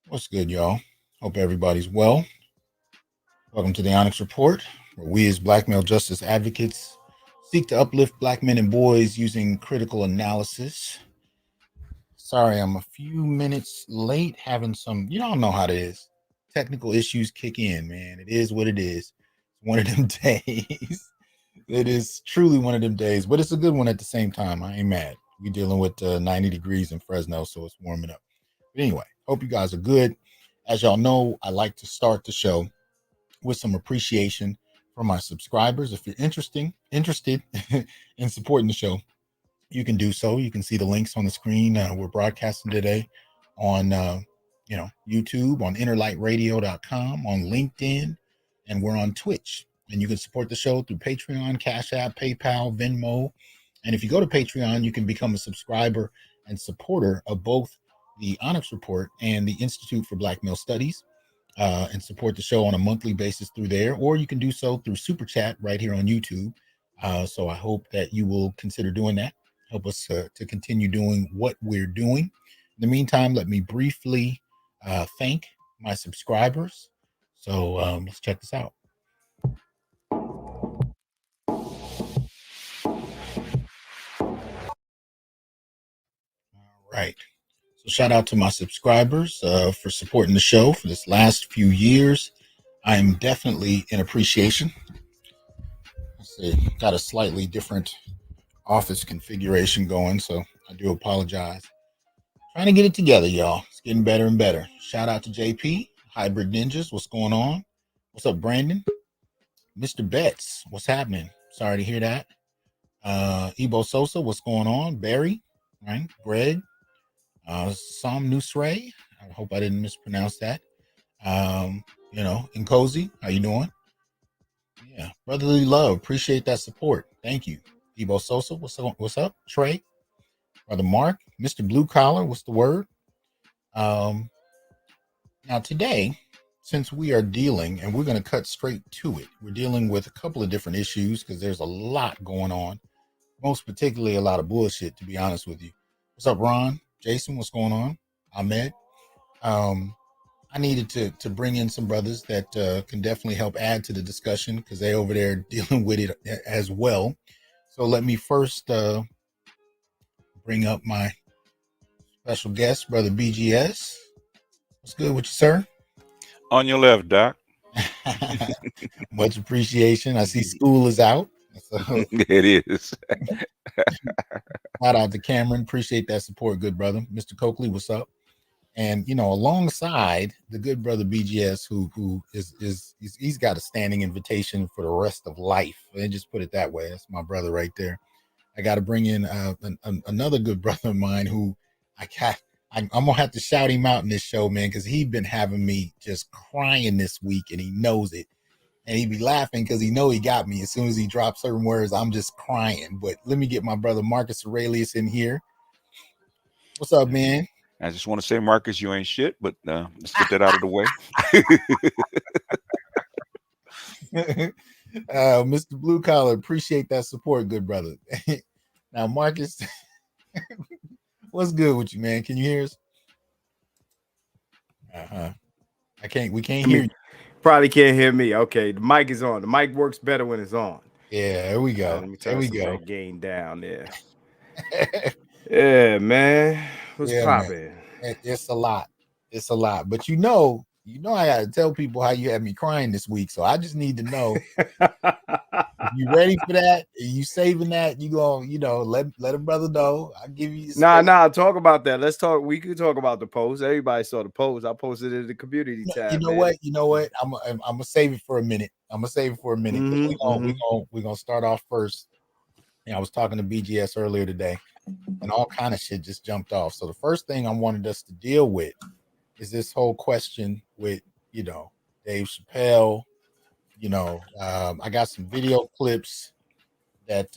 What's good, y'all? Hope everybody's well. Welcome to the Onyx Report, where we as Black male justice advocates seek to uplift Black men and boys using critical analysis. Sorry, I'm a few minutes late, having some, y'all know how it is. Technical issues kick in, man. It is what it is. It's one of them days. It is truly one of them days, but it's a good one at the same time. I ain't mad. We're dealing with 90 degrees in Fresno, so it's warming up. But anyway, hope you guys are good. As y'all know, I like to start the show with some appreciation from my subscribers. If you're interested in supporting the show, you can do so. You can see the links on the screen. We're broadcasting today on YouTube, on innerlightradio.com, on LinkedIn, and we're on Twitch. And you can support the show through Patreon, Cash App, PayPal, Venmo. And if you go to Patreon, you can become a subscriber and supporter of both the Onyx Report and the Institute for Black Male Studies, and support the show on a monthly basis through there. Or you can do so through Super Chat right here on YouTube. So I hope that you will consider doing that. Help us to continue doing what we're doing. In the meantime, let me briefly thank my subscribers. So let's check this out. All right. So shout out to my subscribers for supporting the show for this last few years. I am definitely in appreciation. Let's see, got a slightly different office configuration going, so I do apologize. Trying to get it together, y'all. It's getting better and better. Shout out to JP, Hybrid Ninjas. What's going on? What's up, Brandon? Mr. Betts, what's happening? Sorry to hear that. Ebo Sosa, what's going on? Barry, right? Greg, Sam Nusray. I hope I didn't mispronounce that. Nkosi, how you doing? Yeah, brotherly love. Appreciate that support. Thank you. Ebo Sosa, what's up? Trey, Brother Mark, Mr. Blue Collar, what's the word? Now today, since we are dealing, and we're going to cut straight to it, we're dealing with a couple of different issues because there's a lot going on, most particularly a lot of bullshit, to be honest with you. What's up, Ron? Jason, what's going on? Ahmed. I needed to bring in some brothers that can definitely help add to the discussion because they're over there dealing with it as well. So let me first bring up my special guest, Brother BGS. What's good with you, sir? On your left, Doc. Much appreciation. I see school is out. So it is. Shout out to Cameron. Appreciate that support, good brother. Mr. Coakley, what's up? And alongside the good brother BGS, who is he's got a standing invitation for the rest of life. And just put it that way. That's my brother right there. I got to bring in another good brother of mine who I'm gonna have to shout him out in this show, man, because he's been having me just crying this week, and he knows it. And he be laughing because he know he got me. As soon as he drops certain words, I'm just crying. But let me get my brother Marcus Aurelius in here. What's up, man? I just want to say, Marcus, you ain't shit, but let's get that out of the way. Mr. Blue Collar, appreciate that support, good brother. Now, Marcus, what's good with you, man? Can you hear us? We can't hear you. Probably can't hear me. Okay, the mic is on. The mic works better when it's on. Yeah, there we go. Let me turn that gain down there. Yeah, man. What's popping? It's a lot. It's a lot. But you know I gotta tell people how you had me crying this week. So I just need to know if you ready for that? Are you saving that? You gonna, let a brother know. I'll give you Nah, talk about that. Let's talk. We could talk about the post. Everybody saw the post. I posted it in the community tab. You know what? I'm gonna save it for a minute. We're gonna start off first I was talking to BGS earlier today, and all kind of shit just jumped off. So the first thing I wanted us to deal with is this whole question with, Dave Chappelle. I got some video clips that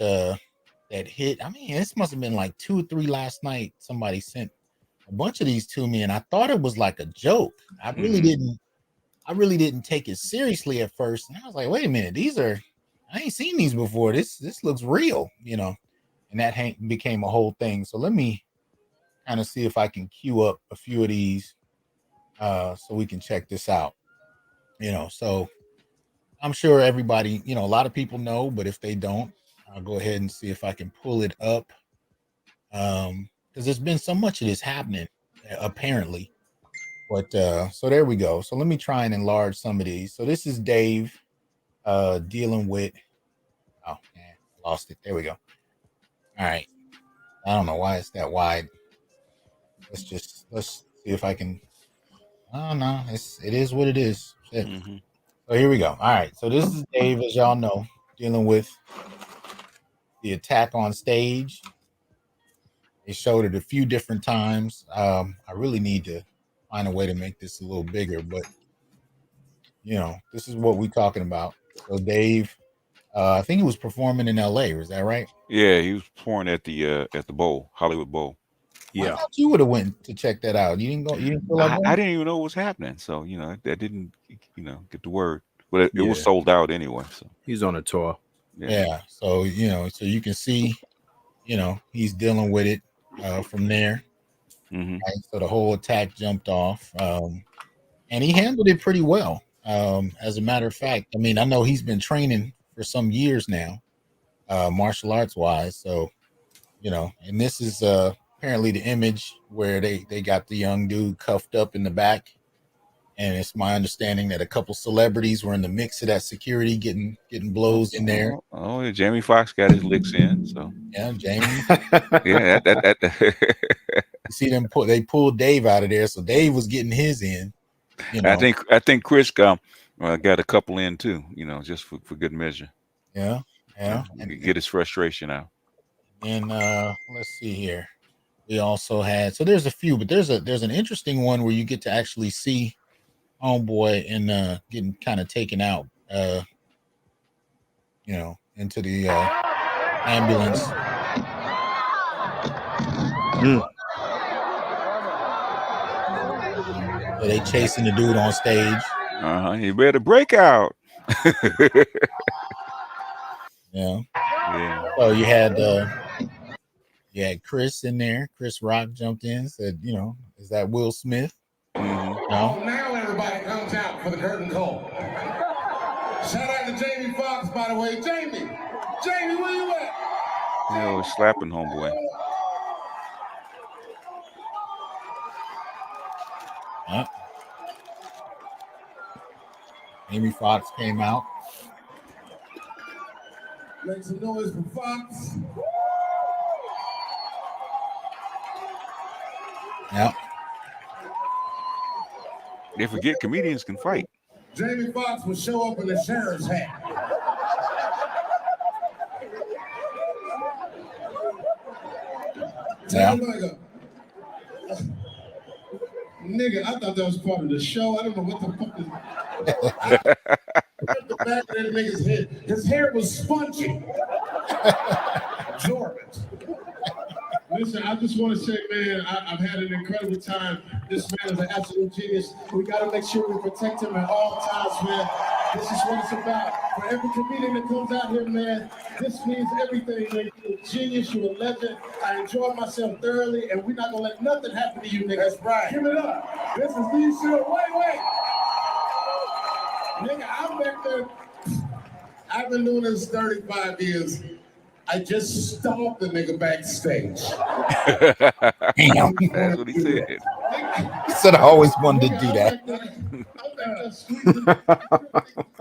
hit. I mean, this must have been like 2 or 3 last night. Somebody sent a bunch of these to me, and I thought it was like a joke. I really didn't take it seriously at first. And I was like, wait a minute, I ain't seen these before. This looks real, and that became a whole thing. So let me kind of see if I can queue up a few of these so we can check this out. So I'm sure everybody, a lot of people know, but if they don't, I'll go ahead and see if I can pull it up. Because there's been so much of this happening, apparently. But so there we go. So let me try and enlarge some of these. So this is Dave dealing with, oh man, lost it. There we go. All right. I don't know why it's that wide. Let's see if I can. Oh no, it is what it is. Mm-hmm. So here we go. All right. So this is Dave, as y'all know, dealing with the attack on stage. They showed it a few different times. I really need to find a way to make this a little bigger, but this is what we're talking about. So Dave, I think he was performing in LA. Was that right? Yeah, he was pouring at the Bowl, Hollywood Bowl. Yeah, I thought you would have went to check that out. You didn't go. You didn't feel like I didn't even know what was happening, so I didn't get the word. But it was sold out anyway. So he's on a tour. Yeah. So so you can see, he's dealing with it from there. Mm-hmm. Right? So the whole attack jumped off, and he handled it pretty well. As a matter of fact, I mean, I know he's been training for some years now, martial arts wise. So, and this is apparently the image where they got the young dude cuffed up in the back. And it's my understanding that a couple celebrities were in the mix of that security getting blows in there. Oh, yeah, Jamie Foxx got his licks in. So yeah, Jamie. Yeah, You see them they pulled Dave out of there, so Dave was getting his in. I think Chris got a couple in too. Just for good measure. Yeah. And get his frustration out. And let's see here. We also had, so there's a few, but there's an interesting one where you get to actually see homeboy and getting kind of taken out into the ambulance. So they chasing the dude on stage. You better break out. Yeah. So you had Chris in there. Chris Rock jumped in, said, is that Will Smith? Mm-hmm. Now everybody comes out for the curtain call. Shout out to Jamie Foxx, by the way. Jamie, where you at? He's slapping homeboy. Jamie Foxx came out. Make some noise for Foxx. Yep. They forget comedians can fight. Jamie Foxx will show up in a sheriff's hat. Yeah. Nigga, I thought that was part of the show. I don't know what the fuck is. The back of that nigga's head. His hair was spongy. Absorbent. Listen, I just want to say, man, I've had an incredible time. This man is an absolute genius. We got to make sure we protect him at all times, man. This is what it's about. For every comedian that comes out here, man, this means everything, man. You're a genius, you're a legend. I enjoyed myself thoroughly, and we're not going to let nothing happen to you, nigga. That's right. Give it up. This is these shit. Wait. Nigga, I'm back there. I've been doing this 35 years. I just stomped the nigga backstage. Damn. That's what he said. He said I always wanted to do that.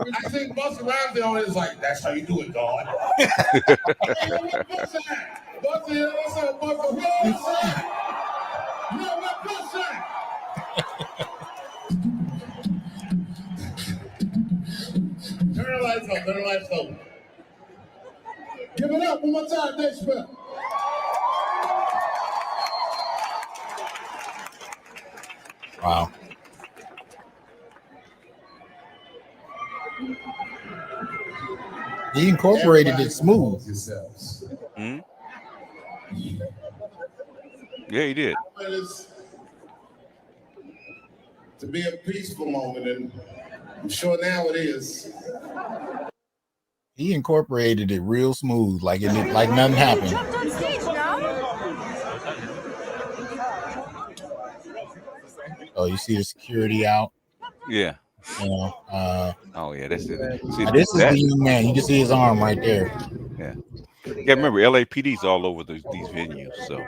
I think Busta Rhymes always like, that's how you do it, dog. Turn the lights on. Give it up one more time, Dave Chappelle. Wow. He incorporated it smooth. Hmm? Yeah, he did. To be a peaceful moment, and I'm sure now it is. He incorporated it real smooth, like like nothing happened. Jumped on stage now. Oh, you see the security out. Yeah. You know, Oh yeah, that's it. See, this is the young man. You can see his arm right there. Yeah. Yeah, remember LAPD's all over these venues, so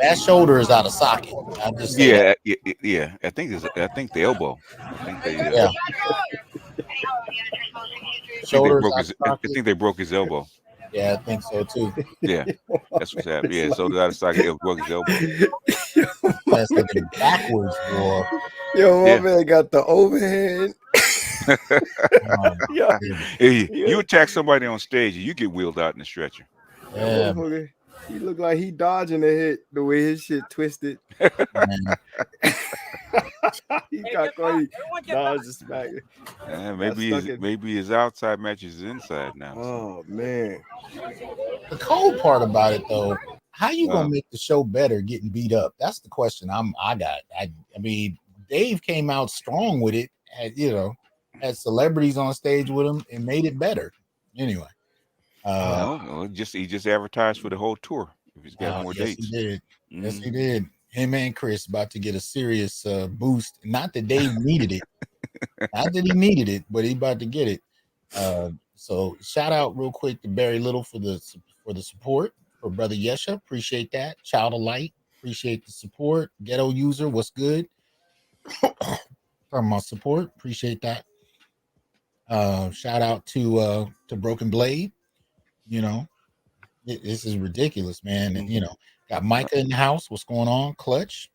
That shoulder is out of socket. I just say yeah, that. yeah. I think the elbow. I think they Yeah. Shoulders out of I socket. think they broke his elbow. Yeah, I think so too. Yeah, that's what's happened. Yeah, so out of socket, it broke his elbow. That's looking backwards, boy. Yo, my Yeah. man got the overhead. Yeah. Hey, you attack somebody on stage, you get wheeled out in the stretcher. Yeah, He looked like he dodging a hit the way his shit twisted. man. He got caught. He dodged the smack. Yeah, stuck in- maybe his outside matches his inside now. Oh man. The cold part about it, though, how you gonna Wow. make the show better getting beat up? That's the question I got. I mean, Dave came out strong with it, had celebrities on stage with him and made it better. Anyway, No, he just advertised for the whole tour. If he's got more yes, dates. he did. Yes, Mhm. he did. Him and Chris about to get a serious boost. Not that Dave needed it, not that he needed it, but he about to get it. So shout out real quick to Barry Little for the support for Brother Yesha. Appreciate that. Child of Light, appreciate the support. Ghetto User, what's good? From my support, appreciate that. Shout out to Broken Blade. You know, this is ridiculous, man. And, got Micah in the house. What's going on? Clutch,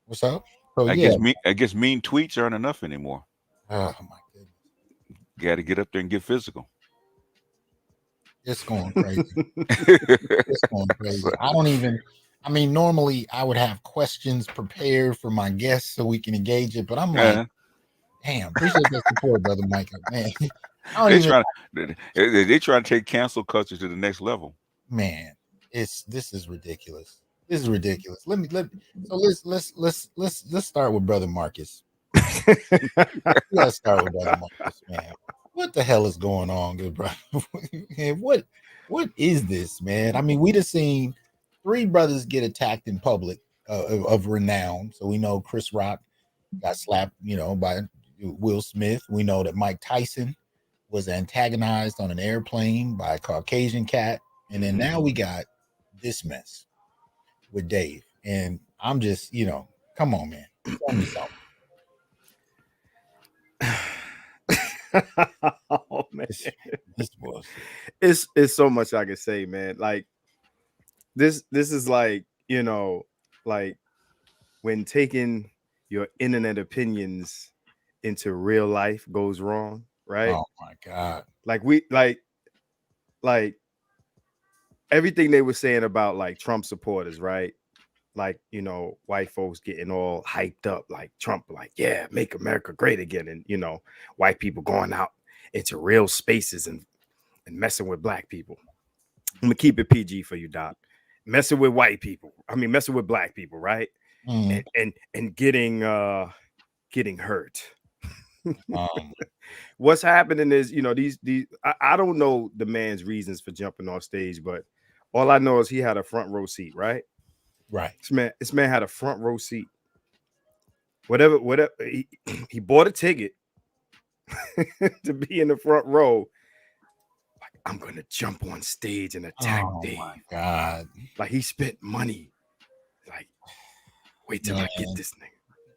what's up? So I yeah, guess mean tweets aren't enough anymore. oh my goodness, Got to get up there and get physical. it's going crazy. It's going crazy. I mean, normally I would have questions prepared for my guests so we can engage it, but I'm like, damn, appreciate that support, Brother Micah. Man, They trying to take cancel culture to the next level. Man, this is ridiculous. This is ridiculous. Let's start with Brother Marcus. Let's start with Brother Marcus, man. What the hell is going on, good brother? What is this, man? I mean, we just seen 3 brothers get attacked in public of renown. So we know Chris Rock got slapped, by Will Smith. We know that Mike Tyson was antagonized on an airplane by a Caucasian cat. And then now we got this mess with Dave. And I'm just, come on, man. Tell me something. Oh man, This was it's so much I can say, man. Like this is like like when taking your internet opinions into real life goes wrong, right? oh my God. Like like everything they were saying about like Trump supporters, right? Like, white folks getting all hyped up, like Trump, like, yeah, make America great again. And, white people going out into real spaces and messing with black people. I'm going to keep it PG for you, Doc. Messing with white people. I mean, messing with black people, right? Mm. And getting hurt. What's happening is, these I don't know the man's reasons for jumping off stage, but all I know is he had a front row seat, right? Right. This man had a front row seat. Whatever, he bought a ticket to be in the front row. Like, I'm gonna jump on stage and attack Dave. My God. Like he spent money. Like, wait till I get this nigga.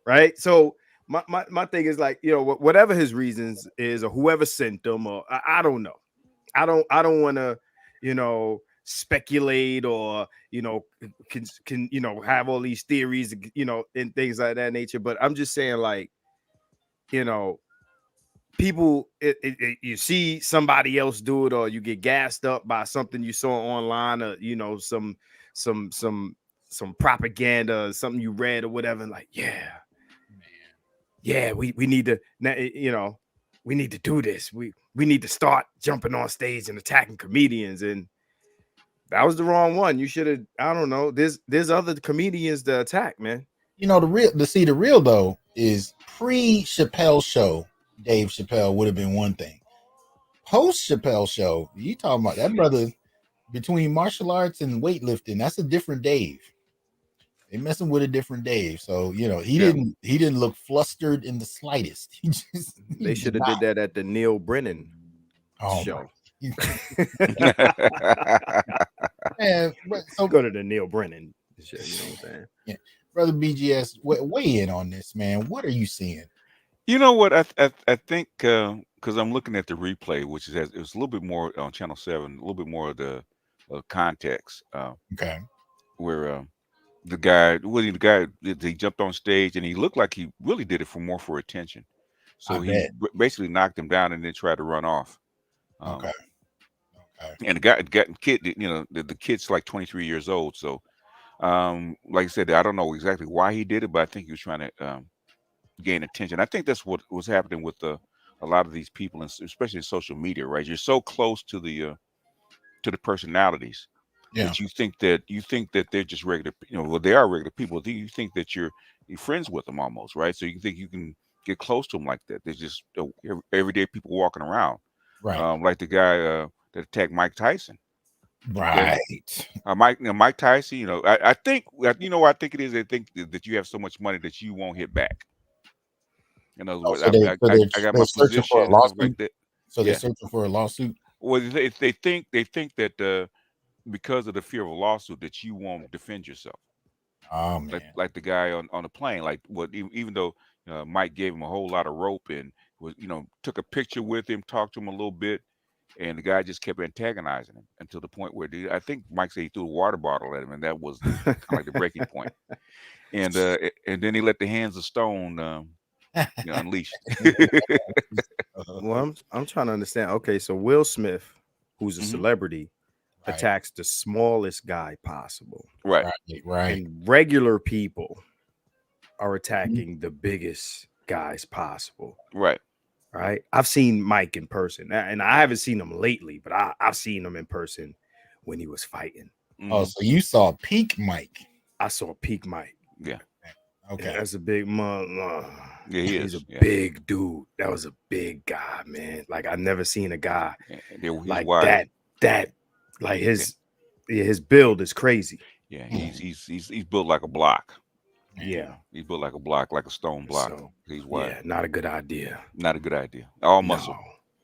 Right. So my thing is like, whatever his reasons is, or whoever sent them, or I don't know. I don't want to, speculate or can have all these theories, and things like that nature. But I'm just saying, like, people, you see somebody else do it, or you get gassed up by something you saw online, or you know, some propaganda, or something you read or whatever. Like, we need to, you know, we need to do this. We need to start jumping on stage and attacking comedians, and that was the wrong one. You should have, I don't know. There's other comedians to attack, man. You know, the real though is pre-Chappelle show. Dave Chappelle would have been one thing. Post Chappelle show, you talking about that brother between martial arts and weightlifting? That's a different Dave. They messing with a different Dave. So you know he didn't look flustered in the slightest. They should have did that at the Neil Brennan show. Man, so go to the Neil Brennan show. You know what I'm saying? Yeah. Brother BGS, weigh in on this, man. What are you seeing? You know what? I think because I'm looking at the replay, which is it was a little bit more on Channel 7, a little bit more of the context. Okay. Where the guy he jumped on stage and he looked like he really did it for attention. So he basically knocked him down and then tried to run off. Okay. And the kid, you know, the kid's like 23 years old. So, like I said, I don't know exactly why he did it, but I think he was trying to gain attention. I think that's what was happening with a lot of these people, and especially in social media, right? You're so close to the personalities that you think that they're just regular, you know, well, they are regular people. You think that you're friends with them almost, right? So you think you can get close to them like that. There's just everyday people walking around, right? Like the guy that attacked Mike Tyson. Right. Mike Tyson, you know, I think, you know what I think it is? I think that you have so much money that you won't hit back. In other words, I got my position and stuff like that. So they're searching for a lawsuit? Well, they think that because of the fear of a lawsuit that you won't defend yourself. Oh man. Like the guy on the plane, like even though Mike gave him a whole lot of rope and was, you know, took a picture with him, talked to him a little bit, and the guy just kept antagonizing him until the point where I think Mike said he threw a water bottle at him, and that was kind of like the breaking point. And then he let the hands of stone unleashed. Well, I'm trying to understand. Okay, so Will Smith, who's a celebrity, attacks the smallest guy possible. Right. And regular people are attacking the biggest guys possible. Right. I've seen Mike in person, and I haven't seen him lately, but I've seen him in person when he was fighting. Oh, so you saw peak Mike? I saw peak Mike. Yeah. Okay. Yeah, that's a big yeah, he's a big dude. That was a big guy, man. Like I've never seen a guy like wild. that like his build is crazy. Yeah, he's built like a block. Yeah, he's built like a block, like a stone block. So, he's wild. Yeah, not a good idea. Not a good idea. All muscle. No.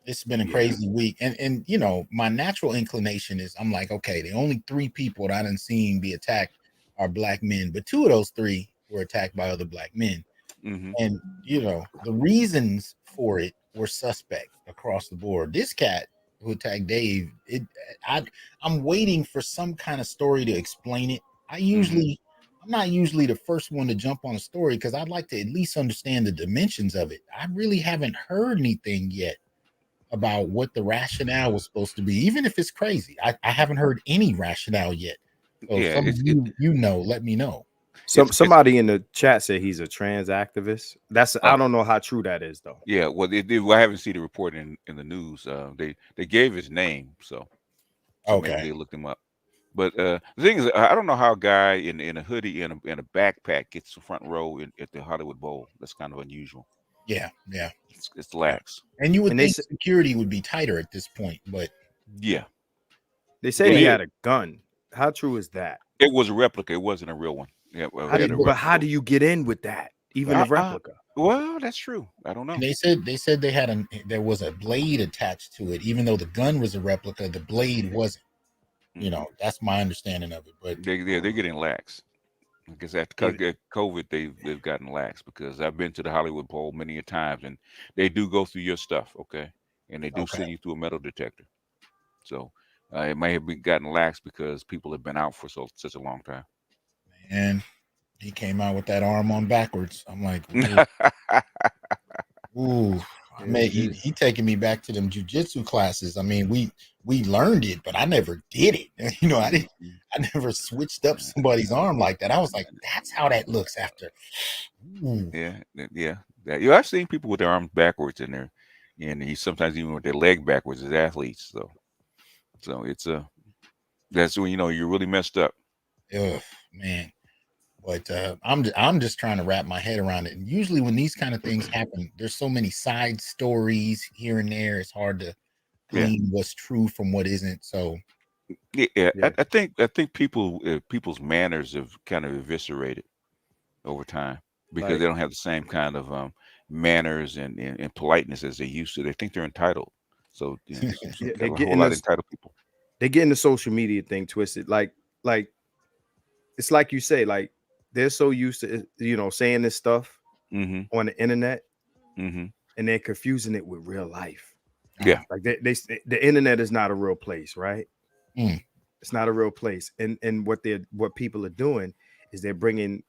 It's been a crazy week, and you know, my natural inclination is I'm like, okay, the only 3 people that I done seen be attacked are black men, but 2 of those 3 were attacked by other black men. And you know, the reasons for it were suspect across the board. This cat who attacked Dave, I'm waiting for some kind of story to explain it. I'm not usually the first one to jump on a story because I'd like to at least understand the dimensions of it. I really haven't heard anything yet about what the rationale was supposed to be, even if it's crazy. I haven't heard any rationale yet. So you know, let me know. Somebody in the chat said he's a trans activist. I don't know how true that is though. Yeah, well, I haven't seen the report in the news. They gave his name, so maybe they looked him up. But the thing is, I don't know how a guy in a hoodie and a backpack gets the front row at the Hollywood Bowl. That's kind of unusual. Yeah, it's lax. And you would think security would be tighter at this point, but yeah, they say he had a gun. How true is that? It was a replica. It wasn't a real one. Yeah, how do you get in with that? Even a replica? Well, that's true. I don't know. And they said there was a blade attached to it, even though the gun was a replica. The blade wasn't. You know, that's my understanding of it. But they're getting lax. Because after COVID, they've gotten lax. Because I've been to the Hollywood Bowl many a times, and they do go through your stuff, okay, and they do send you through a metal detector. So it may have gotten lax because people have been out for such a long time. And he came out with that arm on backwards. I'm like, ooh, Man, he taking me back to them jujitsu classes. I mean, we learned it, but I never did it. You know, I never switched up somebody's arm like that. I was like, that's how that looks after. Ooh. Yeah. I've seen people with their arms backwards in there, and sometimes even with their leg backwards as athletes. So it's that's when you're really messed up. Ugh, man. But I'm just trying to wrap my head around it. And usually when these kind of things happen, there's so many side stories here and there. It's hard to glean what's true from what isn't. So yeah. I think people's manners have kind of eviscerated over time because they don't have the same kind of manners and politeness as they used to. They think they're entitled. So they a get whole lot of entitled people. They get in the social media thing twisted. Like it's like you say, like they're so used to saying this stuff on the internet, and they're confusing it with real life. Yeah, like the internet is not a real place, right? It's not a real place, and what people are doing is they're bringing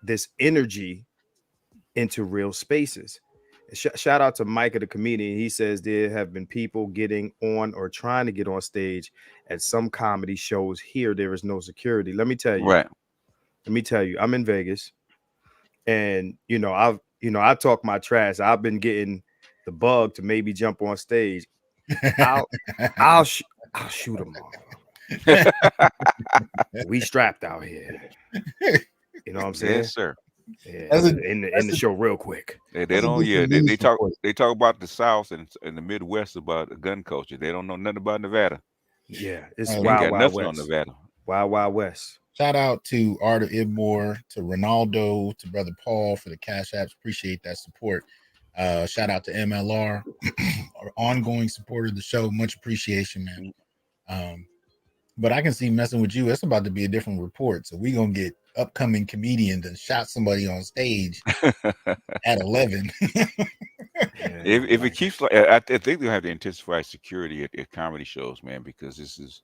this energy into real spaces. Shout out to Micah the comedian. He says there have been people getting on or trying to get on stage at some comedy shows. Here there is no security. Let me tell you, I'm in Vegas, and I talk my trash. I've been getting the bug to maybe jump on stage. I'll shoot them off. We strapped out here. You know what I'm saying? Yes, sir. Yeah, in the show real quick. They don't. Yeah, they talk about the South and the Midwest about the gun culture. They don't know nothing about Nevada. Yeah, it's they wild, got wild nothing west. on Nevada. Wild, wild west. Shout out to Art of Ibmore, to Ronaldo, to Brother Paul for the Cash Apps. Appreciate that support. Shout out to MLR, our ongoing supporter of the show. Much appreciation, man. But I can see messing with you. It's about to be a different report. So we're gonna get upcoming comedian that shot somebody on stage at 11. If it keeps like, I think they'll have to intensify security at comedy shows, man, because this is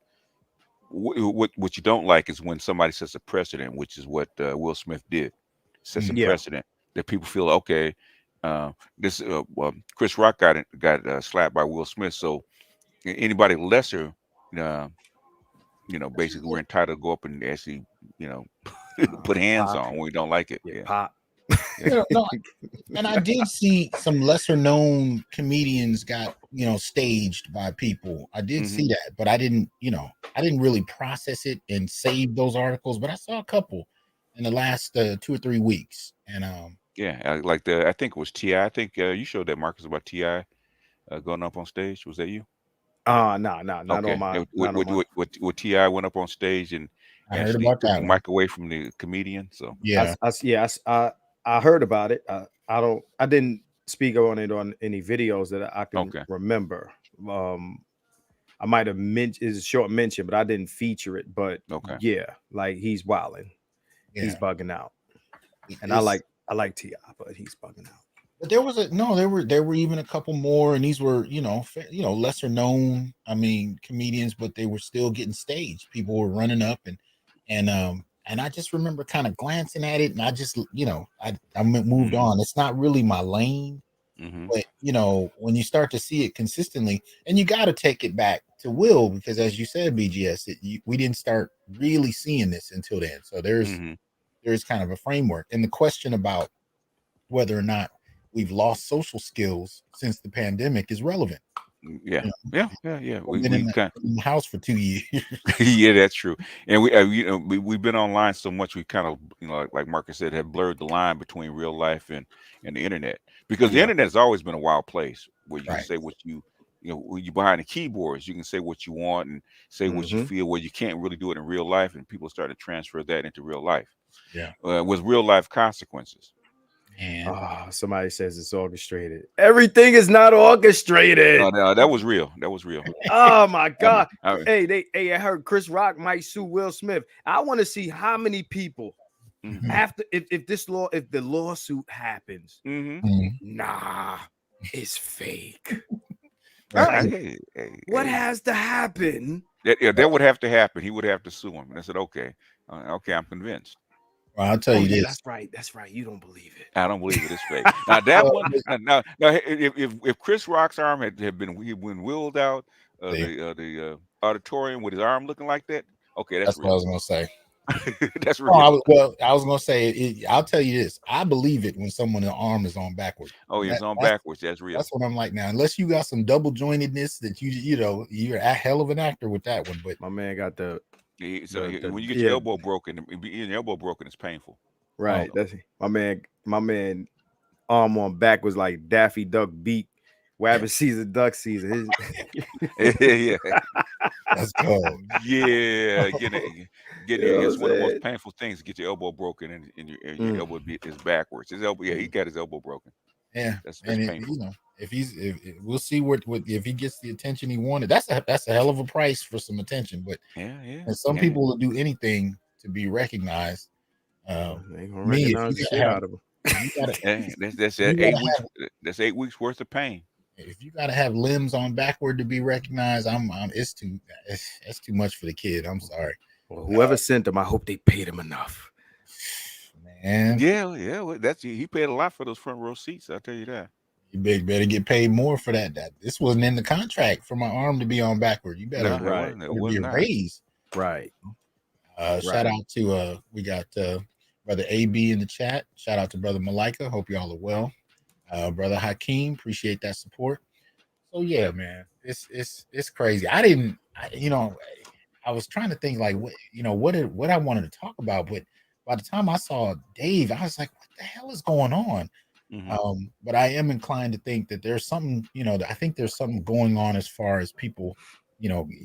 what you don't like is when somebody sets a precedent, which is what Will Smith did. Sets a precedent that people feel okay. Chris Rock got slapped by Will Smith, so anybody lesser, basically we're entitled to go up and actually, put hands on when we don't like it. Pop. No, and I did see some lesser known comedians got staged by people. I did see that, but I didn't really process it and save those articles. But I saw a couple in the last 2 or 3 weeks, and I think it was T.I. I think you showed that, Marcus, about T.I. Going up on stage. Was that you? No, not on my. What T.I. went up on stage and I heard actually about took that the mic away from the comedian. So I heard about it. I didn't speak on it on any videos that I can remember. I might have mentioned, it's a short mention, but I didn't feature it. But like he's wilding, he's bugging out, and I like T.I., but he's bugging out. But there were even a couple more, and these were lesser known, comedians, but they were still getting staged. People were running up and I just remember kind of glancing at it, and I just I moved on. It's not really my lane, but when you start to see it consistently, and you got to take it back to Will, because as you said, BGS, we didn't start really seeing this until then. So there's kind of a framework, and the question about whether or not we've lost social skills since the pandemic is relevant. Yeah. We've been in the house for 2 years. Yeah, that's true. And we've been online so much, we kind of, like Marcus said, have blurred the line between real life and the internet, because the internet has always been a wild place where you can say what when you're behind the keyboards, you can say what you want and say what you feel, where you can't really do it in real life, and people start to transfer that into real life. With real life consequences. And somebody says it's orchestrated. Everything is not orchestrated. No, that was real. Oh my God. I heard Chris Rock might sue Will Smith. I want to see how many people after if the lawsuit happens. Nah, it's fake. What has to happen? That would have to happen. He would have to sue him. And I said, okay, I'm convinced. Well, I'll tell you this. That's right. That's right. You don't believe it. I don't believe it. It's fake. Now that one. Now, if Chris Rock's arm had been wheeled out the auditorium with his arm looking like that, okay, that's what I real. was gonna say. That's real. I was gonna say. I'll tell you this. I believe it when someone's arm is on backwards. Oh, it's on backwards. That's real. That's what I'm like now. Unless you got some double jointedness that you're a hell of an actor with that one. But my man got the. When you get your elbow broken, your elbow broken, it's painful. Right. That's my man. Arm on back was like Daffy Duck beak. Rabbit season, duck season. Yeah. That's cool. Yeah, it's one of the most painful things to get your elbow broken and your elbow is backwards. His elbow, he got his elbow broken. Yeah, that's painful. If we'll see if he gets the attention he wanted. That's a hell of a price for some attention. But and some people will do anything to be recognized. They gonna recognize the shit out of them. That's 8 weeks. That's 8 weeks worth of pain. If you got to have limbs on backward to be recognized, it's too much for the kid. I'm sorry. Well, whoever sent them, I hope they paid him enough. Man. Yeah. He paid a lot for those front row seats. I'll tell you that. You better get paid more for that. This wasn't in the contract for my arm to be on backward. You better be a raise. Right. Shout out to we got Brother AB in the chat. Shout out to Brother Malika. Hope y'all are well. Brother Hakeem, appreciate that support. So yeah, man, it's crazy. I was trying to think like what I wanted to talk about, but by the time I saw Dave, I was like, what the hell is going on? Mm-hmm. But I am inclined to think that there's something, I think there's something going on as far as people,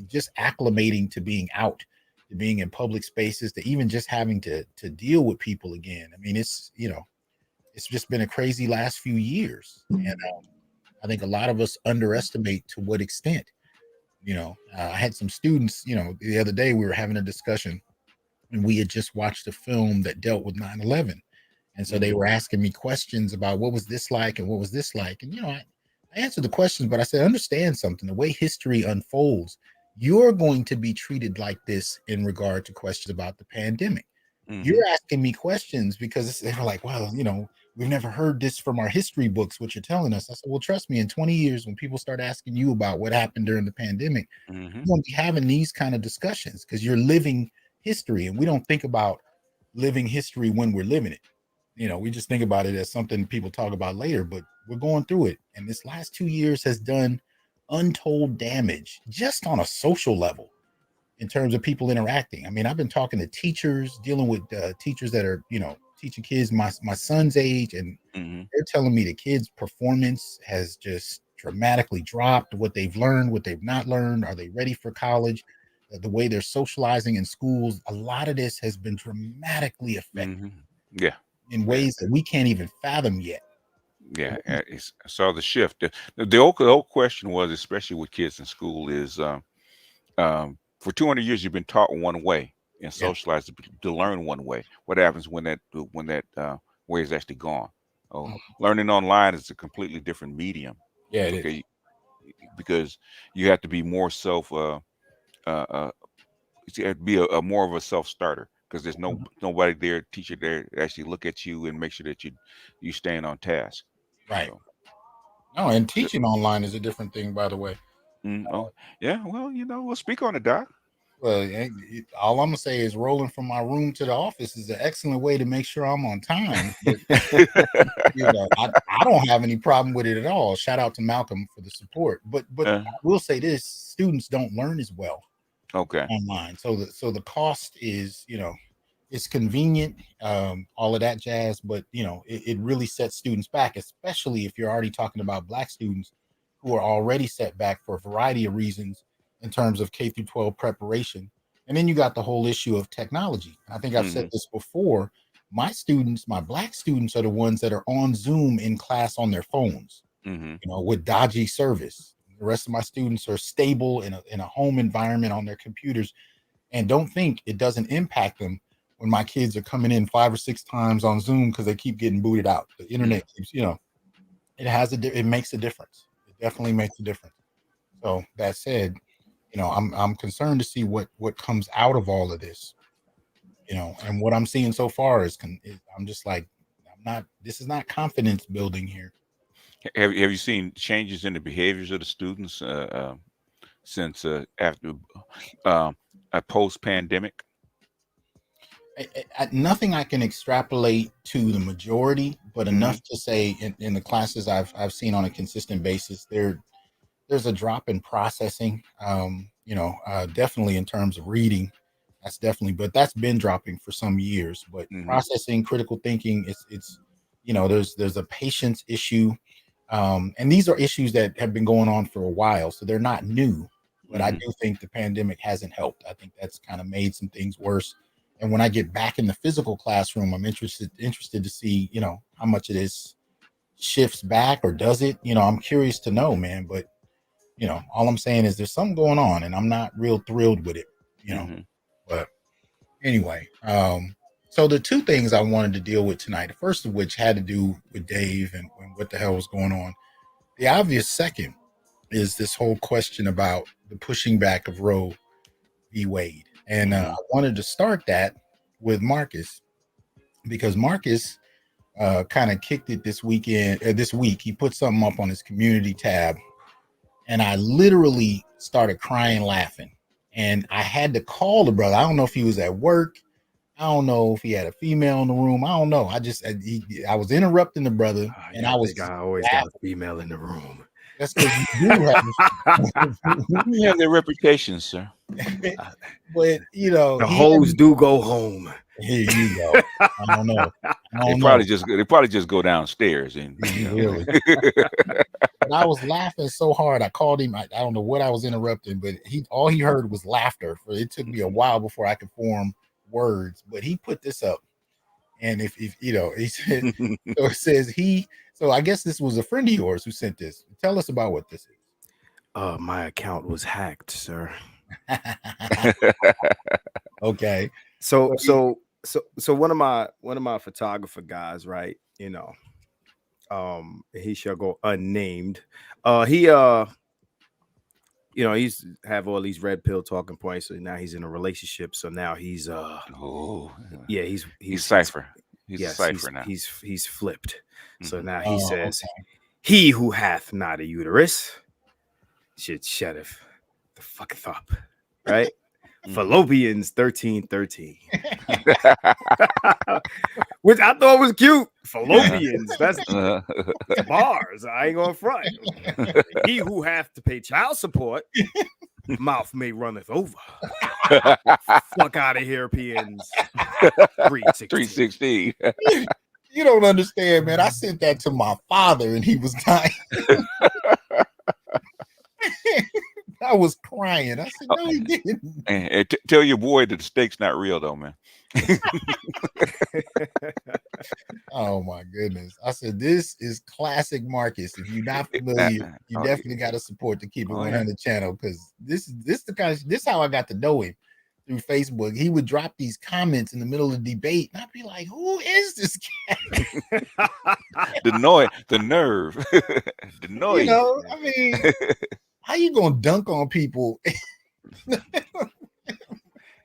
just acclimating to being out, to being in public spaces, to even just having to deal with people again. I mean, it's just been a crazy last few years. And I think a lot of us underestimate to what extent, I had some students, the other day we were having a discussion and we had just watched a film that dealt with 9/11. And so they were asking me questions about what was this like and what was this like. And, I answered the questions, but I said, understand something, the way history unfolds, you're going to be treated like this in regard to questions about the pandemic. Mm-hmm. You're asking me questions because they were like, well, we've never heard this from our history books, what you're telling us. I said, well, trust me, in 20 years, when people start asking you about what happened during the pandemic, you're going to be having these kind of discussions because you're living history. And we don't think about living history when we're living it. We just think about it as something people talk about later, but we're going through it. And this last 2 years has done untold damage just on a social level in terms of people interacting. I mean, I've been talking to teachers, dealing with teachers that are, teaching kids my son's age, and they're telling me the kids' performance has just dramatically dropped, what they've learned, what they've not learned. Are they ready for college? The way they're socializing in schools, a lot of this has been dramatically affected. Yeah. In ways that we can't even fathom yet. Yeah, I saw the shift. The old question was, especially with kids in school, is for 200 years you've been taught one way and socialized to learn one way. What happens when that way is actually gone? Learning online is a completely different medium. Yeah, it is. Because you have to be more be a more of a self-starter. Because there's nobody there, teacher there, actually look at you and make sure that you staying on task. Right. So. No, and teaching online is a different thing, by the way. Oh, yeah. Well, we'll speak on it, Doc. Well, all I'm gonna say is rolling from my room to the office is an excellent way to make sure I'm on time. But, I don't have any problem with it at all. Shout out to Malcolm for the support. But I will say this: students don't learn as well. Okay. Online. So the cost is, it's convenient, all of that jazz, but it really sets students back, especially if you're already talking about Black students who are already set back for a variety of reasons in terms of K through 12 preparation. And then you got the whole issue of technology. I think I've said this before. My Black students are the ones that are on Zoom in class on their phones, with dodgy service. The rest of my students are stable in a home environment on their computers, and don't think it doesn't impact them when my kids are coming in 5 or 6 times on Zoom because they keep getting booted out. The internet keeps, it makes a difference. It definitely makes a difference. So that said, I'm concerned to see what comes out of all of this. you know, and what I'm seeing so far is I'm just like, this is not confidence building here. Have you seen changes in the behaviors of the students since after a post-pandemic? Nothing I can extrapolate to the majority, but enough to say in the classes I've seen on a consistent basis, there's a drop in processing. Definitely in terms of reading, but that's been dropping for some years. But processing, critical thinking, it's there's a patience issue. And these are issues that have been going on for a while, so they're not new. But I do think the pandemic hasn't helped. I think that's kind of made some things worse. And when I get back in the physical classroom, I'm interested to see, how much of this shifts back, or does it? I'm curious to know, man. But all I'm saying is there's something going on, and I'm not real thrilled with it. But anyway, so the two things I wanted to deal with tonight, the first of which had to do with Dave and what the hell was going on. The obvious second is this whole question about the pushing back of Roe v. Wade. And I wanted to start that with Marcus, because Marcus kind of kicked it this week. He put something up on his community tab, and I literally started crying laughing. And I had to call the brother. I don't know if he was at work. I don't know if he had a female in the room. I don't know. I was interrupting the brother, and I always got a female in the room. That's because you do have their reputation, sir. But the hoes do go home. Here you go. I don't know. They probably just go downstairs and really. But I was laughing so hard. I called him. I don't know what I was interrupting, but all he heard was laughter. It took me a while before I could form words. But he put this up, and if he said, so it says so I guess this was a friend of yours who sent this. Tell us about what this is. My account was hacked, sir. Okay. So one of my photographer guys, right? He shall go unnamed. He used to have all these red pill talking points. So now he's in a relationship. So now he's he's cipher. He's a cipher now. He's flipped. So now he says, okay. He who hath not a uterus should shutteth the fucketh up, right? Fallopians 1313. Which I thought was cute. Fallopians. That's bars. I ain't gonna front. He who hath to pay child support, mouth may runneth over. Fuck out of here, PNs. 316. You don't understand, man. I sent that to my father and he was dying. I was crying. I said, no, he didn't. And tell your boy that the steak's not real, though, man. Oh, my goodness. I said, this is classic Marcus. If you're not familiar, you definitely got to support the Keep It 100 channel, because this is how I got to know him, through Facebook. He would drop these comments in the middle of the debate, and I'd be like, who is this guy? the nerve. The noise. I mean, how you gonna dunk on people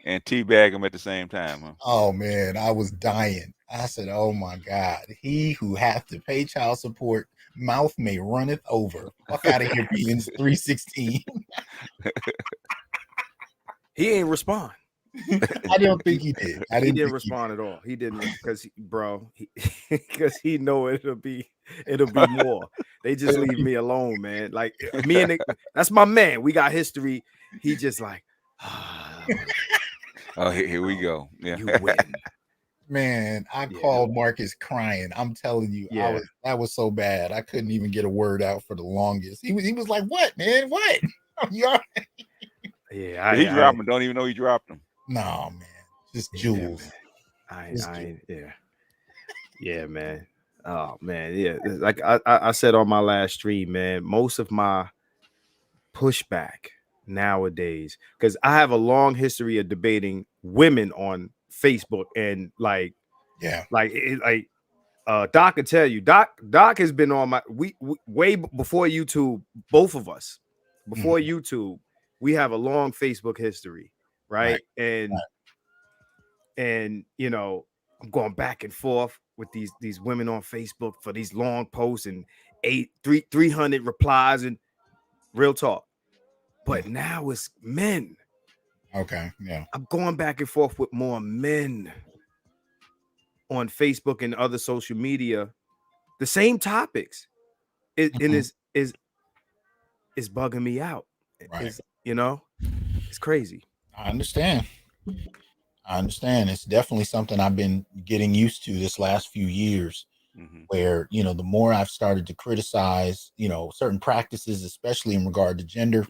and teabag them at the same time? Huh? Oh man, I was dying. I said, oh my God, he who hath to pay child support, mouth may runneth over. Fuck out of here, being 316. He ain't respond. I don't think he did. He didn't respond at all. He didn't, because he know it'll be more. They just leave me alone, man. Like me and that's my man. We got history. He just like, oh, here we go. Yeah, you win. Man, I called Marcus crying. I'm telling you, that was so bad. I couldn't even get a word out for the longest. He was like, "What, man? What? You all right?" Yeah, he dropped them. Don't even know he dropped them. No, man, just jewels. Yeah, man. Oh man, yeah. Like I said on my last stream, man. Most of my pushback nowadays, because I have a long history of debating women on Facebook, and Doc can tell you, Doc has been on my way before YouTube. Both of us before YouTube, we have a long Facebook history, right? And And you know, I'm going back and forth with these women on Facebook for these long posts and 300 replies and real talk. But now it's men. Okay. Yeah. I'm going back and forth with more men on Facebook and other social media. The same topics. And is bugging me out. Right. Is, you know, it's crazy. I understand. It's definitely something I've been getting used to this last few years, where, you know, the more I've started to criticize, you know, certain practices, especially in regard to gender,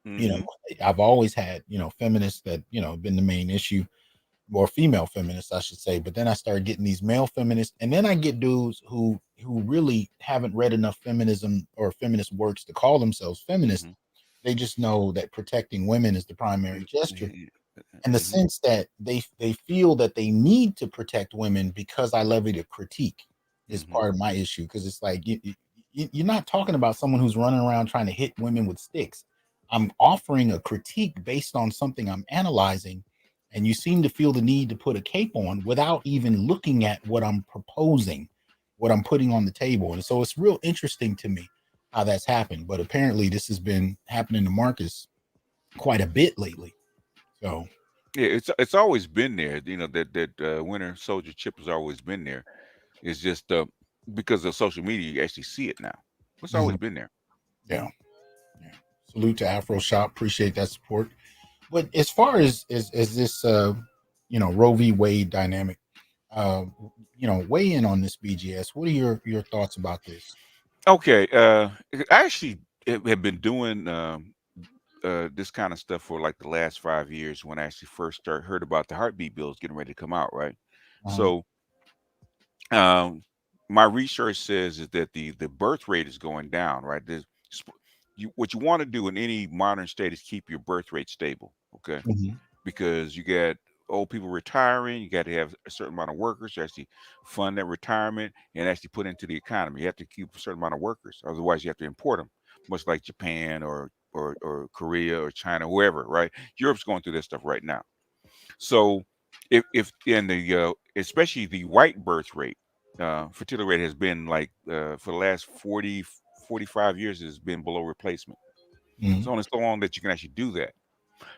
you know, I've always had, you know, feminists that, you know, been the main issue, or female feminists, I should say. But then I started getting these male feminists, and then I get dudes who really haven't read enough feminism or feminist works to call themselves feminists. They just know that protecting women is the primary gesture. In the sense that they feel that they need to protect women because I levy a critique is part of my issue. Because it's like you're not talking about someone who's running around trying to hit women with sticks. I'm offering a critique based on something I'm analyzing, and you seem to feel the need to put a cape on without even looking at what I'm proposing, what I'm putting on the table. And so it's real interesting to me how that's happened. But apparently this has been happening to Marcus quite a bit lately. So yeah, it's always been there. You know, that winter soldier chip has always been there. It's just because of social media, you actually see it now. It's always been there. Yeah. Salute to Afro Shop. Appreciate that support. But as far as this you know, Roe v. Wade dynamic, you know, weigh in on this, BGS. What are your thoughts about this? Okay, I actually have been doing this kind of stuff for like the last 5 years when I actually first heard about the heartbeat bills getting ready to come out, right? So my research says is that the birth rate is going down, right? What you want to do in any modern state is keep your birth rate stable, okay? Because you get old people retiring, you got to have a certain amount of workers to actually fund that retirement and actually put into the economy. You have to keep a certain amount of workers, otherwise you have to import them, much like Japan or Korea or China, whoever, right? Europe's going through this stuff right now. So if in the especially the white birth rate, fertility rate has been like for the last 45 years has been below replacement. It's only so long that you can actually do that.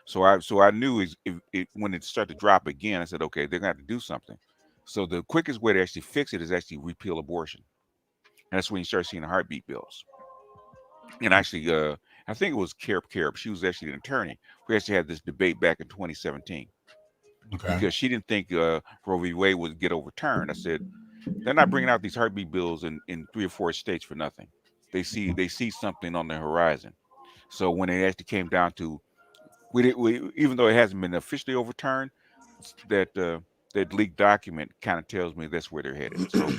So I knew if when it started to drop again, I said, okay, they're gonna have to do something. So the quickest way to actually fix it is actually repeal abortion. And that's when you start seeing the heartbeat bills. And actually, I think it was Carib. She was actually an attorney. We actually had this debate back in 2017 because she didn't think Roe v. Wade would get overturned. I said, they're not bringing out these heartbeat bills in 3 or 4 states for nothing. They see something on the horizon. So when it actually came down to, even though it hasn't been officially overturned, that leaked document kind of tells me that's where they're headed. So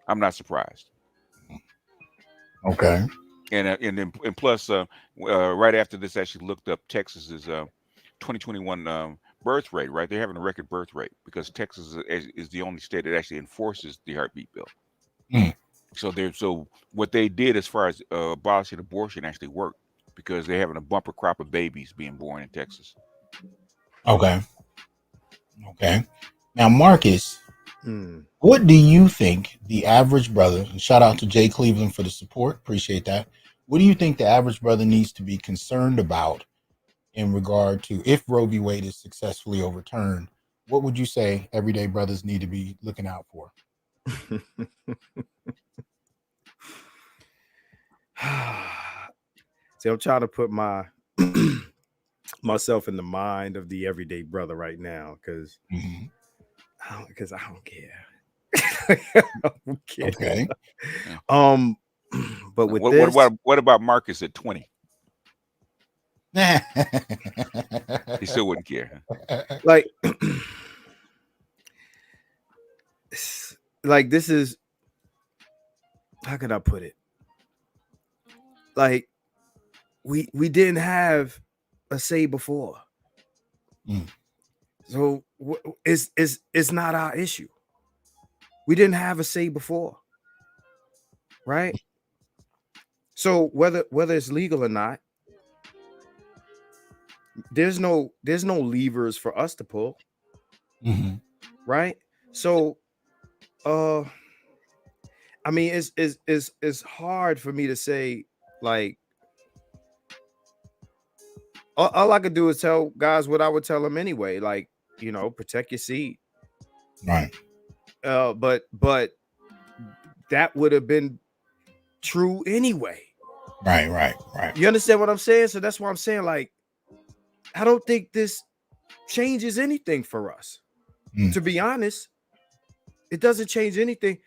I'm not surprised. Okay. And plus, right after this, I actually looked up Texas's 2021 birth rate. Right, they're having a record birth rate because Texas is the only state that actually enforces the heartbeat bill. So what they did as far as abolishing abortion actually worked because they're having a bumper crop of babies being born in Texas. Okay. Now, Marcus, what do you think the average brother, and shout out to Jay Cleveland for the support, appreciate that. What do you think the average brother needs to be concerned about in regard to if Roe v. Wade is successfully overturned? What would you say everyday brothers need to be looking out for? See, I'm trying to put myself in the mind of the everyday brother right now because I don't care. I don't care. Okay. But with this, what about Marcus at 20? He still wouldn't care. Like this is, how can I put it? Like we didn't have a say before, so it's not our issue. We didn't have a say before, right? So whether it's legal or not, there's no levers for us to pull, right? So I mean, it's hard for me to say, like, all I could do is tell guys what I would tell them anyway, like, you know, protect your seed. Right. But that would have been true anyway. Right. You understand what I'm saying? So that's why I'm saying, like, I don't think this changes anything for us. To be honest, it doesn't change anything.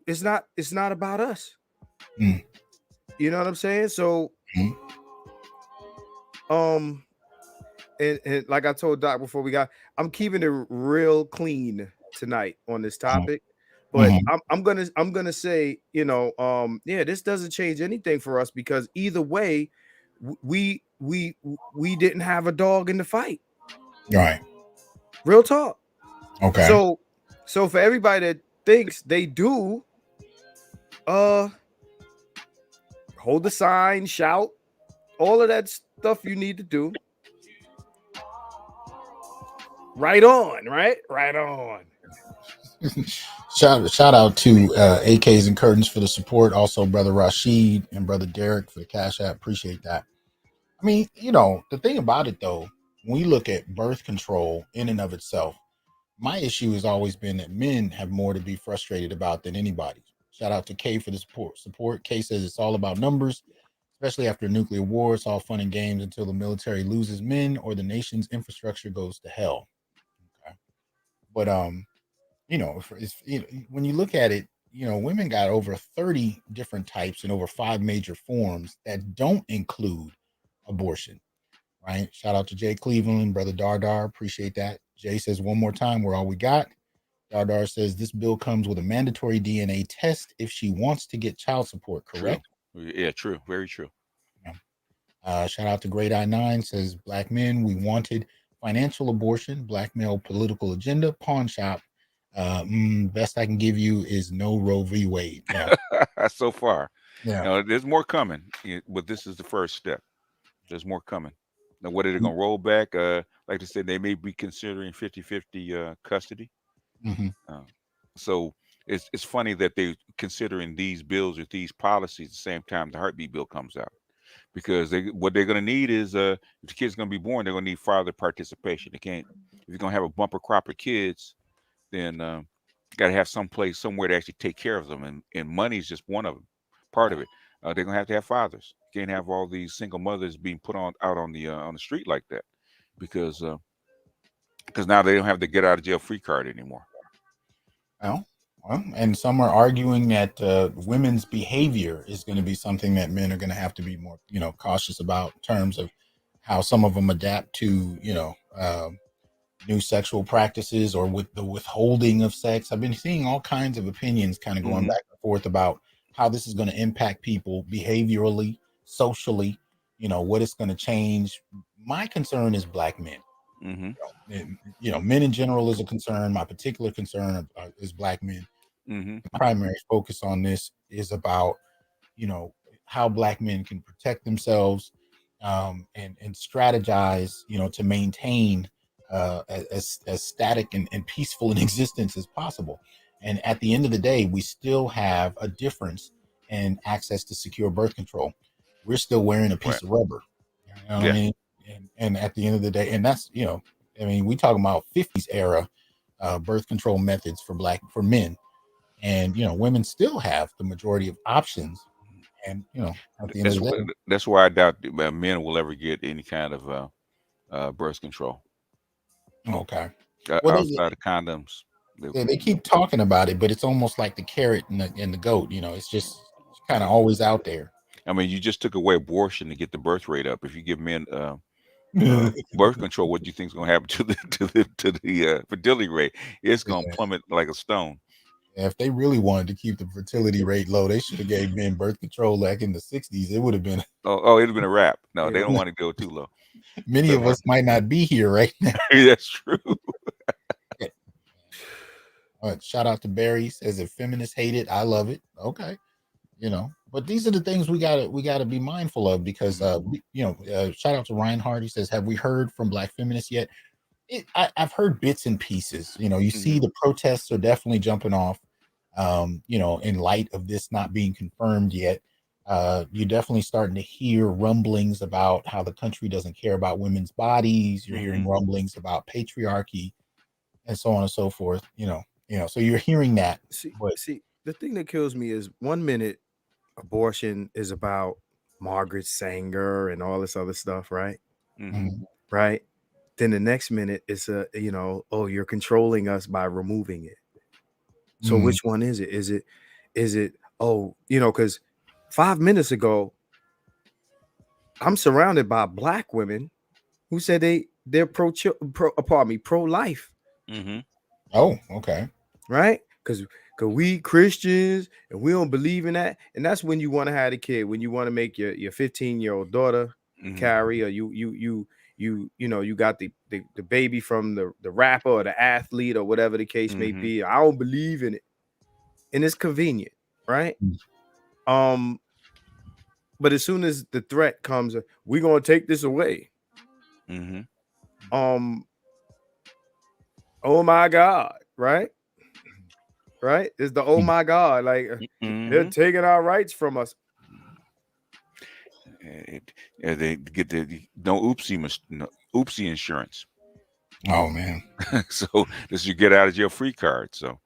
It's not about us. You know what I'm saying? So and like I told Doc before we got, I'm keeping it real clean tonight on this topic. But I'm gonna say, you know, yeah, this doesn't change anything for us, because either way, we didn't have a dog in the fight. Right. Real talk. Okay. So for everybody that thinks they do, hold the sign, shout, all of that stuff you need to do. Right on, right? Right on. Shout out to AKs and Curtains for the support. Also, Brother Rashid and Brother Derek for the Cash App. Appreciate that. I mean, you know, the thing about it, though, when we look at birth control in and of itself, my issue has always been that men have more to be frustrated about than anybody. Shout out to Kay for the support. Kay says it's all about numbers, especially after a nuclear war. It's all fun and games until the military loses men or the nation's infrastructure goes to hell. Okay. But you know, when you look at it, you know, women got over 30 different types and over 5 major forms that don't include abortion, right? Shout out to Jay Cleveland, Brother Dardar. Appreciate that. Jay says, one more time, we're all we got. Dardar says, this bill comes with a mandatory DNA test if she wants to get child support, correct? True. Yeah, true. Very true. Shout out to Great I9, says, black men, we wanted financial abortion, blackmail political agenda, pawn shop. Best I can give you is no Roe v. Wade. Yeah. So far. Yeah. You know, there's more coming, but this is the first step. There's more coming. Now, what are they going to roll back? Like I said, they may be considering 50-50 custody. So it's funny that they're considering these bills or these policies at the same time the heartbeat bill comes out, because what they're going to need is if the kid's going to be born, they're going to need father participation. They can't, if you're going to have a bumper crop of kids, then you got to have somewhere to actually take care of them, and money is just one of them, part of it. They're going to have fathers. You can't have all these single mothers being put out on the street like that, because now they don't have the get out of jail free card anymore. Well, and some are arguing that women's behavior is going to be something that men are going to have to be more, you know, cautious about, in terms of how some of them adapt to, you know, new sexual practices, or with the withholding of sex. I've been seeing all kinds of opinions kind of going back and forth about how this is going to impact people behaviorally, socially, you know, what it's going to change. My concern is black men. You know, men in general is a concern. My particular concern is black men. The primary focus on this is about, you know, how black men can protect themselves, and strategize, you know, to maintain as static and peaceful an existence as possible. And at the end of the day, we still have a difference in access to secure birth control. We're still wearing a piece of rubber. You know what I mean? And at the end of the day, and that's, you know, I mean, we talking about 50s era birth control methods for men, and, you know, women still have the majority of options. And, you know, at the end of the day, that's why I doubt men will ever get any kind of birth control. Okay. Outside of condoms. They keep talking about it, but it's almost like the carrot and the goat. You know, it's just kind of always out there. I mean, you just took away abortion to get the birth rate up. If you give men birth control, what do you think is going to happen to the fertility rate? It's going to plummet like a stone. If they really wanted to keep the fertility rate low, they should have gave men birth control like in the 60s. It would have been it'd have been a wrap. No, they don't want to go too low. Many of us might not be here right now. That's true. Shout out to Barry, says if feminists hate it, I love it. Okay. You know, but these are the things we gotta be mindful of, because you know, shout out to Ryan Hart. He says, have we heard from black feminists yet? I've heard bits and pieces. You see the protests are definitely jumping off. In light of this not being confirmed yet, you're definitely starting to hear rumblings about how the country doesn't care about women's bodies. You're hearing rumblings about patriarchy and so on and so forth. So you're hearing that. See, the thing that kills me is 1 minute abortion is about Margaret Sanger and all this other stuff, right? Right. Then the next minute it's you're controlling us by removing it. So which one is it? Is it because 5 minutes ago I'm surrounded by black women who said they're pro-life. Oh, okay. Right? Because we Christians and we don't believe in that. And that's when you want to have a kid, when you want to make your 15-year-old daughter carry, or you got the baby from the rapper or the athlete or whatever the case may be. I don't believe in it. And it's convenient, right? But as soon as the threat comes, we're gonna take this away. Oh my God, right? Right? It's the oh my God, like they're taking our rights from us. They get the no oopsie insurance. Oh man. So this you get out of jail free card. So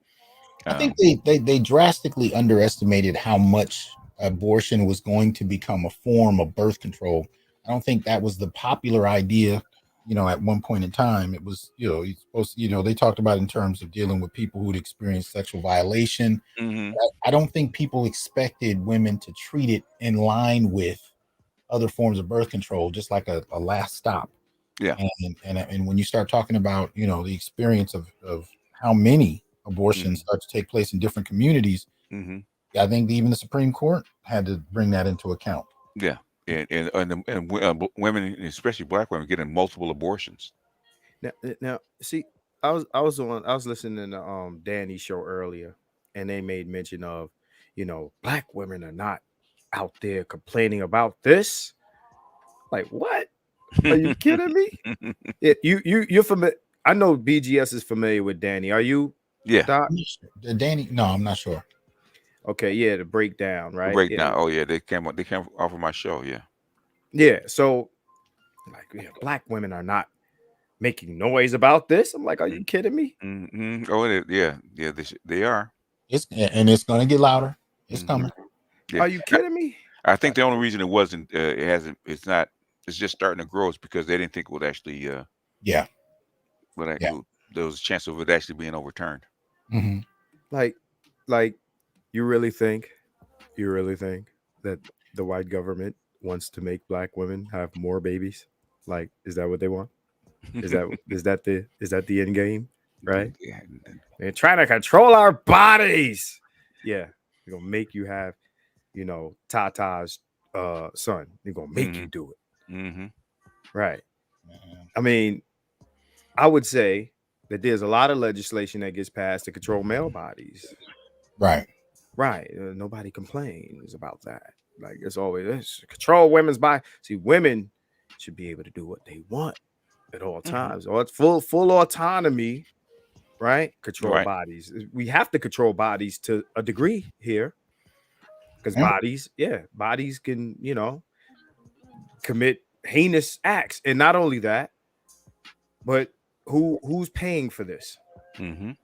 I think they drastically underestimated how much abortion was going to become a form of birth control. I don't think that was the popular idea, at one point in time. It was, you're supposed to, they talked about in terms of dealing with people who'd experienced sexual violation. I don't think people expected women to treat it in line with other forms of birth control, just like a last stop. Yeah. And when you start talking about, the experience of how many abortions start to take place in different communities, I think even the Supreme Court had to bring that into account. Yeah, and women, especially black women, getting multiple abortions. Now, see, I was listening to Danny's show earlier, and they made mention of, black women are not out there complaining about this. Like, what? Are you kidding me? Yeah, you're familiar. I know BGS is familiar with Danny. Are you? Yeah. Doc? Danny? No, I'm not sure. Okay, yeah, the breakdown, right? Breakdown. Yeah. Oh yeah, they came off of my show. Yeah. Yeah. So, black women are not making noise about this. I'm like, are you kidding me? Oh, yeah. They are. It's going to get louder. It's coming. Yeah. Are you kidding me? I think the only reason it wasn't, it's just starting to grow is because they didn't think it would actually, there was a chance of it actually being overturned. Like, you really think that the white government wants to make black women have more babies? Like, is that what they want? Is that the end game? Right? Yeah. They're trying to control our bodies. Yeah, they're gonna make you have, Tata's son. They're gonna make you do it. Right. I mean, I would say that there's a lot of legislation that gets passed to control male bodies. Right. Nobody complains about that. Like, it's always control women's body. See, women should be able to do what they want at all times. Or it's full autonomy, right? Control bodies. We have to control bodies to a degree here, because bodies can, commit heinous acts. And not only that, but who's paying for this? Who's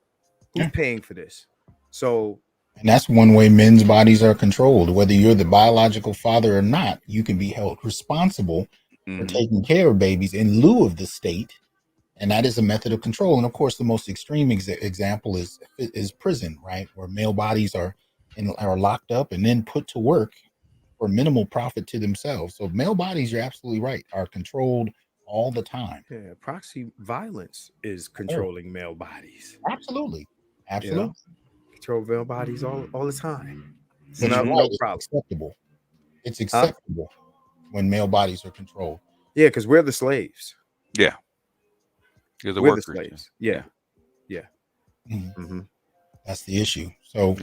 paying for this? So, and that's one way men's bodies are controlled. Whether you're the biological father or not, you can be held responsible for taking care of babies in lieu of the state, and that is a method of control. And of course, the most extreme example is prison, right, where male bodies are locked up and then put to work for minimal profit to themselves. So male bodies, you're absolutely right, are controlled all the time. Yeah, proxy violence is controlling male bodies. Absolutely. Control male bodies all the time. So no problem. Acceptable. It's acceptable when male bodies are controlled. Yeah, because we're the slaves. Yeah. We're the slaves. Yeah. That's the issue. So,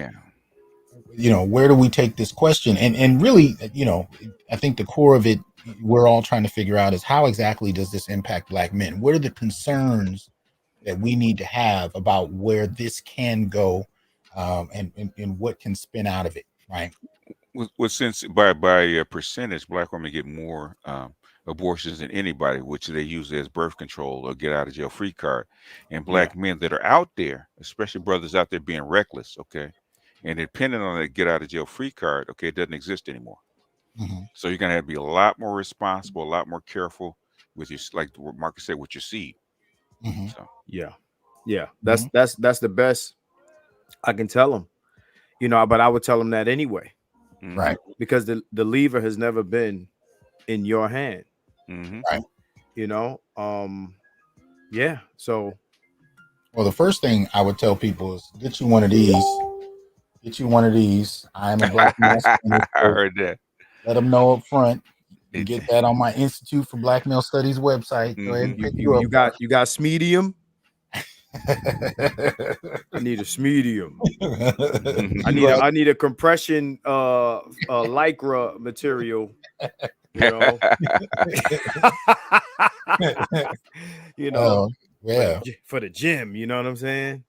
where do we take this question? And really, I think the core of it we're all trying to figure out is how exactly does this impact Black men? What are the concerns that we need to have about where this can go, and what can spin out of it, right? Well, since by a percentage, Black women get more abortions than anybody, which they use as birth control or get out of jail free card. And Black men that are out there, especially brothers out there being reckless, okay, and depending on that get out of jail free card, okay, it doesn't exist anymore. Mm-hmm. So you're gonna have to be a lot more responsible, a lot more careful with your, like what Marcus said, with your seed. Mm-hmm. So yeah, that's the best I can tell them, you know, but I would tell them that anyway, Right. because the lever has never been in your hand, Right. you know. Yeah, so Well, the first thing I would tell people is get you one of these. Get you one of these. I'm a Black masculinist. I heard that. Let them know up front. You get that on my Institute for Black Male Studies website. Go ahead and pick you up. you got medium. I need a medium. I need a compression lycra material. You know, you know, yeah, for the gym. You know what I'm saying?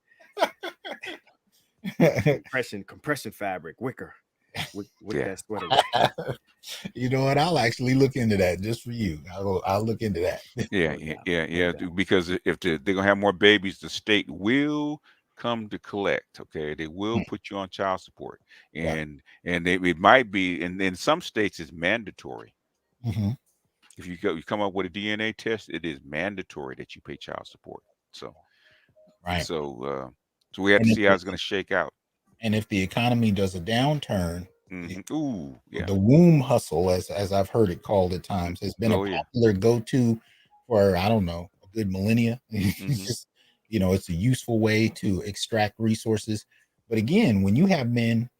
compression fabric, wicker. With that sweater. You know what? I'll actually look into that just for you. I'll look into that. Yeah. Because if they're gonna have more babies, the state will come to collect. Okay, they will put you on child support, and it might be, and in some states it's mandatory. Mm-hmm. If you come up with a DNA test, it is mandatory that you pay child support. So, so we have to see how it's going to shake out. And if the economy does a downturn, the womb hustle, as I've heard it called at times, has been a popular go-to for, I don't know, a good millennia. It's just, you know, it's a useful way to extract resources. But again, when you have men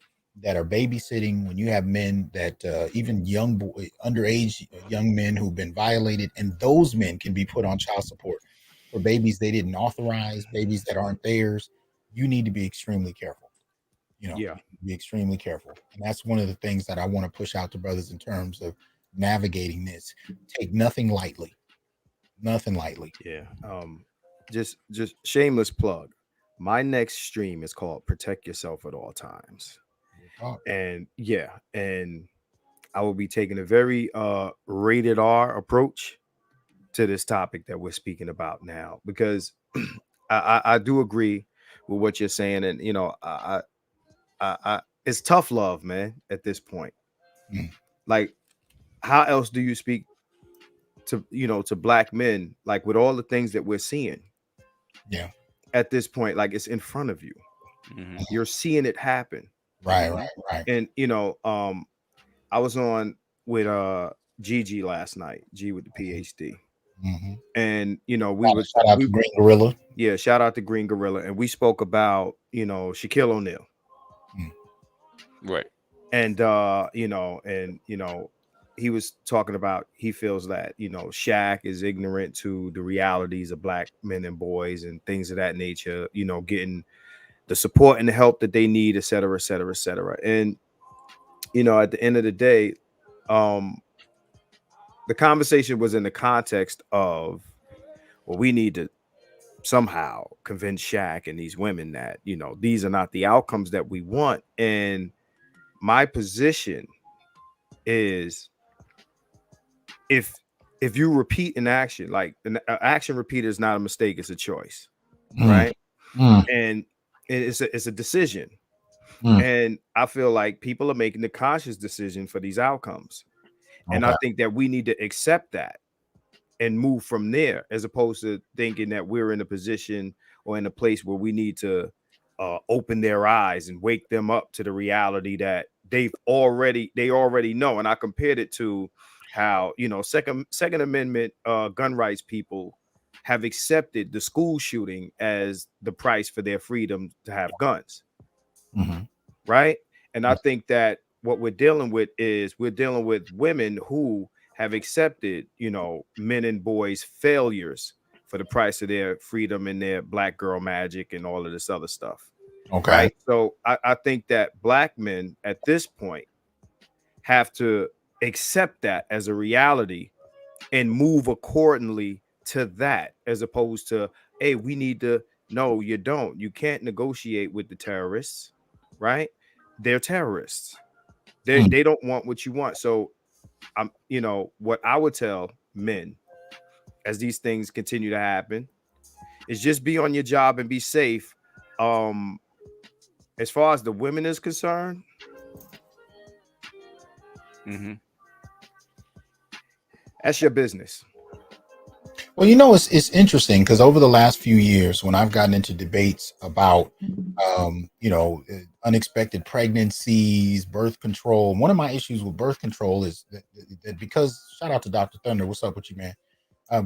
that are babysitting, when you have men that even underage young men who've been violated, and those men can be put on child support for babies they didn't authorize, babies that aren't theirs, you need to be extremely careful. You know, be extremely careful. And that's one of the things that I want to push out to brothers in terms of navigating this. Take nothing lightly. Nothing lightly. Yeah. Just shameless plug. My next stream is called Protect Yourself at All Times. And and I will be taking a very rated R approach to this topic that we're speaking about now, because I do agree with what you're saying. And, you know, I it's tough love, man, at this point. Like, how else do you speak to, you know, to Black men, like with all the things that we're seeing? Yeah. At this point, like, it's in front of you. You're seeing it happen. Right. And, you know, I was on with Gigi last night, G with the PhD. And, you know, shout out to Green Gorilla. Yeah, shout out to Green Gorilla. And we spoke about, you know, Shaquille O'Neal. Right. And you know, he was talking about, he feels that, you know, Shaq is ignorant to the realities of Black men and boys and things of that nature, you know, getting the support and the help that they need, et cetera, et cetera, et cetera. And, you know, at the end of the day, the conversation was in the context of, well, we need to somehow convince Shaq and these women that, you know, these are not the outcomes that we want. And my position is, if you repeat an action, like an action repeated is not a mistake, it's a choice, right? And it's a decision. And I feel like people are making the conscious decision for these outcomes. And I think that we need to accept that and move from there, as opposed to thinking that we're in a position or in a place where we need to open their eyes and wake them up to the reality that they already know. And I compared it to how, you know, Second Amendment gun rights people have accepted the school shooting as the price for their freedom to have guns. Right. And I think that what we're dealing with is women who have accepted, you know, men and boys' failures for the price of their freedom and their Black girl magic and all of this other stuff. Right. So I think that Black men at this point have to accept that as a reality and move accordingly to that, as opposed to, hey, we need to. No, you don't. You can't negotiate with the terrorists, right? They're terrorists. They don't want what you want. So what I would tell men as these things continue to happen is just be on your job and be safe. As far as the women is concerned, that's your business. Well, it's interesting because over the last few years, when I've gotten into debates about, unexpected pregnancies, birth control, one of my issues with birth control is that because, shout out to Dr. Thunder, what's up with you, man?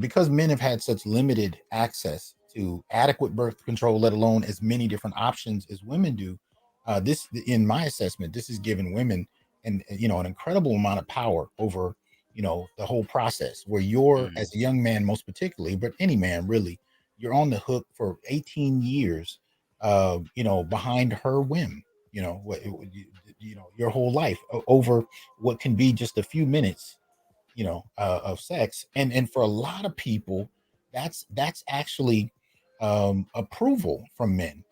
Because men have had such limited access to adequate birth control, let alone as many different options as women do. This, in my assessment, this has given women an incredible amount of power over the whole process, where you're, as a young man most particularly, but any man really, you're on the hook for 18 years behind her whim, your whole life over what can be just a few minutes of sex. And for a lot of people, that's actually approval from men,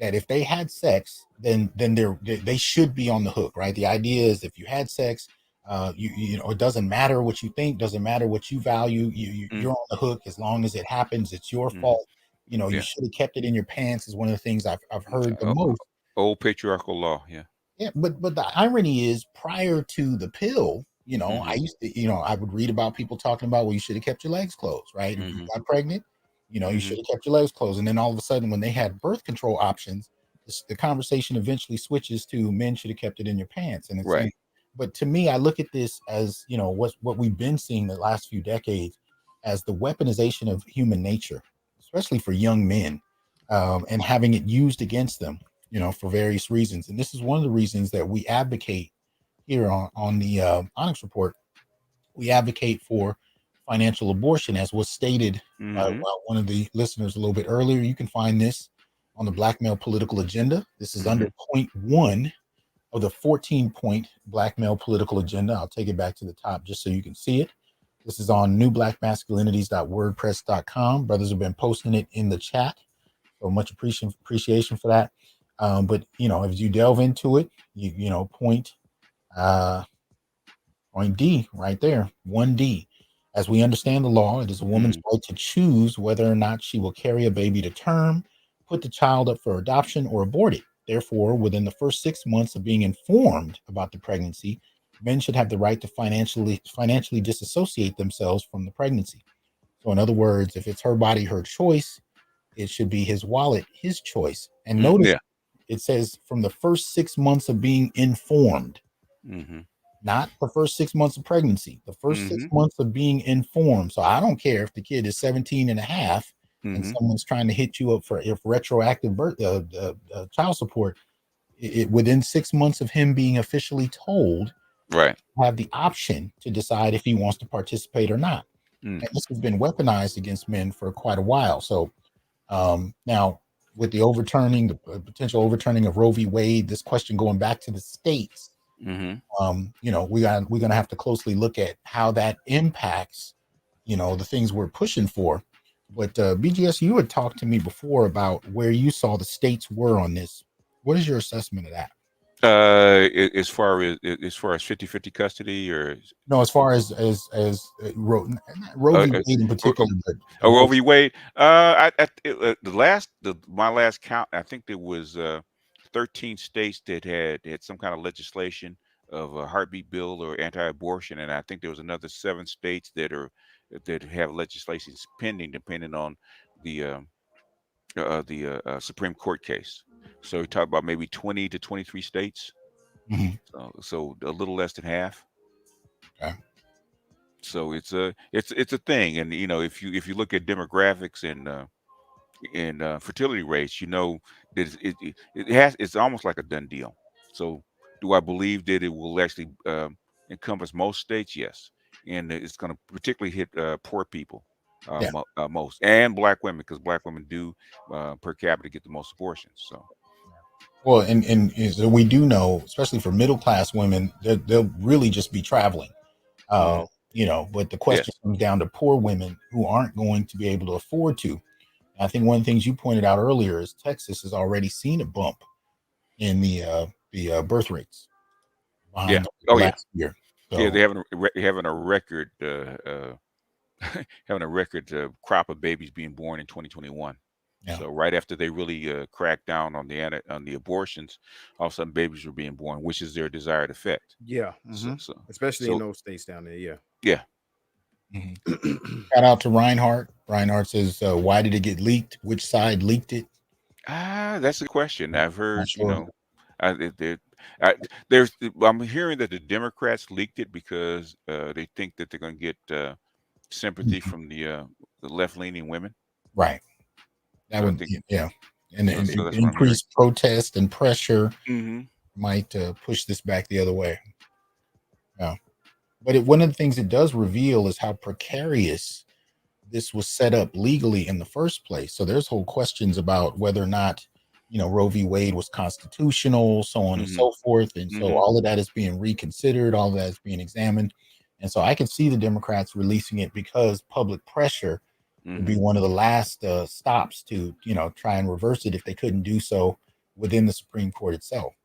that if they had sex, then they should be on the hook, right? The idea is, if you had sex, it doesn't matter what you think, doesn't matter what you value, you're on the hook. As long as it happens, it's your fault. You should have kept it in your pants is one of the things I've heard the most. Old patriarchal law. Yeah, but the irony is, prior to the pill, I used to, I would read about people talking about, well, you should have kept your legs closed, right? If you got pregnant, you should have kept your legs closed. And then all of a sudden, when they had birth control options, the conversation eventually switches to men should have kept it in your pants. And it's right. But to me, I look at this as, what we've been seeing the last few decades as the weaponization of human nature, especially for young men, and having it used against them, for various reasons. And this is one of the reasons that we advocate here on the Onyx Report. We advocate for financial abortion, as was stated by one of the listeners a little bit earlier. You can find this on the Black Male Political Agenda. This is under point 1 of the 14-point Black Male Political Agenda. I'll take it back to the top just so you can see it. This is on newblackmasculinities.wordpress.com. Brothers have been posting it in the chat, so much appreciation for that. But as you delve into it, point D right there, 1D. As we understand the law, it is a woman's right to choose whether or not she will carry a baby to term, put the child up for adoption, or abort it. Therefore, within the first 6 months of being informed about the pregnancy, men should have the right to financially disassociate themselves from the pregnancy. So in other words, if it's her body, her choice, it should be his wallet, his choice. And notice it says from the first 6 months of being informed, not the first 6 months of pregnancy, the first 6 months of being informed. So I don't care if the kid is 17 and a half and someone's trying to hit you up for retroactive child support. Within 6 months of him being officially told, right, have the option to decide if he wants to participate or not. And this has been weaponized against men for quite a while. So now, with the potential overturning of Roe v. Wade, this question going back to the states, we're gonna have to closely look at how that impacts, the things we're pushing for. But BGS, you had talked to me before about where you saw the states were on this. What is your assessment of that? As far as 50-50 custody, or no, as far as Roe v. Wade in particular. Roe v. Wade. My last count, I think there was 13 states that had some kind of legislation of a heartbeat bill or anti-abortion, and I think there was another 7 states that have legislation pending, depending on the Supreme Court case. So we talk about maybe 20 to 23 states. So a little less than half. Okay. So it's a thing, and if you look at demographics and fertility rates, that it's almost like a done deal. So do I believe that it will actually encompass most states? Yes, and it's going to particularly hit poor people most, and Black women, because Black women do per capita get the most abortions. So. Well, and so we do know, especially for middle class women, they'll really just be traveling. But the question comes down to poor women who aren't going to be able to afford to. I think one of the things you pointed out earlier is Texas has already seen a bump in the birth rates behind the last year. So, they're having a record having a record crop of babies being born in 2021. Yeah. So right after they really cracked down on the abortions, all of a sudden babies were being born, which is their desired effect. Yeah, especially in those states down there. Yeah, yeah. Mm-hmm. Shout out to Reinhardt. Reinhardt says, "Why did it get leaked? Which side leaked it?" That's a question. I've heard. Sure. I'm hearing that the Democrats leaked it because they think that they're going to get sympathy from the left-leaning women. Right. That would, and increased protest and pressure might push this back the other way. Yeah, but one of the things it does reveal is how precarious this was set up legally in the first place. So there's whole questions about whether or not, Roe v. Wade was constitutional, so on and so forth. And so all of that is being reconsidered, all of that is being examined. And so I can see the Democrats releasing it because public pressure would be one of the last stops to, try and reverse it if they couldn't do so within the Supreme Court itself.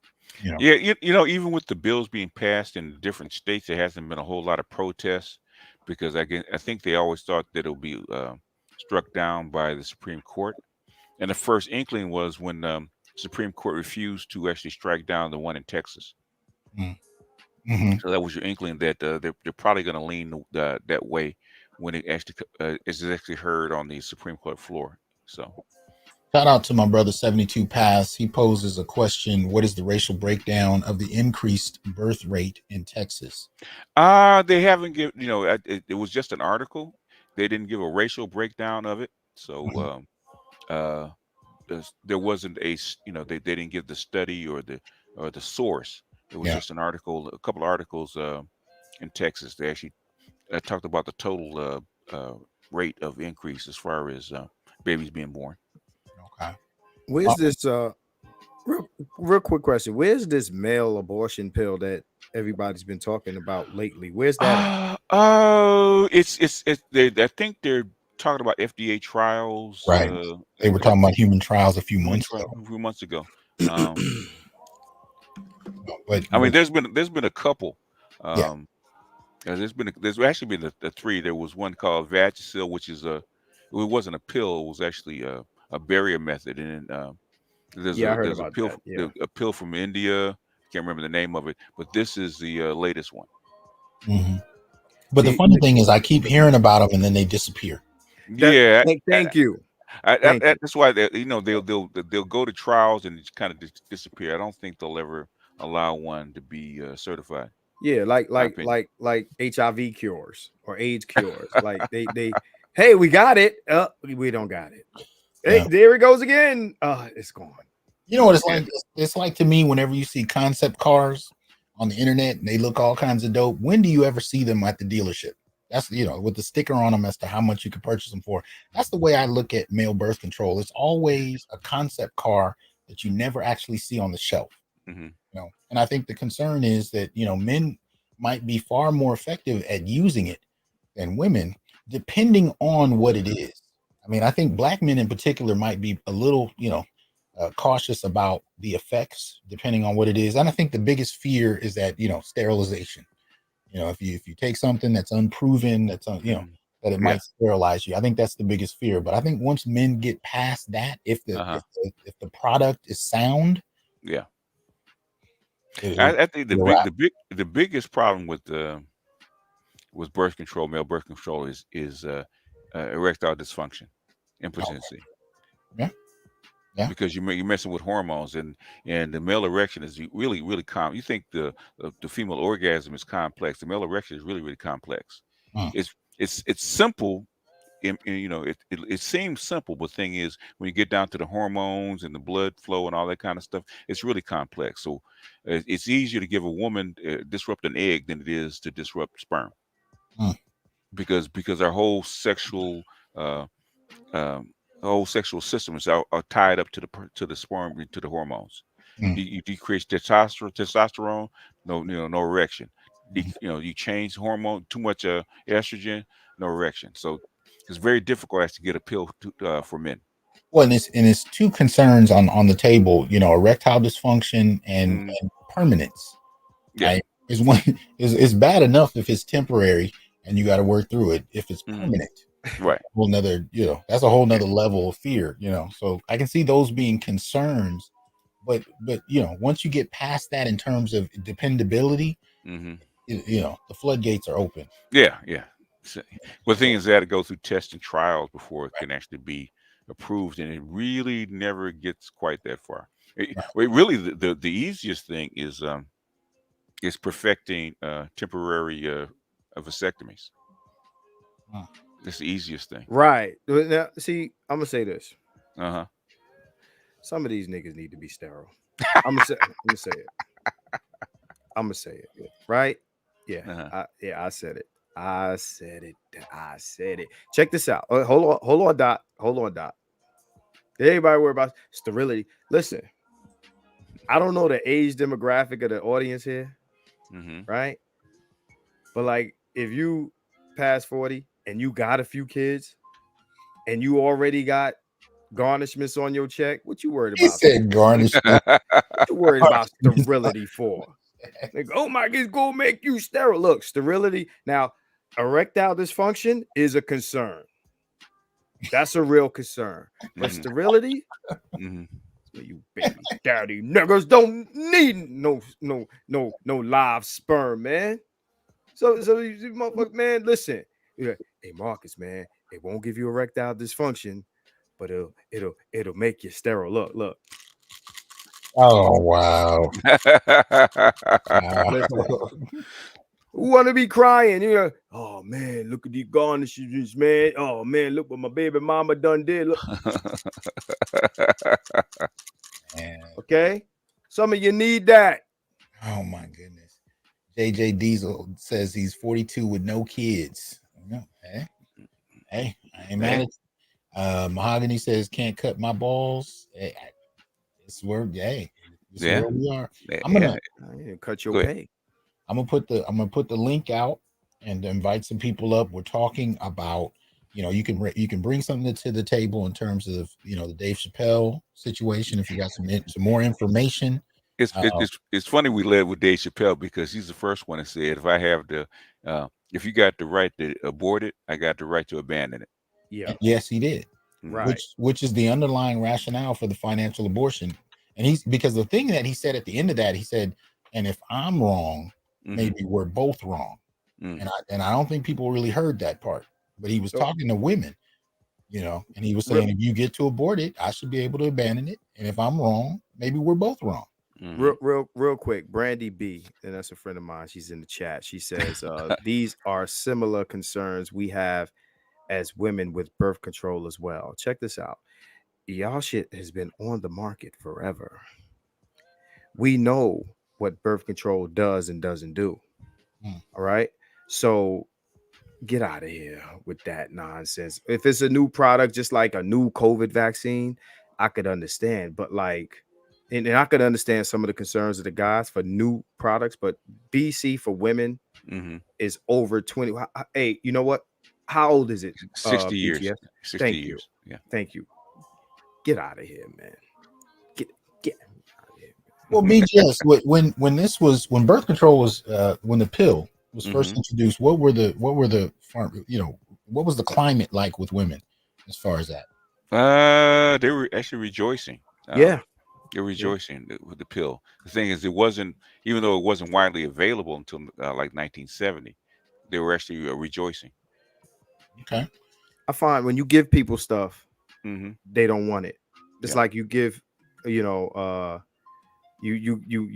Yeah, even with the bills being passed in different states, there hasn't been a whole lot of protests because I think they always thought that it'll be struck down by the Supreme Court. And the first inkling was when Supreme Court refused to actually strike down the one in Texas. So that was your inkling that they're probably going to lean that way when it actually is actually heard on the Supreme Court floor. So, shout out to my brother 72 Pass. He poses a question: what is the racial breakdown of the increased birth rate in Texas? They haven't given. It was just an article. They didn't give a racial breakdown of it. So, there wasn't a. They didn't give the study or the source. It was just an article, a couple of articles in Texas. They actually talked about the total rate of increase as far as babies being born. Okay. Where's this? Real quick question. Where's this male abortion pill that everybody's been talking about lately? Where's that? It's. I think they're talking about FDA trials. Right. They were talking about human trials a few months ago. But I mean, there's been a couple. There's actually been the three. There was one called Vagisil, which is it wasn't a pill. It was actually a barrier method. And there's a pill, a pill from India. Can't remember the name of it, but this is the latest one. But the funny thing is, I keep hearing about them and then they disappear. Thank you. That's why they'll go to trials and just kind of disappear. I don't think they'll ever allow one to be certified. Yeah, like HIV cures or AIDS cures. Like they hey, we got it. We don't got it. Hey, there it goes again. It's gone. You know what it's like? It's like to me whenever you see concept cars on the internet and they look all kinds of dope. When do you ever see them at the dealership? That's, with the sticker on them as to how much you can purchase them for. That's the way I look at male birth control. It's always a concept car that you never actually see on the shelf. And I think the concern is that, men might be far more effective at using it than women, depending on what it is. I mean, I think black men in particular might be a little, cautious about the effects, depending on what it is. And I think the biggest fear is that, sterilization. If you take something that's unproven, that's that it might sterilize you. I think that's the biggest fear. But I think once men get past that, if the product is sound, I think the biggest problem with birth control, male birth control, is erectile dysfunction, impotency. Because you're messing with hormones, and the male erection is really, really common. You think the female orgasm is complex. The male erection is really, really complex. It's simple. It seems simple, but the thing is, when you get down to the hormones and the blood flow and all that kind of stuff, it's really complex. So it's easier to give a woman disrupt an egg than it is to disrupt sperm, because our whole sexual systems are tied up to the sperm, to the hormones. You decrease testosterone, no erection. You change hormone, too much estrogen, no erection. So it's very difficult as to get a pill for men. Well, and it's two concerns on the table. Erectile dysfunction and permanence. Yeah. Right? Is one is bad enough if it's temporary and you got to work through it. If it's permanent, right? Whole nother, that's a whole nother level of fear. So I can see those being concerns, but once you get past that in terms of dependability, the floodgates are open. Yeah. So, well, the thing is that it goes through tests and trials before it can actually be approved, and it really never gets quite that far. Really, the easiest thing is perfecting temporary vasectomies. That's the easiest thing. Right. Now, see, I'm gonna say this. Some of these niggas need to be sterile. I'm gonna say it. I'm gonna say it. Right? Yeah. I said it. I said it. Check this out. Hold on, Dot. Did anybody worry about sterility? Listen, I don't know the age demographic of the audience here, right? But like, if you pass 40 and you got a few kids and you already got garnishments on your check, what you worried about? He said garnishment. What you worried about sterility for? Like, oh my God, it's gonna make you sterile. Look, sterility. Now, erectile dysfunction is a concern. That's a real concern. But sterility, you baby daddy niggas don't need no live sperm, man. So you motherfucker, man, listen. Hey, Marcus, man, it won't give you erectile dysfunction, but it'll make you sterile. Look. Oh wow. Who want to be crying? Oh man, look at these garnishes, man. Oh man, look what my baby mama done did. Look. Okay, some of you need that. Oh my goodness. JJ Diesel says he's 42 with no kids. Hey, I ain't mad at it. Mahogany says can't cut my balls. Hey, it's where where we are. I'm gonna cut your pay. I'm gonna put the link out and invite some people up. We're talking about, you can bring something to the table in terms of the Dave Chappelle situation. If you got some more information, it's funny we led with Dave Chappelle because he's the first one that said if you got the right to abort it, I got the right to abandon it. Yeah. Yes, he did. Right. Which is the underlying rationale for the financial abortion. And because the thing that he said at the end of that, he said, and if I'm wrong, maybe we're both wrong. And I don't think people really heard that part. But he was talking to women, and he was saying, if you get to abort it, I should be able to abandon it. And if I'm wrong, maybe we're both wrong. Real quick, Brandy B, and that's a friend of mine. She's in the chat. She says these are similar concerns we have as women with birth control as well. Check this out. Y'all shit has been on the market forever. We know what birth control does and doesn't do. All right. So get out of here with that nonsense. If it's a new product, just like a new COVID vaccine, I could understand. But and I could understand some of the concerns of the guys for new products. But BC for women is over 20. Hey, you know what? How old is it? 60 years. 60 years. Yeah. Thank you. Get out of here, man. Get out of here. Well, BGS, when birth control was when the pill was first introduced, what was the climate like with women as far as that? They were actually rejoicing. They're rejoicing with the pill. The thing is, even though it wasn't widely available until like 1970, they were actually rejoicing. Okay. I find when you give people stuff, they don't want it. It's like you give, you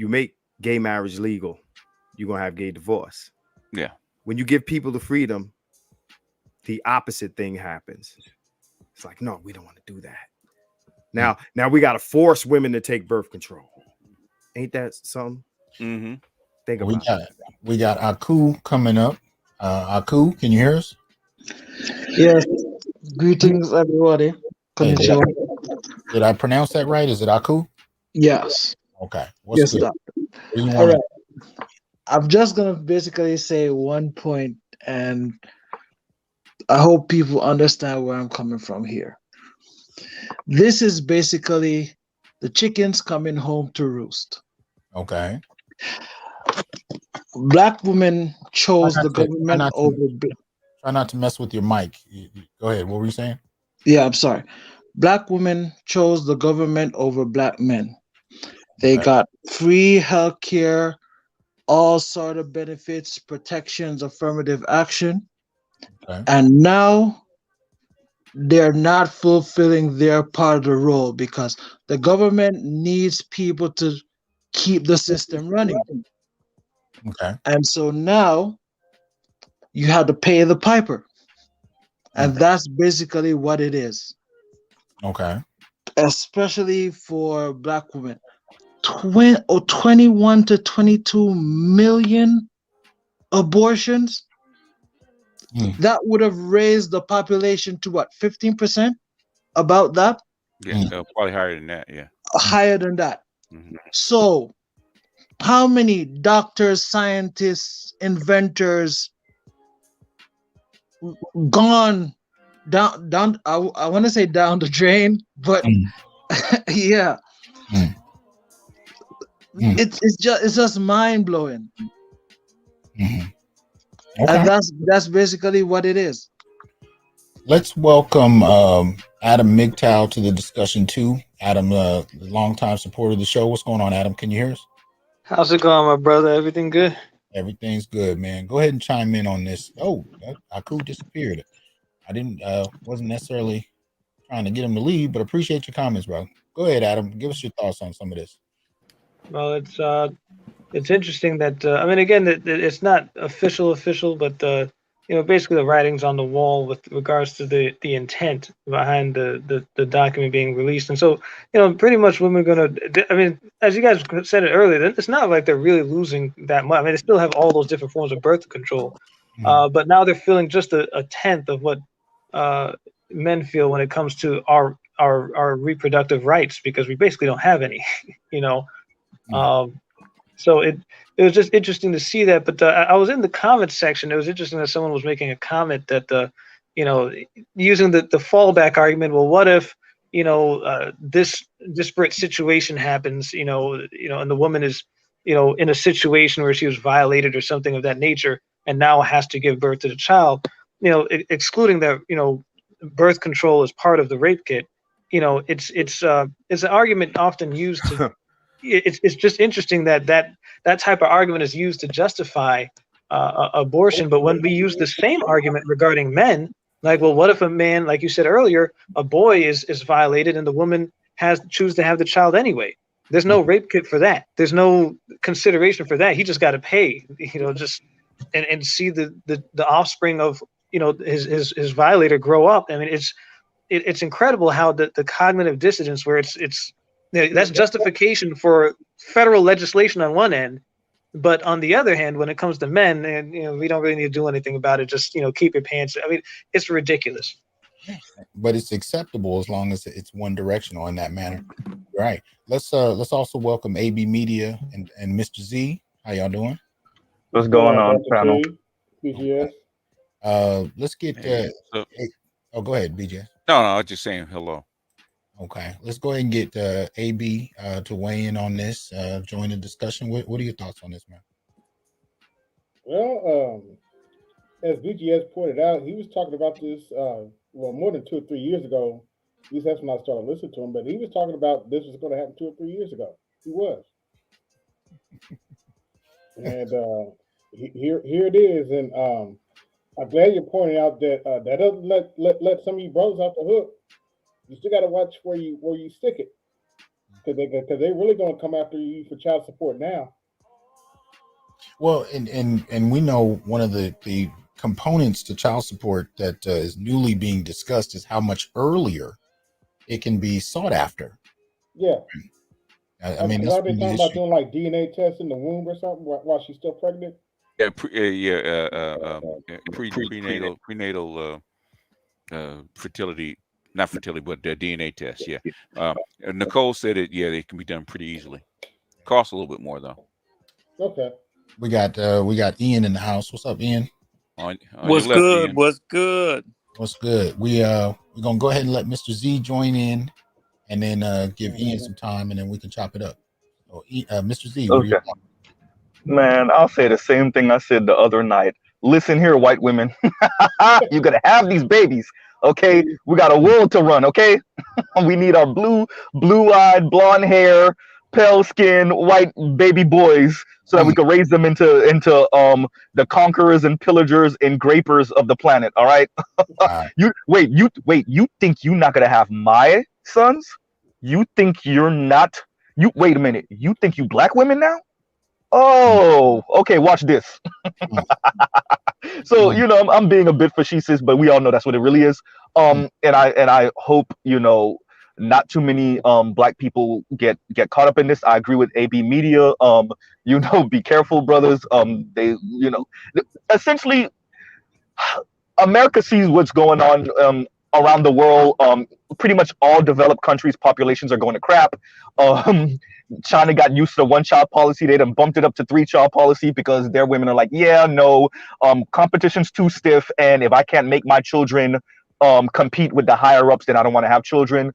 make gay marriage legal, you're gonna have gay divorce. Yeah. When you give people the freedom, the opposite thing happens. It's like, no, we don't want to do that. Now we gotta force women to take birth control. Ain't that something? Think about it. We got Aku coming up. Aku, can you hear us? Yes. Greetings, everybody. Hey, did I pronounce that right? Is it Aku? Yes. Okay. What's good? All right. I'm just gonna basically say one point, and I hope people understand where I'm coming from here. This is basically the chickens coming home to roost. Okay. Black women chose the Try government not over. to, try not to mess with your mic. Go ahead. What were you saying? Yeah, I'm sorry. Black women chose the government over black men. They Okay. got free health care, all sort of benefits, protections, affirmative action. Okay. And now they're not fulfilling their part of the role because the government needs people to keep the system running. Okay. And so now you have to pay the piper. And that's basically what it is, Okay. especially for black women. 21 to 22 million abortions. That would have raised the population to what, 15%? About that? Yeah, probably higher than that. Yeah, higher than that. So, how many doctors, scientists, inventors gone down? I want to say down the drain, but yeah, it's just mind blowing. Okay. And that's basically what it is. Let's welcome Adam MGTOW to the discussion too. Adam, longtime supporter of the show. What's going on, Adam? Can you hear us? How's it going, my brother? Everything good? Everything's good, man. Go ahead and chime in on this. Oh, Aku disappeared. I didn't wasn't necessarily trying to get him to leave, but appreciate your comments, bro. Go ahead, Adam. Give us your thoughts on some of this. Well, it's interesting that I mean, again, that it's not official, but basically the writing's on the wall with regards to the intent behind the document being released, and so pretty much women are gonna. I mean, as you guys said it earlier, it's not like they're really losing that much. I mean, they still have all those different forms of birth control, but now they're feeling just a tenth of what men feel when it comes to our reproductive rights, because we basically don't have any, so it was just interesting to see that. But I was in the comments section. It was interesting that someone was making a comment that using the fallback argument. Well, what if this disparate situation happens, and the woman is in a situation where she was violated or something of that nature, and now has to give birth to the child, excluding that birth control is part of the rape kit. It's an argument often used to. It's just interesting that type of argument is used to justify abortion. But when we use the same argument regarding men, like, well, what if a man, like you said earlier, a boy is violated and the woman choose to have the child anyway? There's no rape kit for that. There's no consideration for that. He just got to pay, just and see the offspring of his violator grow up. I mean, it's incredible how the cognitive dissonance, where it's that's justification for federal legislation on one end, but on the other hand, when it comes to men, and we don't really need to do anything about it. Just keep your pants. I mean, it's ridiculous. But it's acceptable as long as it's one directional in that manner. Right. Let's also welcome AB Media and Mr. Z. How y'all doing? What's going on, panel? BGS. Let's get go ahead, BJ. No, I was just saying hello. Okay, let's go ahead and get AB to weigh in on this, join the discussion. What are your thoughts on this, man? Well, as BGS pointed out, he was talking about this, more than 2 or 3 years ago. At least that's when I started listening to him, but he was talking about this was going to happen 2 or 3 years ago. He was. And here it is. And I'm glad you're pointing out that that doesn't let some of you brothers off the hook. You still got to watch where you stick it, because they're really going to come after you for child support now. Well, and we know one of the components to child support that is newly being discussed is how much earlier it can be sought after. Yeah. I mean, are they talking about doing like DNA tests in the womb or something while she's still pregnant? Yeah, prenatal fertility. Not fertility, but the DNA test. Yeah. Nicole said it. Yeah, they can be done pretty easily. Costs a little bit more though. Okay. We got Ian in the house. What's up, Ian? On What's your left, good? Ian. What's good? What's good? We're gonna go ahead and let Mr. Z join in, and then give Ian some time, and then we can chop it up. So, Mr. Z, what are your Okay. thoughts? Man, I'll say the same thing I said the other night. Listen here, white women. You're gonna have these babies. Okay, we got a world to run. Okay, we need our blue-eyed, blonde hair, pale skin, white baby boys, so that we can raise them into the conquerors and pillagers and grapers of the planet. All right. Wow. You think you're not gonna have my sons? You think you're not? You wait a minute. You think you black women now? Oh, okay. Watch this. So I'm being a bit facetious, but we all know that's what it really is. And I hope not too many black people get caught up in this. I agree with AB Media. Be careful, brothers. They essentially America sees what's going on around the world. Pretty much all developed countries' populations are going to crap. China got used to the one-child policy. They done bumped it up to three-child policy because their women are like, yeah, no, competition's too stiff, and if I can't make my children compete with the higher-ups, then I don't want to have children.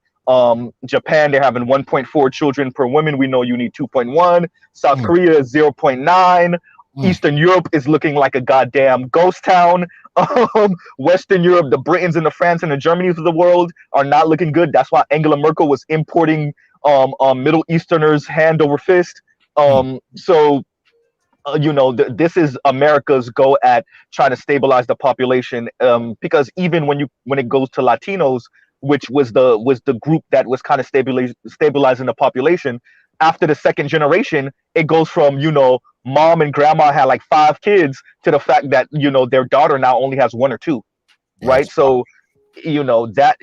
Japan, they're having 1.4 children per woman. We know you need 2.1. South Korea is 0.9. Eastern Europe is looking like a goddamn ghost town. Western Europe, the Britons and the France and the Germanys of the world are not looking good. That's why Angela Merkel was importing Middle Easterners hand over fist. This is America's go at trying to stabilize the population. Because even when it goes to Latinos, which was the group that was kind of stabilizing the population, after the second generation, it goes from mom and grandma had like 5 kids to the fact that their daughter now only has 1 or 2, right? Yes. So that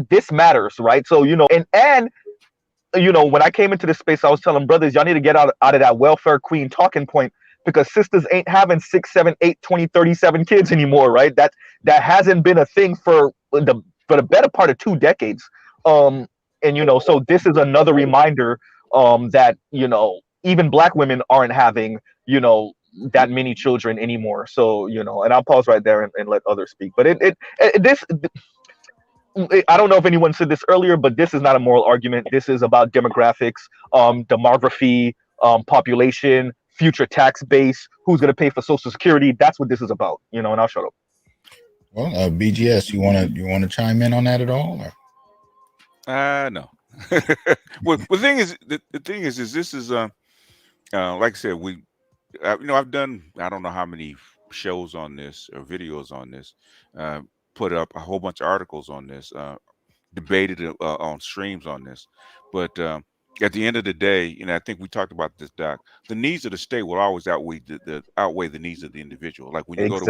this matters, right? So and when I came into this space, I was telling brothers, y'all need to get out of that welfare queen talking point, because sisters ain't having 6, 7, 8, 20, 37 kids anymore, right? That hasn't been a thing for the better part of 2 decades. So this is another reminder that even black women aren't having that many children anymore. So and I'll pause right there and let others speak. But I don't know if anyone said this earlier, but this is not a moral argument. This is about demographics, demography, population, future tax base, who's going to pay for Social Security. That's what this is about, and I'll shut up. Well, BGS, you want to chime in on that at all? Or? No. Well, the thing is, this is like I said, I've done I don't know how many shows on this or videos on this, put up a whole bunch of articles on this, debated on streams on this, but at the end of the day, I think we talked about this, Doc. The needs of the state will always outweigh the needs of the individual. Like when you go to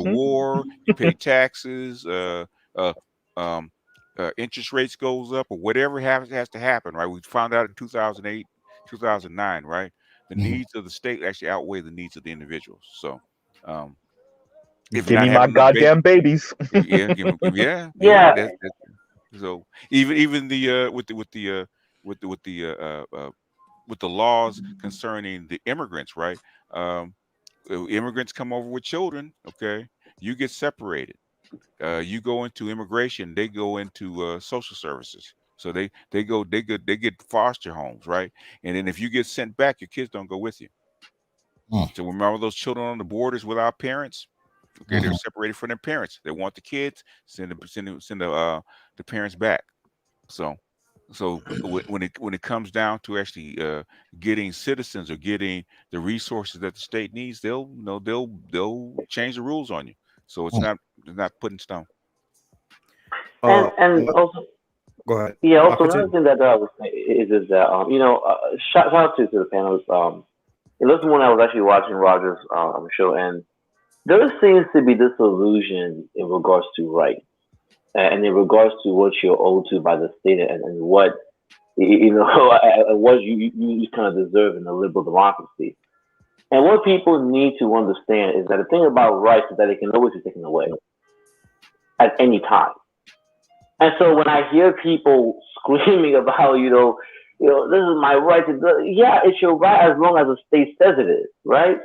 war, you pay taxes, interest rates goes up, or whatever has to happen, right? We found out in 2008, 2009, right? The needs of the state actually outweigh the needs of the individuals. So, give me my goddamn babies. Yeah. So even the with the laws concerning the immigrants, right? Immigrants come over with children, okay? You get separated. You go into immigration, they go into social services. So they get foster homes, right? And then if you get sent back, your kids don't go with you. So remember those children on the borders without parents? Okay, they're separated from their parents. They want the kids, send the parents back. So when it comes down to actually getting citizens or getting the resources that the state needs, they'll change the rules on you. So it's not put in stone. And also, go ahead. Yeah. Also, another thing that I would say is that shout out to the panelists. Listen, when I was actually watching Roger's show, and there seems to be this illusion in regards to rights, and in regards to what you're owed to by the state, and what what you kind of deserve in a liberal democracy. And what people need to understand is that the thing about rights is that it can always be taken away at any time. And so when I hear people screaming about, This is my right to do. Yeah, it's your right as long as the state says it is, right?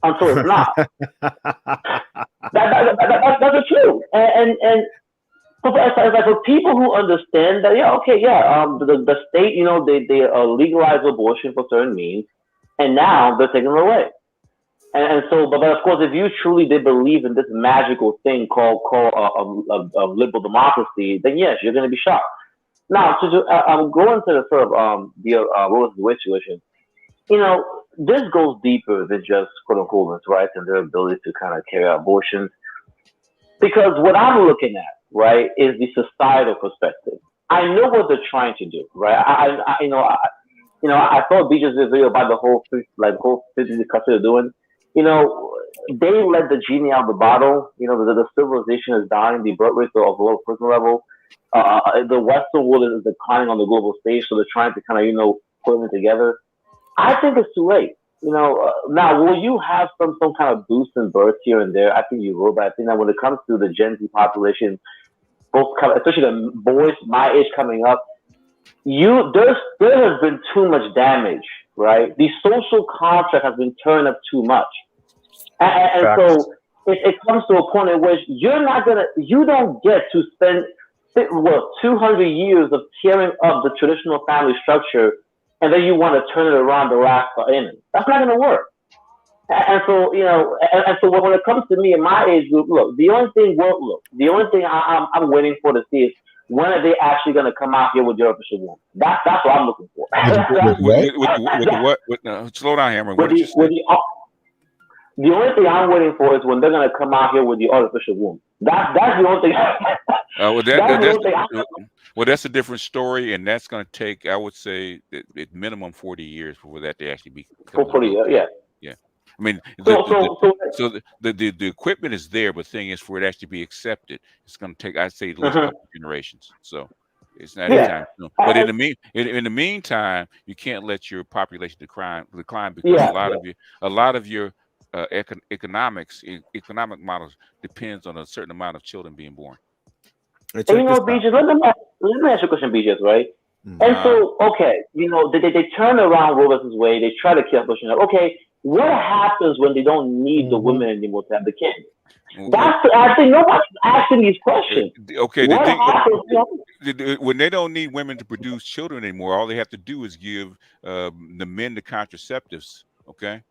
Until it's not. That's the truth. And it's like for people who understand that, yeah, okay, yeah, the state, they legalize abortion for certain means, and now they're taking it away. And so, but of course, if you truly did believe in this magical thing called liberal democracy, then yes, you're going to be shocked. Now, I'm going to the sort of the Roe v. Wade situation. This goes deeper than just quote unquote women's rights and their ability to kind of carry out abortions. Because what I'm looking at, right, is the societal perspective. I know what they're trying to do, right? I saw BJ's video about the whole 50 cuts they're doing. They let the genie out of the bottle. The civilization is dying. The birth rate of low prison level. The Western world is declining on the global stage, so they're trying to kind of put them together. I think it's too late. Now will you have some kind of boost in births here and there? I think you will, but I think that when it comes to the Gen Z population, especially the boys my age coming up, there has been too much damage, right? The social contract has been turned up too much, and so it comes to a point in which you don't get to spend 200 years of tearing up the traditional family structure, and then you want to turn it around the last inning. That's not going to work. And so, when it comes to me and my age group, the only thing I'm waiting for to see is when are they actually going to come out here with the artificial womb? That's what I'm looking for. Slow down, Hammer. The only thing I'm waiting for is when they're going to come out here with the artificial womb. That's the only thing. That's a different story, and that's going to take, I would say, at minimum 40 years for that to actually be. 40 years, yeah. Yeah. I mean, the equipment is there, but the thing is, for it actually be accepted, it's going to take, I'd say, at least a couple generations. So it's not anytime soon. But in the meantime, you can't let your population decline because a lot of your economic models depends on a certain amount of children being born. And BJ, let me ask you a question, BJ, right? Mm-hmm. And so, okay, they turn around Roe versus Wade, they try to kill abortion. Okay, what happens when they don't need the women anymore to have the kids? I think nobody's asking these questions. Okay, when they don't need women to produce children anymore, all they have to do is give the men the contraceptives. Okay,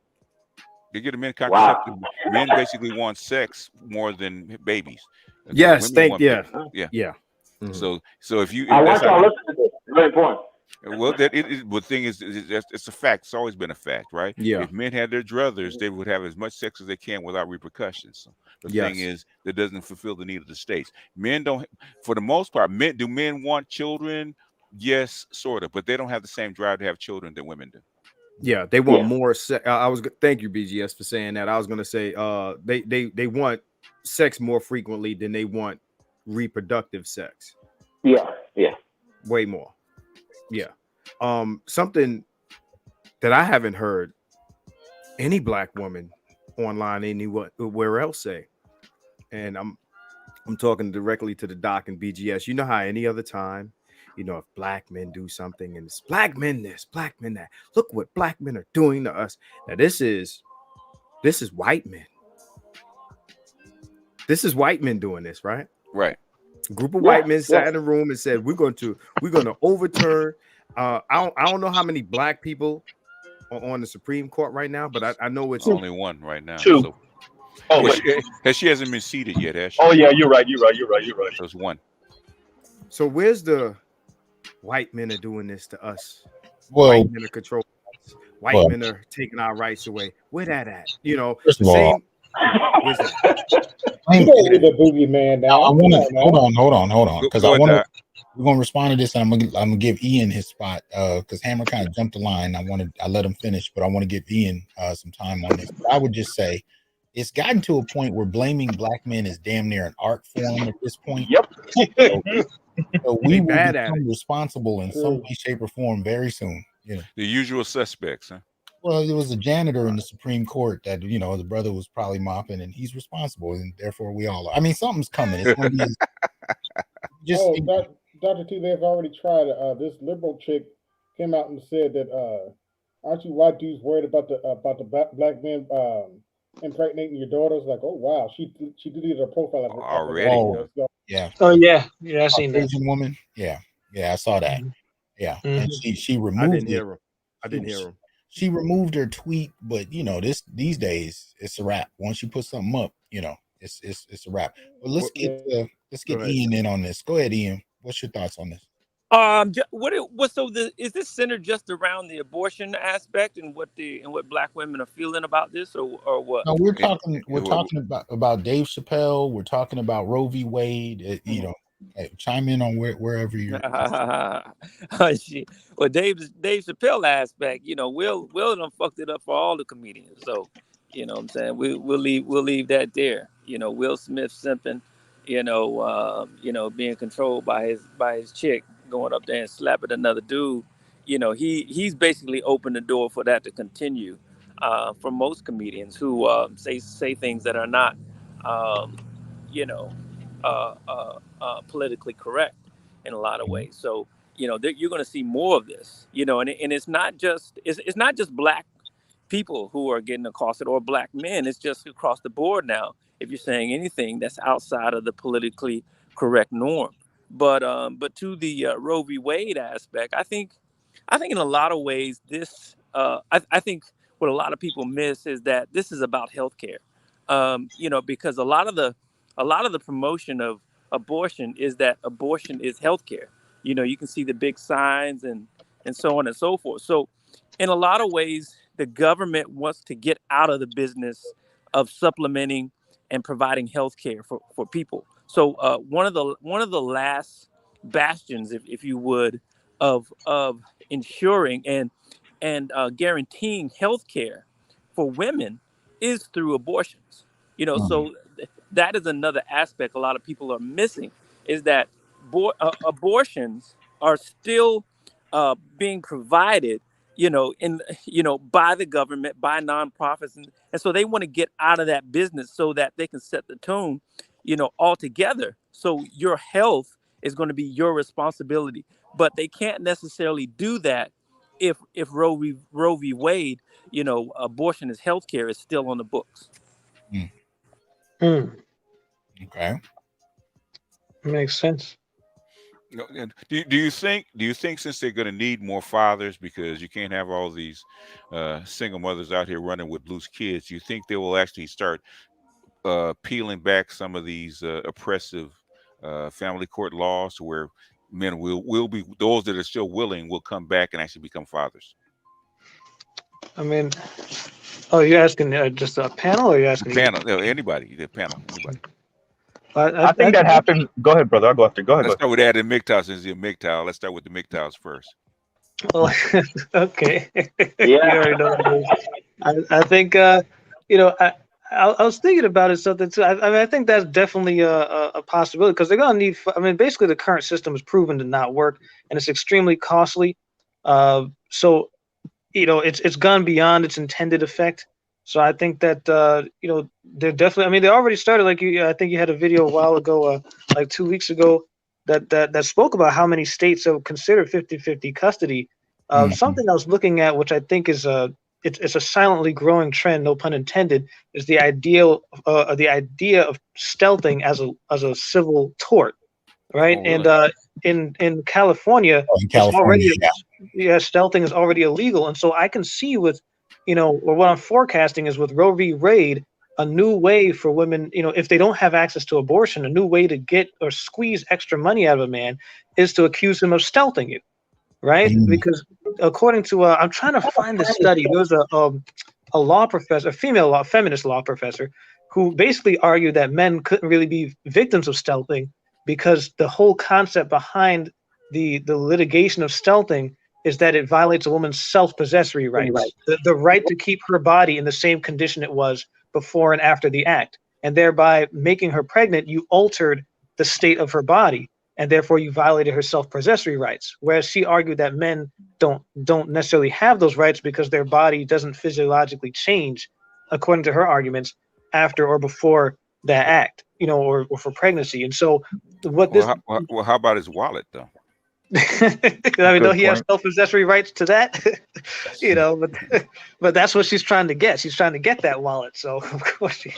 they get the men contraceptives. Wow. Men basically want sex more than babies. Yes, yeah. Mm-hmm. So if you, I want y'all to listen to this. Very important. Well, the thing is, it's a fact. It's always been a fact, right? Yeah. If men had their druthers, they would have as much sex as they can without repercussions. So the thing is, that doesn't fulfill the need of the states. Men don't, for the most part, do men want children? Yes, sort of, but they don't have the same drive to have children that women do. Yeah, they want more sex. Thank you, BGS, for saying that. I was gonna say, they want sex more frequently than they want reproductive sex. Yeah. Way more. Yeah. Something that I haven't heard any black woman online anywhere else say, and I'm talking directly to the doc and BGS. You know how any other time, if black men do something and it's black men this, black men that, look what black men are doing to us. Now this is white men. This is white men doing this, right? Right. A group of white men sat in a room and said, we're going to overturn. I don't know how many black people are on the Supreme Court right now, but I know it's only one right now. Two. So, she hasn't been seated yet, has she? Oh yeah, you're right. So it's one. So where's the white men are doing this to us? Well, white men are controlling us. White men are taking our rights away. Where that at? First of all, where's that? You don't need a boogeyman now. I want to hold on, because we're gonna respond to this, and I'm gonna give Ian his spot because Hammer kind of jumped the line. I let him finish, but I want to give Ian some time on this. But I would just say it's gotten to a point where blaming black men is damn near an art form at this point. Yep. So we will become responsible in some way, shape, or form very soon. The usual suspects, huh? Well, there was a janitor in the Supreme Court that, the brother was probably mopping, and he's responsible, and therefore we all are. I mean, something's coming. It's going to be Dr. T, they've already tried this liberal chick came out and said that aren't you white dudes worried about the black men impregnating your daughters? Like, oh wow, she deleted her profile after Already. Oh, yeah. Oh yeah, I seen that. Asian woman. Yeah, I saw that. Yeah, and she I removed didn't it. hear him. I didn't hear him. She removed her tweet, but these days it's a wrap. Once you put something up, it's a wrap. But let's get Ian in on this. Go ahead, Ian. What's your thoughts on this? Is this centered just around the abortion aspect and what black women are feeling about this, or what? No, we're talking about Dave Chappelle. We're talking about Roe v. Wade. Chime in on wherever you're. Well, Dave Chappelle aspect, Will done fucked it up for all the comedians. So, what I'm saying, we'll leave that there. Will Smith simping, being controlled by his chick, going up there and slapping another dude. He's basically opened the door for that to continue for most comedians who say things that are not, politically correct in a lot of ways. So you're going to see more of this. And it's not just black people who are getting accosted or black men. It's just across the board now. If you're saying anything that's outside of the politically correct norm, but to the Roe v. Wade aspect, I think in a lot of ways this I think what a lot of people miss is that this is about healthcare. Because a lot of the promotion of abortion is that abortion is healthcare. You can see the big signs and so on and so forth. So in a lot of ways, the government wants to get out of the business of supplementing and providing healthcare for people. So one of the last bastions, if you would, of ensuring and guaranteeing healthcare for women is through abortions. So that is another aspect a lot of people are missing, is that abortions are still being provided, by the government, by nonprofits, and so they want to get out of that business so that they can set the tone, altogether. So your health is going to be your responsibility, but they can't necessarily do that if Roe v. Wade, abortion is healthcare, is still on the books. Okay, makes sense. Do you think since they're going to need more fathers, because you can't have all these single mothers out here running with loose kids, do you think they will actually start peeling back some of these oppressive family court laws to where men will be, those that are still willing will come back and actually become fathers? I mean, you're asking just a panel, or you're asking panel? Anybody, the panel, anybody. I think that happened. Go ahead, brother. I'll go after. Go ahead. Let's start with that and MGTOW, since you're MGTOW. Let's start with the MGTOWs first. Oh, okay. Yeah. You already know. I think I was thinking about it something too. I think that's definitely a possibility, because they're gonna need. Basically, the current system is proven to not work, and it's extremely costly. So it's gone beyond its intended effect. So I think that they're definitely. They already started. I think you had a video a while ago, like 2 weeks ago, that spoke about how many states have considered 50-50 custody. Something I was looking at, which I think is it's a silently growing trend, no pun intended, is the idea of stealthing as a civil tort, right? Oh, really? And in California, stealthing is already illegal, and so I can see with or what I'm forecasting is with Roe v. Wade, a new way for women, if they don't have access to abortion, a new way to get or squeeze extra money out of a man is to accuse him of stealthing you, right? Because according to, I'm trying to find the study. There was a law professor, a feminist law professor, who basically argued that men couldn't really be victims of stealthing because the whole concept behind the litigation of stealthing is that it violates a woman's self-possessory rights, the right to keep her body in the same condition it was before and after the act. And thereby making her pregnant, you altered the state of her body, and therefore you violated her self-possessory rights. Whereas she argued that men don't necessarily have those rights because their body doesn't physiologically change, according to her arguments, after or before that act, or for pregnancy. And so what this... Well, how about his wallet, though? I mean, Good he has point. self-possessory rights to that, but that's what she's trying to get. She's trying to get that wallet. So of course she,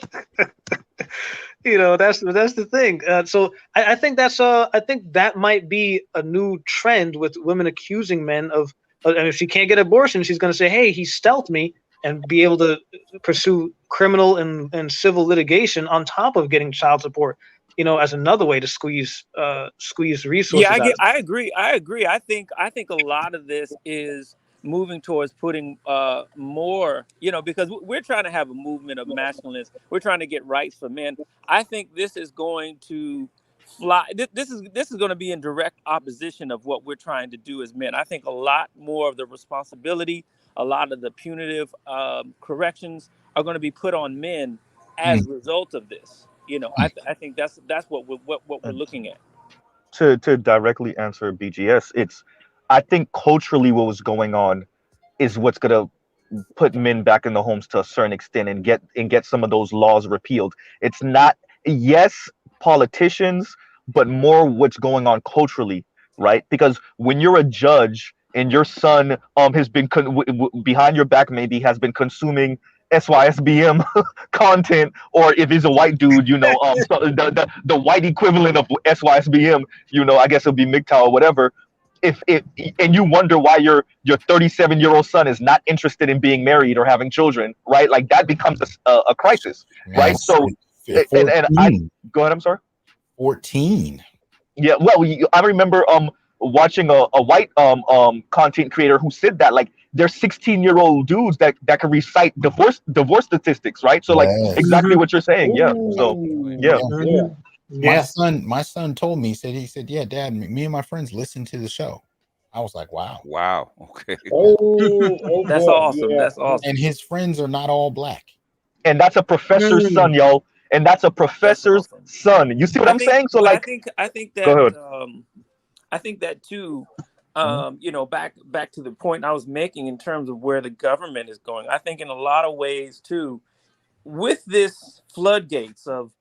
that's the thing. So I think I think that might be a new trend with women accusing men of, and if she can't get abortion, she's going to say, hey, he stealthed me, and be able to pursue criminal and civil litigation on top of getting child support, as another way to squeeze resources out of it. I agree. I think a lot of this is moving towards putting more, because we're trying to have a movement of masculinists. We're trying to get rights for men. I think this is going to fly. This is going to be in direct opposition of what we're trying to do as men. I think a lot more of the responsibility, a lot of the punitive corrections are going to be put on men as a result of this. I think that's what we're looking at. To directly answer BGS, I think culturally what was going on is what's gonna put men back in the homes to a certain extent and get some of those laws repealed. It's not, yes, politicians, but more what's going on culturally, right? Because when you're a judge and your son has been behind your back, maybe has been consuming SYSBM content, or if he's a white dude, so the white equivalent of SYSBM, I guess it'll be MGTOW or whatever. And you wonder why your 37-year-old son is not interested in being married or having children, right? Like that becomes a crisis, right? So, and I go ahead. I'm sorry. 14. Yeah, well, I remember watching a white content creator who said that, like, they're 16-year-old dudes that can recite divorce statistics, right? So like exactly what you're saying. Yeah. So yeah. My son told me, he said, yeah, Dad, me and my friends listen to the show. I was like, wow. Okay. That's boy, awesome. yeah. That's awesome. And his friends are not all black. And that's a professor's son, yo. And that's a professor's son. You see what I'm saying? So like, I think that go ahead. I think that too. Back to the point I was making in terms of where the government is going. I think in a lot of ways too, with this floodgates of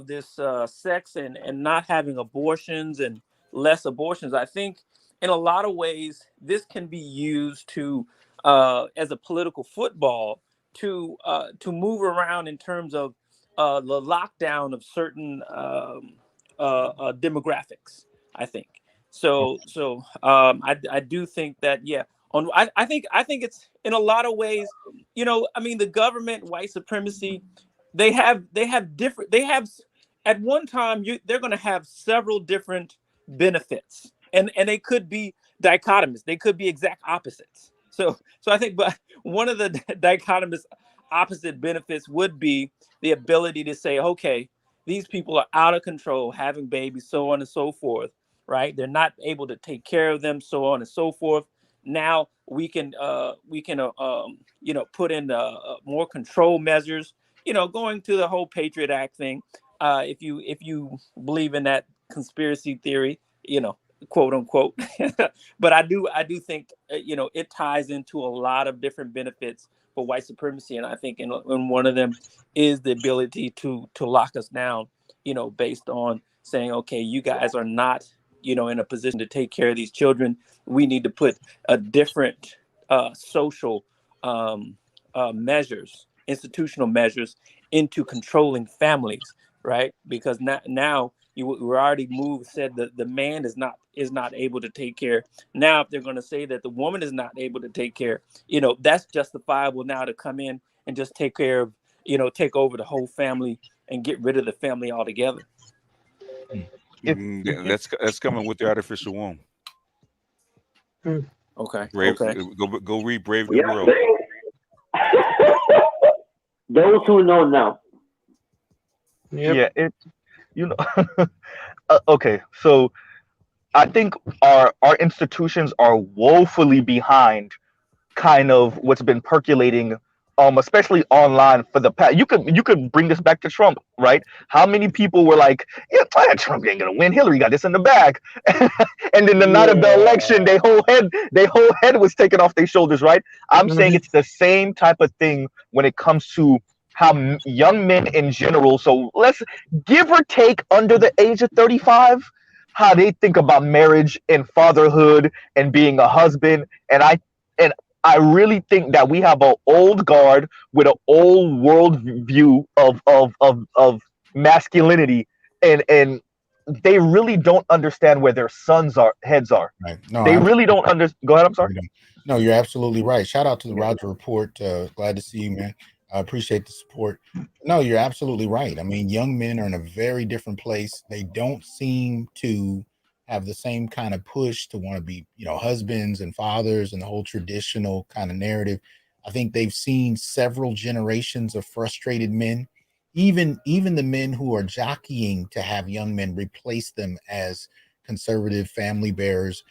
this sex and not having abortions and less abortions, I think in a lot of ways this can be used to as a political football to move around in terms of the lockdown of certain demographics, I think. So I do think that, yeah. I think it's in a lot of ways, I mean, the government, white supremacy, they have at one time they're going to have several different benefits, and they could be dichotomous. They could be exact opposites. So I think, but one of the dichotomous opposite benefits would be the ability to say, okay, these people are out of control, having babies, so on and so forth, right? They're not able to take care of them, so on and so forth. Now we can put in more control measures, going to the whole Patriot Act thing. If you believe in that conspiracy theory, quote unquote. But I do think it ties into a lot of different benefits for white supremacy, and I think in one of them is the ability to lock us down, based on saying, okay, you guys are not in a position to take care of these children. We need to put a different social measures, institutional measures into controlling families, right? Because now we're already said that the man is not able to take care. Now, if they're going to say that the woman is not able to take care, that's justifiable now to come in and just take care of, take over the whole family and get rid of the family altogether. That's coming with the artificial womb. Okay. Okay. Go read Brave New World. Those who know. Yep. Yeah, okay, so I think our institutions are woefully behind kind of what's been percolating, especially online for the past. You could bring this back to Trump, right? How many people were like, yeah, Trump ain't gonna win, Hillary got this in the bag. And then the night of the election, their whole head was taken off their shoulders, right? I'm saying it's the same type of thing when it comes to how young men in general, so let's give or take under the age of 35, how they think about marriage and fatherhood and being a husband. And I really think that we have an old guard with an old world view of masculinity, and they really don't understand where their sons are heads are. Right. No, They really don't understand. Go ahead. I'm sorry. No, you're absolutely right. Shout out to the Roger Report. Glad to see you, man. I appreciate the support. No, you're absolutely right. I mean, young men are in a very different place. They don't seem to have the same kind of push to want to be, husbands and fathers and the whole traditional kind of narrative. I think they've seen several generations of frustrated men, even the men who are jockeying to have young men replace them as conservative family bearers.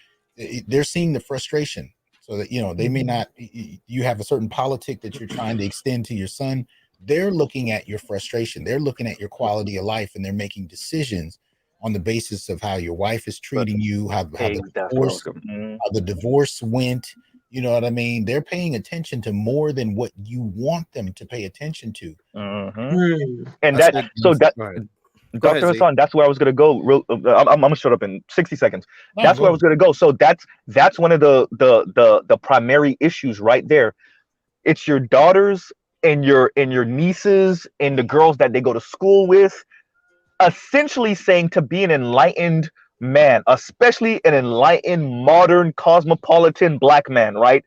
They're seeing the frustration. So that, they may not, you have a certain politic that you're trying to extend to your son. They're looking at your frustration. They're looking at your quality of life, and they're making decisions on the basis of how your wife is treating you, how the divorce went. You know what I mean? They're paying attention to more than what you want them to pay attention to. And Dr. Hasan, that's where I was going to go. I'm going to shut up in 60 seconds. That's where I was going to go. So that's one of the primary issues right there. It's your daughters and your nieces and the girls that they go to school with, essentially saying to be an enlightened man, especially an enlightened, modern, cosmopolitan Black man, right?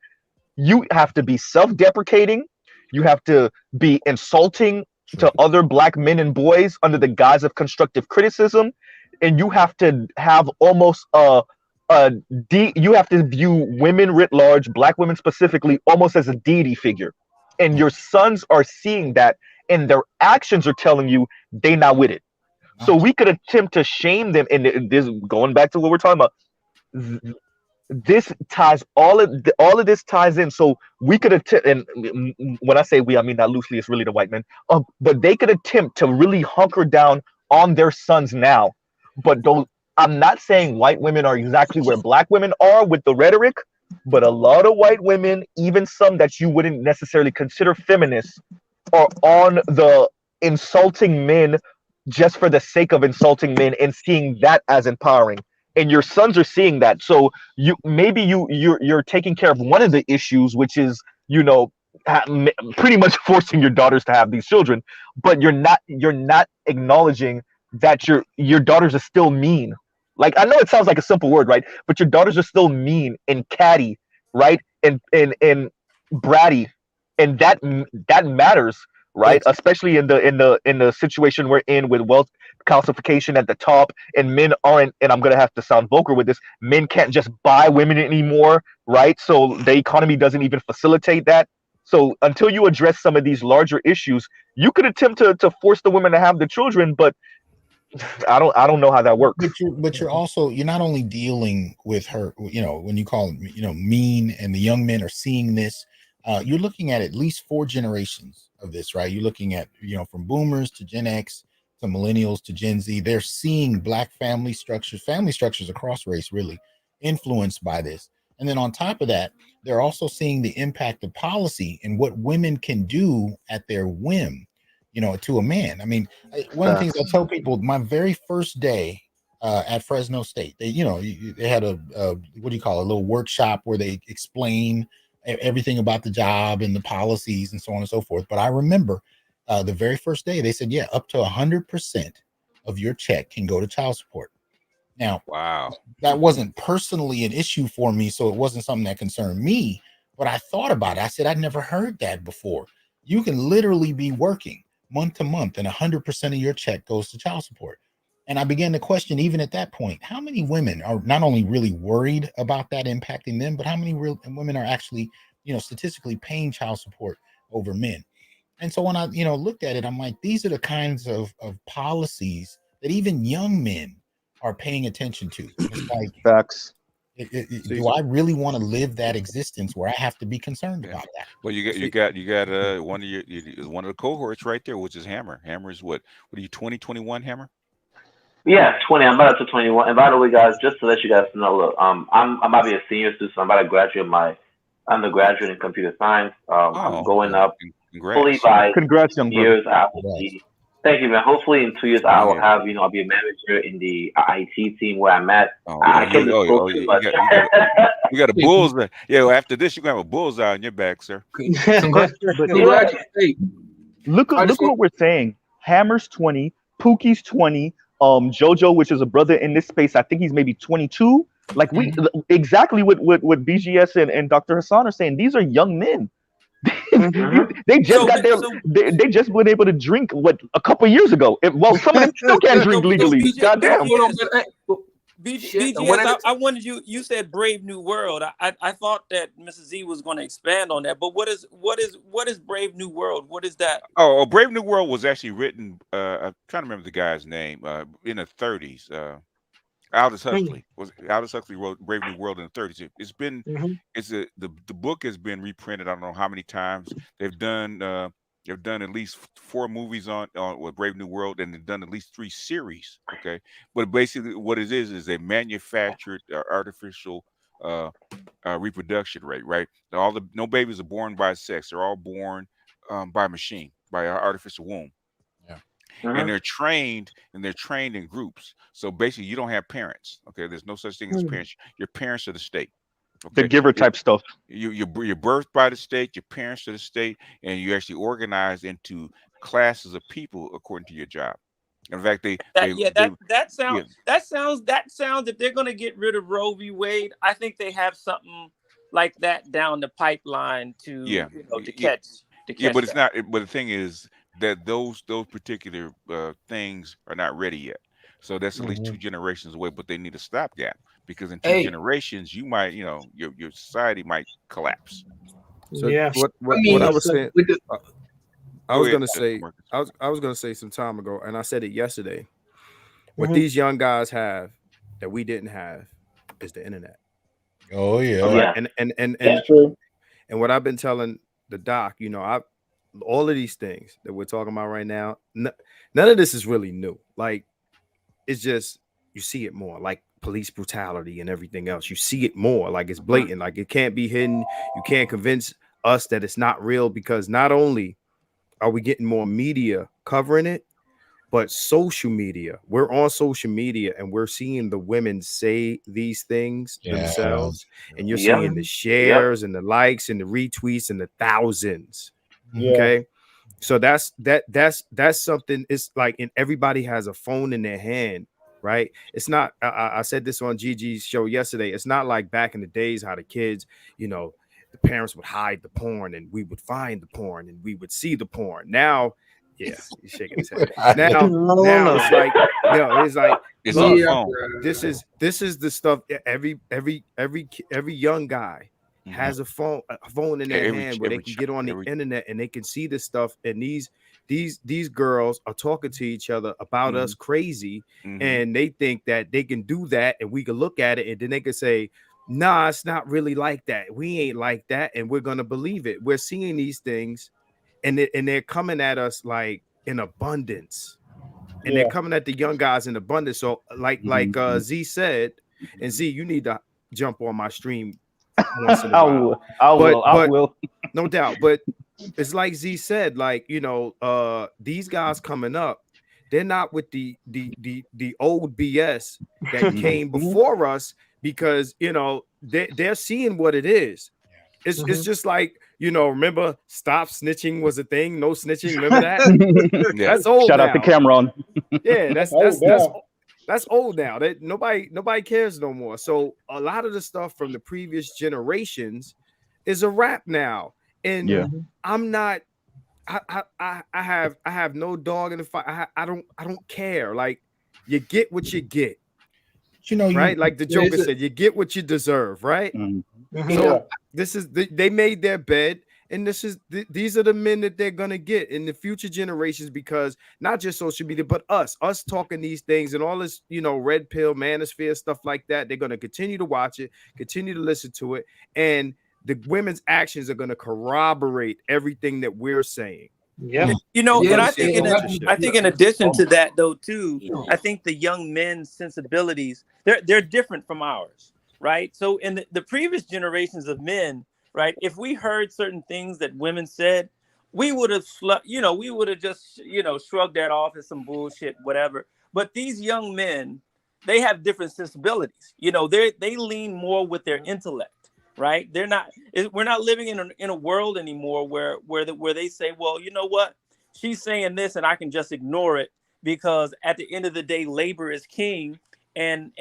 You have to be self-deprecating. You have to be insulting to other Black men and boys under the guise of constructive criticism, and you have to have almost you have to view women writ large, Black women specifically, almost as a deity figure. And your sons are seeing that, and their actions are telling you they not with it. So we could attempt to shame them, and this going back to what we're talking about. This ties all of this ties in. So we could attempt, and when I say we, I mean not loosely, it's really the white men. But they could attempt to really hunker down on their sons now. But I'm not saying white women are exactly where Black women are with the rhetoric, but a lot of white women, even some that you wouldn't necessarily consider feminists, are on the insulting men just for the sake of insulting men and seeing that as empowering. And your sons are seeing that. So you're taking care of one of the issues, which is, pretty much forcing your daughters to have these children, but you're not acknowledging that your daughters are still mean. Like, I know it sounds like a simple word, right? But your daughters are still mean and catty, right? And bratty. And that matters, right? Especially in the situation we're in with wealth calcification at the top, and men aren't, and I'm gonna have to sound vulgar with this, men can't just buy women anymore, right? So the economy doesn't even facilitate that. So until you address some of these larger issues, you could attempt to force the women to have the children, but I don't know how that works. But you're not only dealing with her, when you call them, mean, and the young men are seeing this. You're looking at least 4 generations of this, right? You're looking at, from boomers to Gen X to millennials to Gen Z. They're seeing Black family structures across race really influenced by this. And then on top of that, they're also seeing the impact of policy and what women can do at their whim, to a man. I mean, one of the things I tell people, my very first day at Fresno State, they had a little workshop where they explain everything about the job and the policies and so on and so forth. But I remember the very first day they said, yeah, up to 100% of your check can go to child support. Now, wow, that wasn't personally an issue for me, so it wasn't something that concerned me, but I thought about it. I said, I'd never heard that before. You can literally be working month to month and 100% of your check goes to child support. And I began to question, even at that point, how many women are not only really worried about that impacting them, but how many women are actually, statistically paying child support over men. And so when I, looked at it, I'm like, these are the kinds of policies that even young men are paying attention to. It's like, facts. Do I really want to live that existence where I have to be concerned about that? Well, you got one of the cohorts right there, which is Hammer. Hammer is what are you, 2021, Hammer? Yeah, 20. I'm about to 21. And by the way, guys, just to let you guys know, look, I'm about to be a senior student, so I'm about to graduate my undergraduate in computer science. I'm going up fully by congrats, young years after the Thank you, man. Hopefully in 2 years I'll have, I'll be a manager in the IT team where I'm at. I can't disclose too much. You got a bullseye. Yeah, well, after this, you're gonna have a bullseye on your back, sir. Congratulations. Hey, look at what we're saying. Hammer's 20, Pookie's 20, Jojo, which is a brother in this space, I think he's maybe 22. Like exactly what BGS and Dr. Hasan are saying. These are young men. They just they just been able to drink a couple years ago. Well, some of them still can't drink legally. Goddamn. BGS, I wanted you said Brave New World. I thought that Mrs. Z was going to expand on that, but what is Brave New World? What is that? Oh, Brave New World was actually written. I'm trying to remember the guy's name. In the 30s. Aldous Huxley wrote Brave New World in the 30s. It's been the book has been reprinted. I don't know how many times. They've done at least 4 movies on with Brave New World, and they've done at least 3 series. Okay, but basically what it is a manufactured artificial reproduction rate. Right, no babies are born by sex. They're all born by machine, by an artificial womb. And they're trained in groups. So basically, you don't have parents. Okay, there's no such thing as parents. Your parents are the state. Okay? The giver type stuff. You're birthed by the state. Your parents are the state, and you actually organize into classes of people according to your job. In fact, that sounds. If they're going to get rid of Roe v. Wade, I think they have something like that down the pipeline to catch. Yeah, but it's not. But the thing is that those particular things are not ready yet. So that's at least 2 generations away, but they need a stopgap because in 2 generations, you might, your society might collapse. So what I was saying, I was gonna say some time ago, and I said it yesterday. What these young guys have that we didn't have is the internet. Oh yeah, and that's true. And what I've been telling the doc, all of these things that we're talking about right now, none of this is really new. Like, it's just you see it more, like police brutality and everything else. You see it more, like it's blatant, like it can't be hidden. You can't convince us that it's not real, because not only are we getting more media covering it, but social media. We're on social media and we're seeing the women say these things themselves, and you're seeing the shares and the likes and the retweets and the thousands. Okay, so that's something. It's like, and everybody has a phone in their hand, right? It's not. I said this on Gigi's show yesterday. It's not like back in the days how the kids, the parents would hide the porn and we would find the porn and we would see the porn. Now, he's shaking his head. Now it's like, it's like, it's on the phone. This is the stuff. Every young guy has a phone in their hand where they can get on the internet and they can see this stuff. And these girls are talking to each other about us crazy, and they think that they can do that, and we can look at it and then they can say, nah, it's not really like that. We ain't like that, and we're gonna believe it. We're seeing these things, and they're coming at us like in abundance, and they're coming at the young guys in abundance. So like Z said, and Z, you need to jump on my stream once in a while. I will. No doubt. But it's like Z said, like, these guys coming up, they're not with the old BS that came before us, because they're seeing what it is. It's just like, remember Stop Snitching was a thing, no snitching. Remember that? That's old. Shout out to Cameron. Yeah, that's old now. That nobody cares no more. So a lot of the stuff from the previous generations is a wrap now. And I'm not. I have no dog in the fight. I don't care. Like, you get what you get. Right? Like the Joker said, you get what you deserve, right? So this is they made their bed, and these are the men that they're gonna get in the future generations, because not just social media, but us talking these things and all this, red pill manosphere stuff like that. They're gonna continue to watch it, continue to listen to it, and the women's actions are gonna corroborate everything that we're saying. Yeah, and I think in addition to that, though, too, I think the young men's sensibilities, they're different from ours, right? So in the previous generations of men, right, if we heard certain things that women said, we would have, we would have just, shrugged that off as some bullshit, whatever. But these young men, they have different sensibilities. They lean more with their intellect, right? We're not living in a world anymore where they say, well, you know what? She's saying this and I can just ignore it because at the end of the day, labor is king and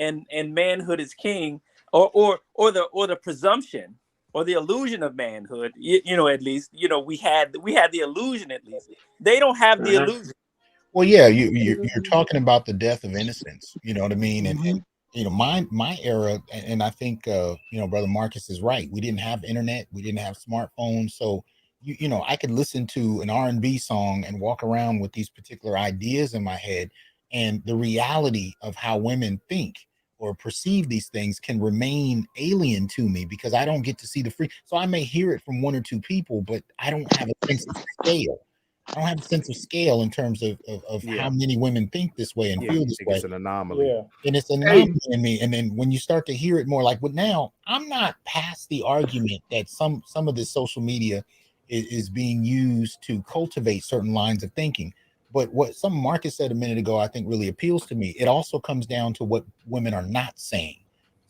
manhood is king, or the presumption or the illusion of manhood. At least, we had the illusion. At least they don't have the illusion. Well, yeah, you're talking about the death of innocence. You know what I mean? And my era, and I think Brother Marcus is right. We didn't have internet, we didn't have smartphones, so I could listen to an R&B song and walk around with these particular ideas in my head, and the reality of how women think or perceive these things can remain alien to me because I don't get to see the free. So I may hear it from one or two people, but I don't have a sense of scale. I don't have a sense of scale in terms of how many women think this way and feel this way. It's an anomaly. Yeah. And it's an anomaly in me. And then when you start to hear it more, like, but now I'm not past the argument that some of this social media is being used to cultivate certain lines of thinking. But what some Marcus said a minute ago, I think really appeals to me. It also comes down to what women are not saying.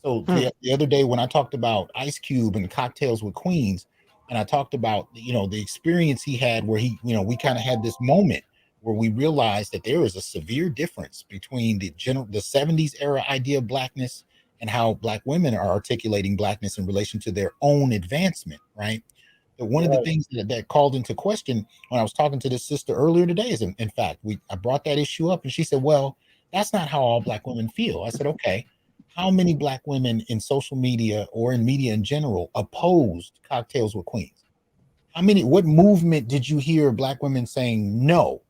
So the other day when I talked about Ice Cube and Cocktails with Queens, and I talked about, the experience he had where he, we kind of had this moment where we realized that there is a severe difference between the 70s era idea of blackness and how Black women are articulating blackness in relation to their own advancement, right? But one of the things that called into question when I was talking to this sister earlier today is, in fact, I brought that issue up and she said, well, that's not how all Black women feel. I said, okay. How many Black women in social media or in media in general opposed Cocktails with Queens? What movement did you hear Black women saying, no,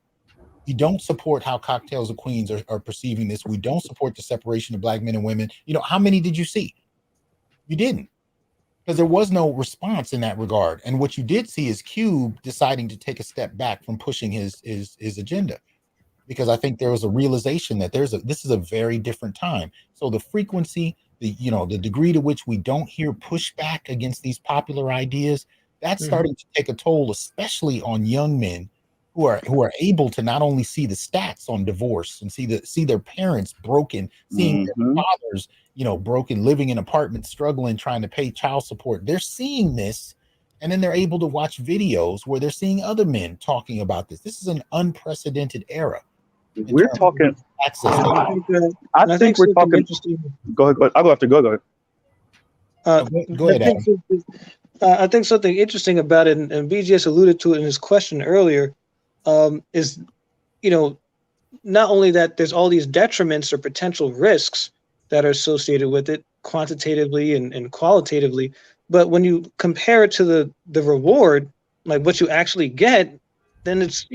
we don't support how Cocktails with Queens are perceiving this. We don't support the separation of Black men and women. How many did you see? You didn't, because there was no response in that regard. And what you did see is Cube deciding to take a step back from pushing his agenda, because I think there was a realization that this is a very different time. So the frequency, the degree to which we don't hear pushback against these popular ideas, that's starting to take a toll, especially on young men who are able to not only see the stats on divorce and see their parents broken, seeing their fathers, broken, living in apartments, struggling, trying to pay child support. They're seeing this, and then they're able to watch videos where they're seeing other men talking about this. This is an unprecedented era. We're talking access. I think we're talking. Go ahead. I'll go after. Go ahead. Go ahead, I think something interesting about it, and BGS alluded to it in his question earlier, is, not only that there's all these detriments or potential risks that are associated with it quantitatively and qualitatively, but when you compare it to the reward, like what you actually get, then it's,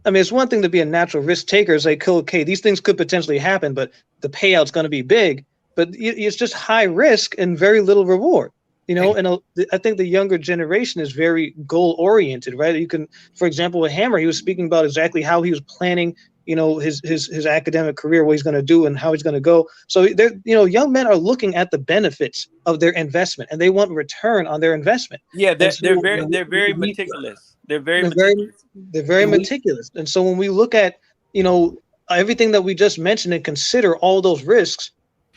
it's one thing to be a natural risk taker. It's like, okay, these things could potentially happen, but the payout's going to be big. But it's just high risk and very little reward, and I think the younger generation is very goal oriented, right? You can, for example, with Hammer, he was speaking about exactly how he was planning, his academic career, what he's going to do and how he's going to go. So young men are looking at the benefits of their investment and they want return on their investment. Yeah, they're very meticulous. They're very meticulous. And so when we look at, everything that we just mentioned and consider all those risks,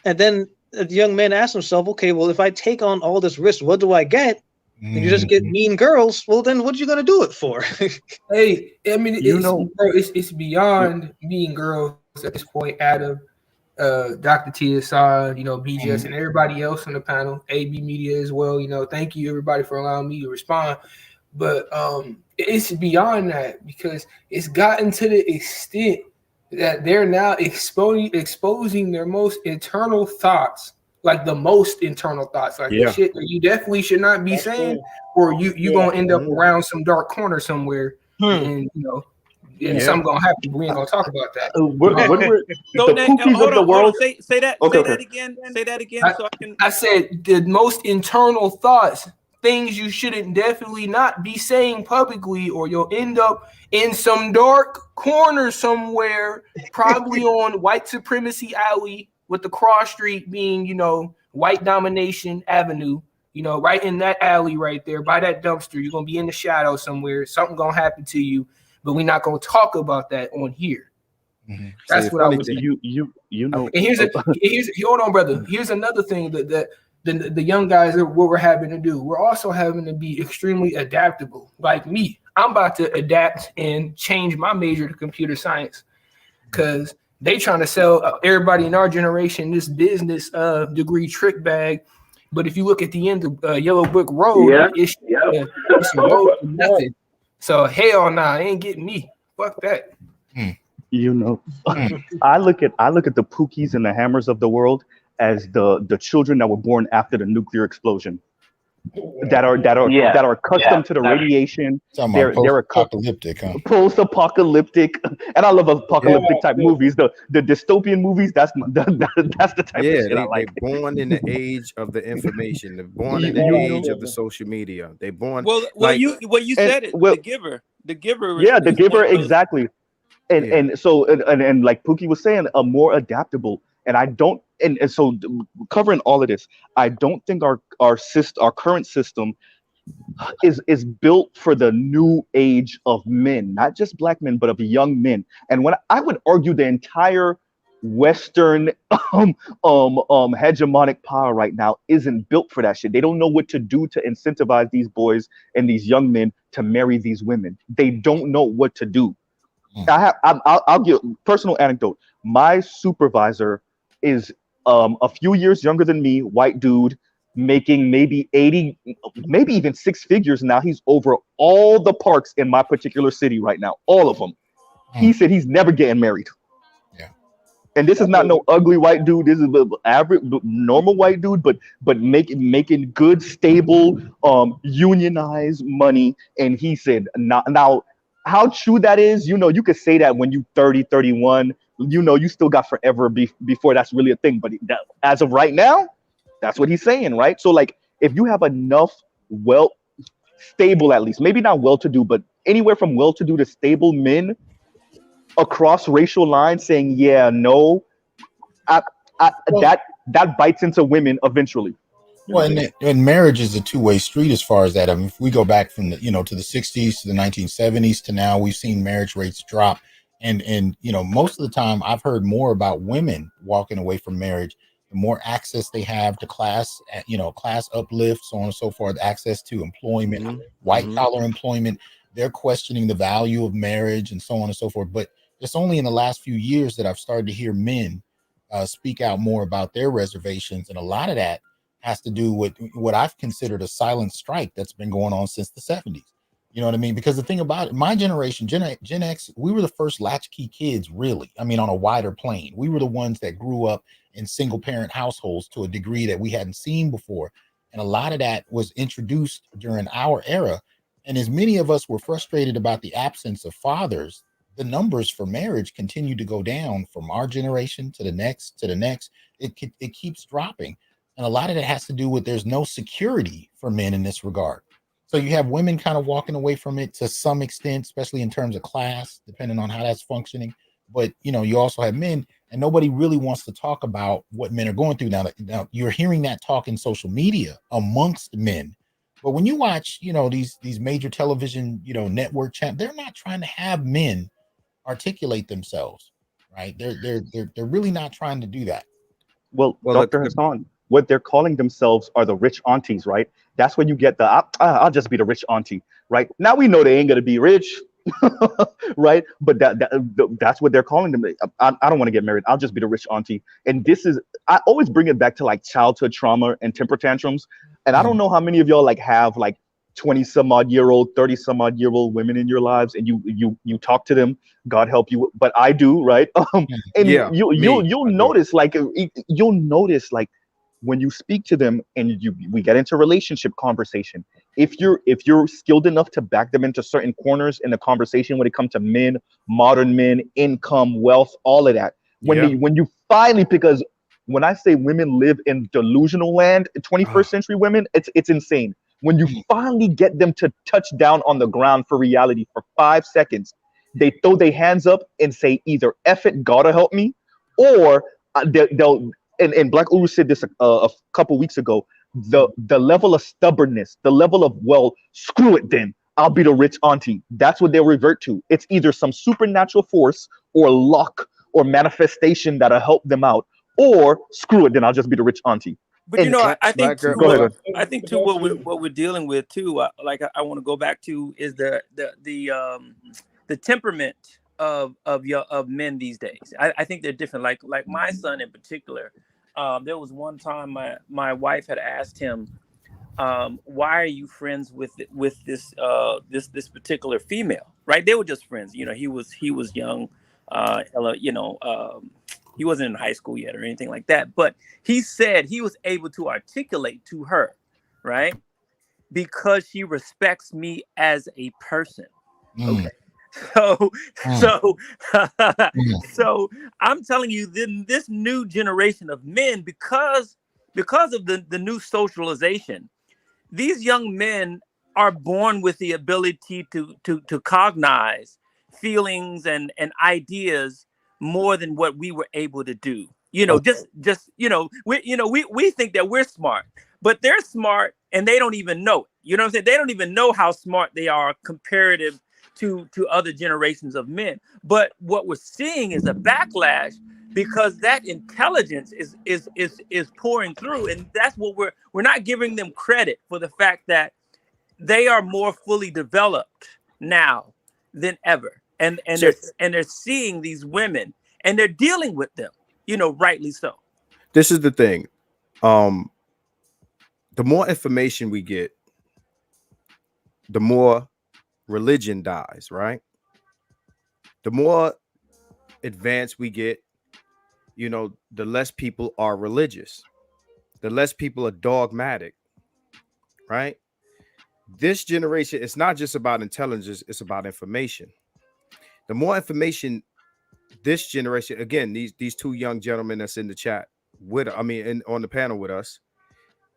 and then the young man asks himself, okay, well, if I take on all this risk, what do I get? And you just get mean girls. Well, then what are you going to do it for? Hey, I mean, it's beyond mean girls at this point. Adam, Dr. T, Hasan, BGS, and everybody else on the panel, AB Media as well. Thank you everybody for allowing me to respond. But it's beyond that, because it's gotten to the extent that they're now exposing their most internal thoughts, like the most internal thoughts, like the shit that you definitely should not be saying, or you're gonna end up around some dark corner somewhere, and something gonna happen. We ain't gonna talk about that. Say that again. Say that again. I said the most internal thoughts. Things you shouldn't definitely not be saying publicly, or you'll end up in some dark corner somewhere, probably on white supremacy alley, with the cross street being, white domination avenue, You know, right in that alley right there by that dumpster, you're gonna be in the shadow somewhere. Something gonna happen to you, but we're not gonna talk about that on here. Mm-hmm. That's what I was saying. You know. And here's hold on, brother. Here's another thing that the young guys, what we're having to do. We're also having to be extremely adaptable. Like me, I'm about to adapt and change my major to computer science because they trying to sell everybody in our generation this business degree trick bag. But if you look at the end of Yellow Brick Road, it's a road for nothing. So hell nah, ain't getting me. Fuck that. You know, I look at the Pookies and the Hammers of the world as the children that were born after the nuclear explosion, that are accustomed to the radiation. They're post-apocalyptic, post-apocalyptic, and I love apocalyptic type movies. The dystopian movies. That's the type of shit I like. They're born in the age of the information. They're born in the age of the social media. They're born. You said it. The Giver. The Giver. Yeah, The Giver, exactly. And so like Pookie was saying, a more adaptable. And I don't, and so covering all of this, I don't think our current system is built for the new age of men, not just black men, but of young men. And when I would argue the entire Western hegemonic power right now isn't built for that shit. They don't know what to do to incentivize these boys and these young men to marry these women. They don't know what to do. I'll give personal anecdote. My supervisor is a few years younger than me, white dude, making maybe 80, maybe even six figures now. He's over all the parks in my particular city right now, all of them. He said he's never getting married. Yeah. And this is not no ugly white dude. This is the average, normal white dude, but making good, stable, unionized money. And he said, now, how true that is, you know, you could say that when you 30, 31, you know, you still got forever before that's really a thing. But as of right now, that's what he's saying, right? So, like, if you have enough stable, at least, maybe not well-to-do, but anywhere from well-to-do to stable men across racial lines saying, yeah, no, that bites into women eventually. Well, and marriage is a two-way street as far as that. I mean, if we go back from to the 60s to the 1970s to now, we've seen marriage rates drop. And most of the time I've heard more about women walking away from marriage, the more access they have to class uplift, so on and so forth, access to employment, white collar employment. They're questioning the value of marriage and so on and so forth. But it's only in the last few years that I've started to hear men speak out more about their reservations. And a lot of that has to do with what I've considered a silent strike that's been going on since the 70s. You know what I mean? Because the thing about it, my generation, Gen X, we were the first latchkey kids, really. I mean, on a wider plane. We were the ones that grew up in single parent households to a degree that we hadn't seen before. And a lot of that was introduced during our era. And as many of us were frustrated about the absence of fathers, the numbers for marriage continue to go down from our generation to the next, to the next. It keeps dropping. And a lot of that has to do with there's no security for men in this regard. So you have women kind of walking away from it to some extent, especially in terms of class, depending on how that's functioning. But, you also have men, and nobody really wants to talk about what men are going through. Now you're hearing that talk in social media amongst men. But when you watch, these major television, network channels, they're not trying to have men articulate themselves, right? They're really not trying to do that. Well, Dr. Hasan, what they're calling themselves are the rich aunties, right? That's when you get the I'll just be the rich auntie, right? Now we know they ain't gonna be rich, right? But that's what they're calling them. I don't want to get married. I'll just be the rich auntie. And I always bring it back to like childhood trauma and temper tantrums. And I don't know how many of y'all have 20 some odd year old, 30 some odd year old women in your lives, and you talk to them, God help you, but I do, right? And you'll notice when you speak to them and we get into relationship conversation, if you're skilled enough to back them into certain corners in the conversation when it comes to men, modern men, income, wealth, all of that, when you finally, because when I say women live in delusional land, 21st century women, it's insane. When you finally get them to touch down on the ground for reality for 5 seconds, they throw their hands up and say either F it, gotta help me, or they'll, and Black Uru said this a couple weeks ago, the level of stubbornness, the level of, well, screw it then, I'll be the rich auntie. That's what they'll revert to. It's either some supernatural force or luck or manifestation that'll help them out, or screw it then, I'll just be the rich auntie. But you And know, I think Black too, girl. go ahead. I think too what we're dealing with too, I want to go back to is the temperament of men these days. I think they're different. Like my son in particular. There was one time my wife had asked him, why are you friends with this particular female? Right? They were just friends. You know, he was young. He wasn't in high school yet or anything like that. But he said he was able to articulate to her, right? Because she respects me as a person. Okay. So I'm telling you, then this new generation of men, because of the new socialization, these young men are born with the ability to cognize feelings and ideas more than what we were able to do. You know, we think that we're smart, but they're smart and they don't even know it. You know what I'm saying? They don't even know how smart they are comparative to other generations of men. But what we're seeing is a backlash because that intelligence is pouring through, and that's what we're not giving them credit for the fact that they are more fully developed now than ever, and they're seeing these women and they're dealing with them, you know, rightly so. This is the thing. The more information we get, the more religion dies, right? The more advanced we get, you know, the less people are religious, the less people are dogmatic, right? This generation, it's not just about intelligence, it's about information. The more information this generation, again, these two young gentlemen that's in the chat on the panel with us,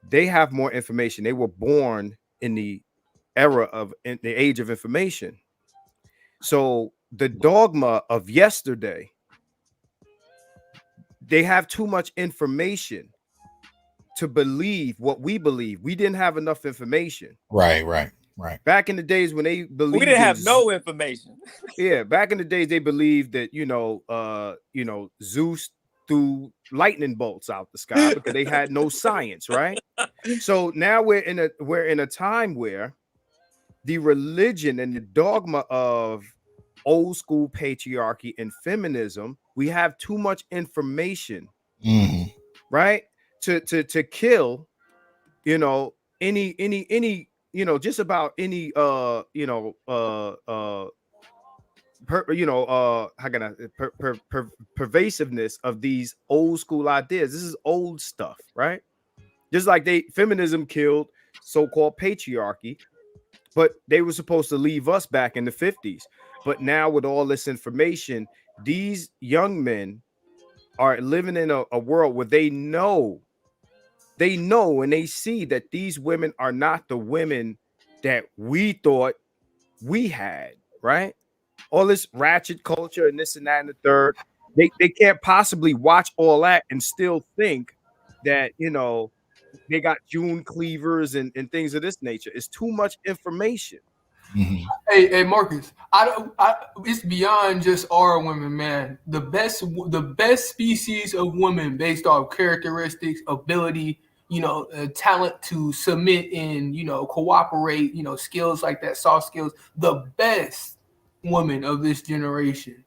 they have more information. They were born in the in the age of information. So the dogma of yesterday, they have too much information to believe what we believe. We didn't have enough information. Right. Back in the days when they believed, we didn't have no information. Yeah, back in the days they believed that Zeus threw lightning bolts out the sky because they had no science, right? So now we're in a time where the religion and the dogma of old school patriarchy and feminism, we have too much information, right? To kill, any just about any pervasiveness of these old school ideas. This is old stuff, right? Just like feminism killed so-called patriarchy, but they were supposed to leave us back in the 50s. But now with all this information, these young men are living in a world where they know and they see that these women are not the women that we thought we had, right? All this ratchet culture and this and that and the third, they can't possibly watch all that and still think that, they got June cleavers and things of this nature. It's too much information. Hey, Marcus, it's beyond just our women, man. The best species of women based off characteristics, ability, talent to submit and, cooperate, skills like that, soft skills. The best woman of this generation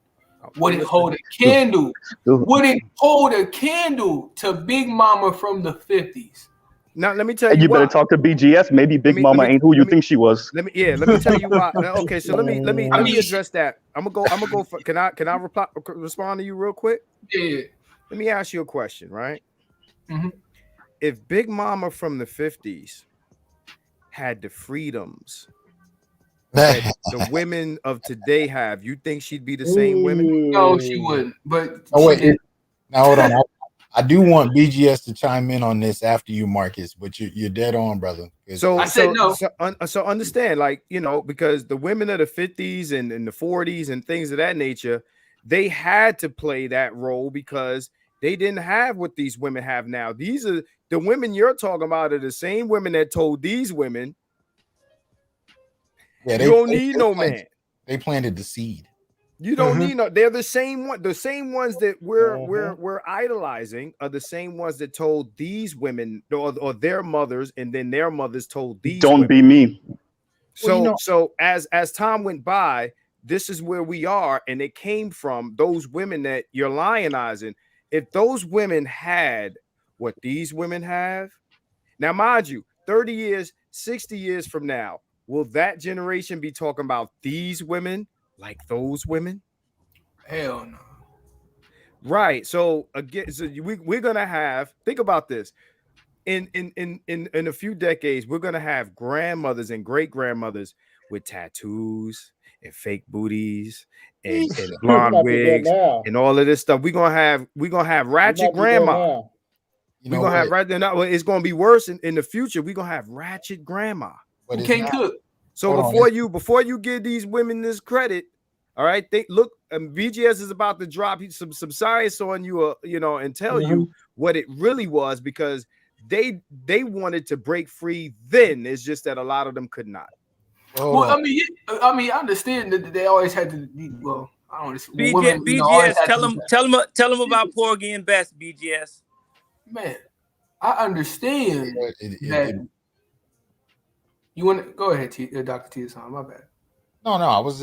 wouldn't hold a candle. Wouldn't hold a candle to Big Mama from the 50s. Now let me tell you. You better talk to BGS. Maybe Big Mama ain't who you think she was. Let me tell you why. Okay, so let me address that. I'm gonna go for. Can I respond to you real quick? Yeah. Let me ask you a question, right? Mm-hmm. If Big Mama from the 50s had the freedoms that the women of today have, you think she'd be the same women? No, she wouldn't. But now hold on. I do want BGS to chime in on this after you, Marcus, but you're dead on, brother. So I said no. So understand, because the women of the 50s and the 40s and things of that nature, they had to play that role because they didn't have what these women have now. These are the women you're talking about are the same women that told these women, Yeah, you don't need no man. They planted the seed. You don't need no. They're the same one. The same ones that we're idolizing are the same ones that told these women or their mothers, and then their mothers told these. Don't women. be me. So so as time went by, this is where we are, and it came from those women that you're lionizing. If those women had what these women have, now mind you, 30 years, 60 years from now, will that generation be talking about these women like those women? Hell no. Right. So again, so we're gonna have, think about this. In a few decades, we're gonna have grandmothers and great grandmothers with tattoos and fake booties and blonde wigs and all of this stuff. We're gonna have ratchet grandma. We're gonna have right now. It's gonna be worse in the future. We're gonna have ratchet grandma. But who can't cook. So before you give these women this credit, all right, look, BGS is about to drop some science on you, and tell you what it really was, because they wanted to break free then. It's just that a lot of them could not. Well, I mean, I understand that they always had to. Well, I don't understand. BGS, tell them about Porgy and Bess. BGS, man, I understand that. You want to go ahead, Dr. T-San, my bad. No, all I was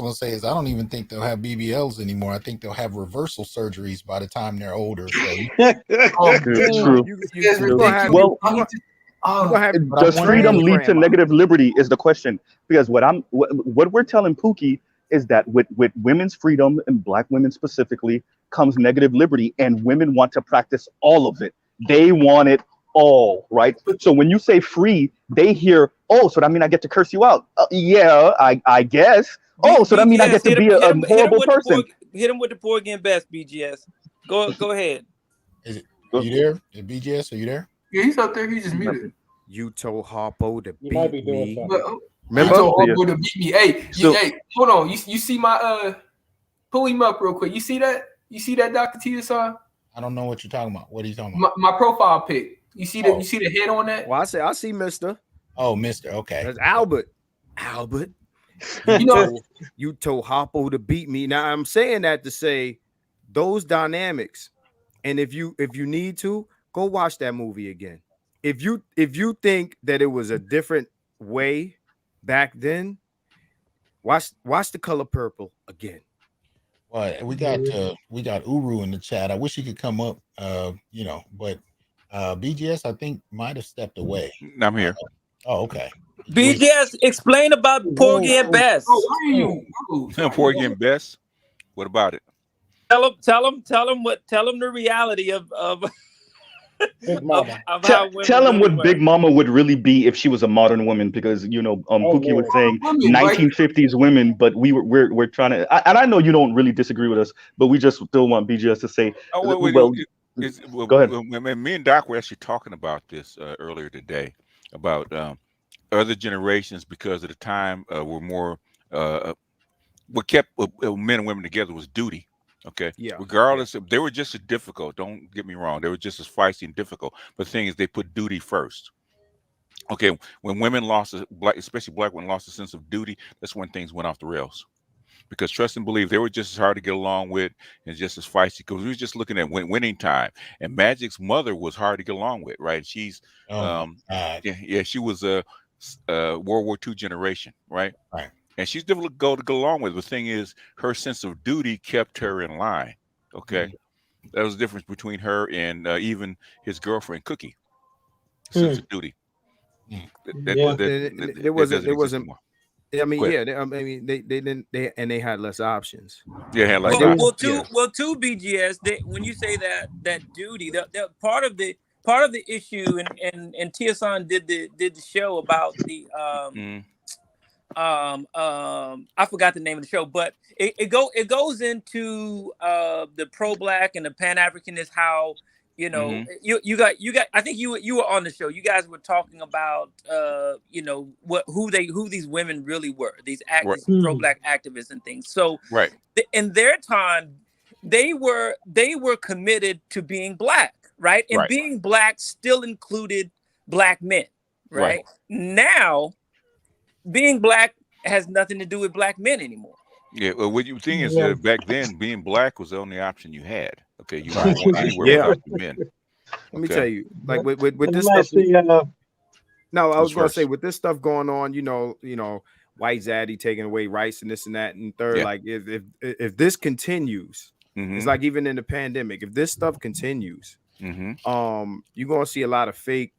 going to say is I don't even think they'll have BBLs anymore. I think they'll have reversal surgeries by the time they're older. So. True. Does freedom lead to negative liberty is the question. Because what we're telling Pookie is that with women's freedom and Black women specifically comes negative liberty, and women want to practice all of it. They want it all, right? So when you say free, they hear, oh, so that mean I get to curse you out? Yeah, I guess. Oh, so that mean I get to be a horrible person? Hit him with the Porgy and Bess, BGS. Go ahead. Are you there? BGS, are you there? Yeah, he's up there. He's just muted. You told Harpo to beat might be doing me. Remember? Harpo to beat me. Hey, hey, hold on. You see my pull him up real quick. You see that? You see that, Dr. T-San? I don't know what you're talking about. What are you talking about? My profile pic. You see the head on that? Well, I see Mr. Oh, Mr. Okay. That's Albert. You told Harpo to beat me. Now I'm saying that to say those dynamics, and if you need to, go watch that movie again. If you think that it was a different way back then, watch The Color Purple again. Well, we got Uru in the chat. I wish he could come up, but BGS I think might have stepped away. I'm here. Okay. BGS, explain about Porgy and Bess. Why are you? Porgy and Bess. What about it? Tell them the reality of Big Mama. Tell them what Big Mama would really be if she was a modern woman, because Pookie was saying 1950s women, but we're trying to, and I know you don't really disagree with us, but we just still want BGS to say. Go ahead. Me and Doc were actually talking about this earlier today about other generations, because at the time were more what kept men and women together was duty. Okay. Yeah. Regardless of, they were just as difficult. Don't get me wrong. They were just as feisty and difficult. But the thing is, they put duty first. Okay. When women especially Black women lost a sense of duty, that's when things went off the rails. Because trust and believe, they were just as hard to get along with and just as feisty. Because we were just looking at winning time. And Magic's mother was hard to get along with, right? She's she was a World War II generation, right? Right. And she's difficult to go along with. The thing is, her sense of duty kept her in line. Okay, that was the difference between her and even his girlfriend Cookie. Sense of duty. There wasn't. I mean, they didn't. They had less options. Yeah, had less options. Well, too, BGS. When you say that duty, that part of the issue, and Tia-san did the show about the I forgot the name of the show, but it goes into the pro-Black and the Pan-Africanist, how you you got I think you were on the show. You guys were talking about who these women really were, these pro-Black activists and things. So in their time, they were committed to being Black, right? And Right. being black still included black men, right? Right. Now, being black has nothing to do with black men anymore. Yeah. Well, what you think is Yeah. back then, being black was the only option you had. Okay, you Right. weren't going anywhere Yeah. without the men. Let me Okay. tell you, like with Let this me stuff. ask you, No, I was Who's gonna first? say with this stuff going on, you know, white zaddy taking away rights and this and that and third. Yeah. Like if this continues, Mhm. it's like even in the pandemic, if this stuff continues, Mhm. you're gonna see a lot of fake.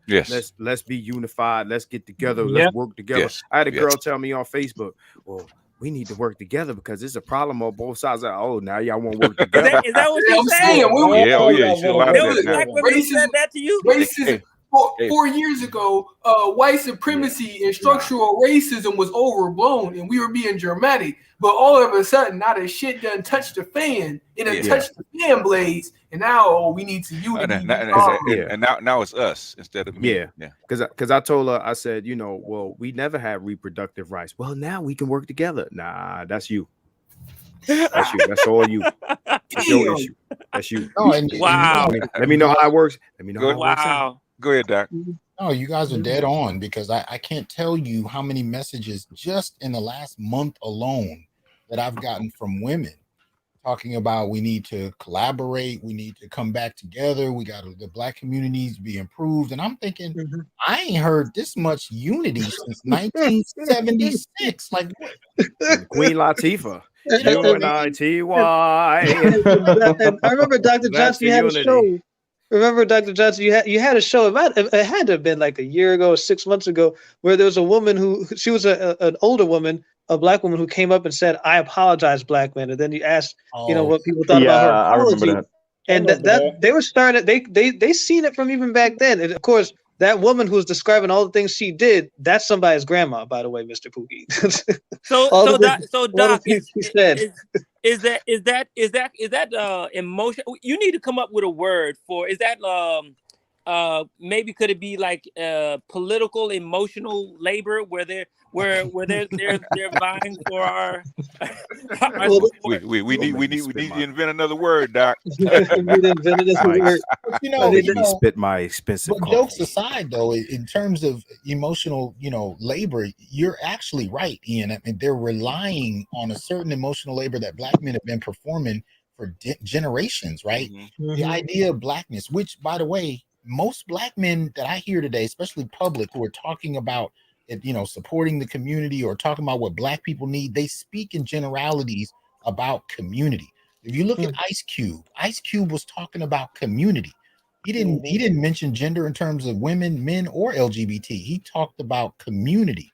Yes. Let's be unified. Let's get together. Yeah. Let's work together. Yes. I had a Yes. girl tell me on Facebook, well, we need to work together because it's a problem on both sides. Like, oh, now y'all won't work Is together. that what Yeah, you I'm said? saying, Yeah. Oh yeah. You see a lot of There that was now. black women who said that to you? Racism. Hey. 4 years ago, white supremacy and structural racism was overblown, and we were being dramatic. But all of a sudden, now the shit done touched the fan, it done Yeah. touched the fan blades, and now we need to unity. And now it's us instead of me. Yeah, because I told her, I said, well, we never had reproductive rights. Well, now we can work together. Nah, that's you. That's you. That's all you. That's your issue. That's you. No, and Wow. Let me know how it works. Let me know how it works. Wow. Go ahead, Doc. No, you guys are dead on, because I can't tell you how many messages just in the last month alone that I've gotten from women talking about we need to collaborate, we need to come back together, we got the black communities be improved. And I'm thinking, I ain't heard this much unity since 1976. Like Queen Latifah. UNITY. And I remember Dr. Johnson, you had a show. Remember, Dr. Johnson, you had a show. It had to have been like a year ago, 6 months ago, where there was a woman she was an older woman, a black woman who came up and said, "I apologize, black men." And then you asked, what people thought about her apology. I remember that. And that they were starting. They seen it from even back then. And of course, that woman who was describing all the things she did, that's somebody's grandma, by the way, Mr. Pookie. Doc, is that emotion? You need to come up with a word for. Is that maybe could it be like political emotional labor where they're vying for our we need to invent another word, Doc. Spit my expensive coffee. Jokes aside, though, in terms of emotional, labor, you're actually right, Ian. I mean, they're relying on a certain emotional labor that black men have been performing for generations, right? The idea of blackness, which, by the way, most black men that I hear today, especially public, who are talking about supporting the community or talking about what black people need, they speak in generalities about community. If you look at Ice Cube was talking about community. He didn't mention gender in terms of women, men, or LGBT. He talked about community.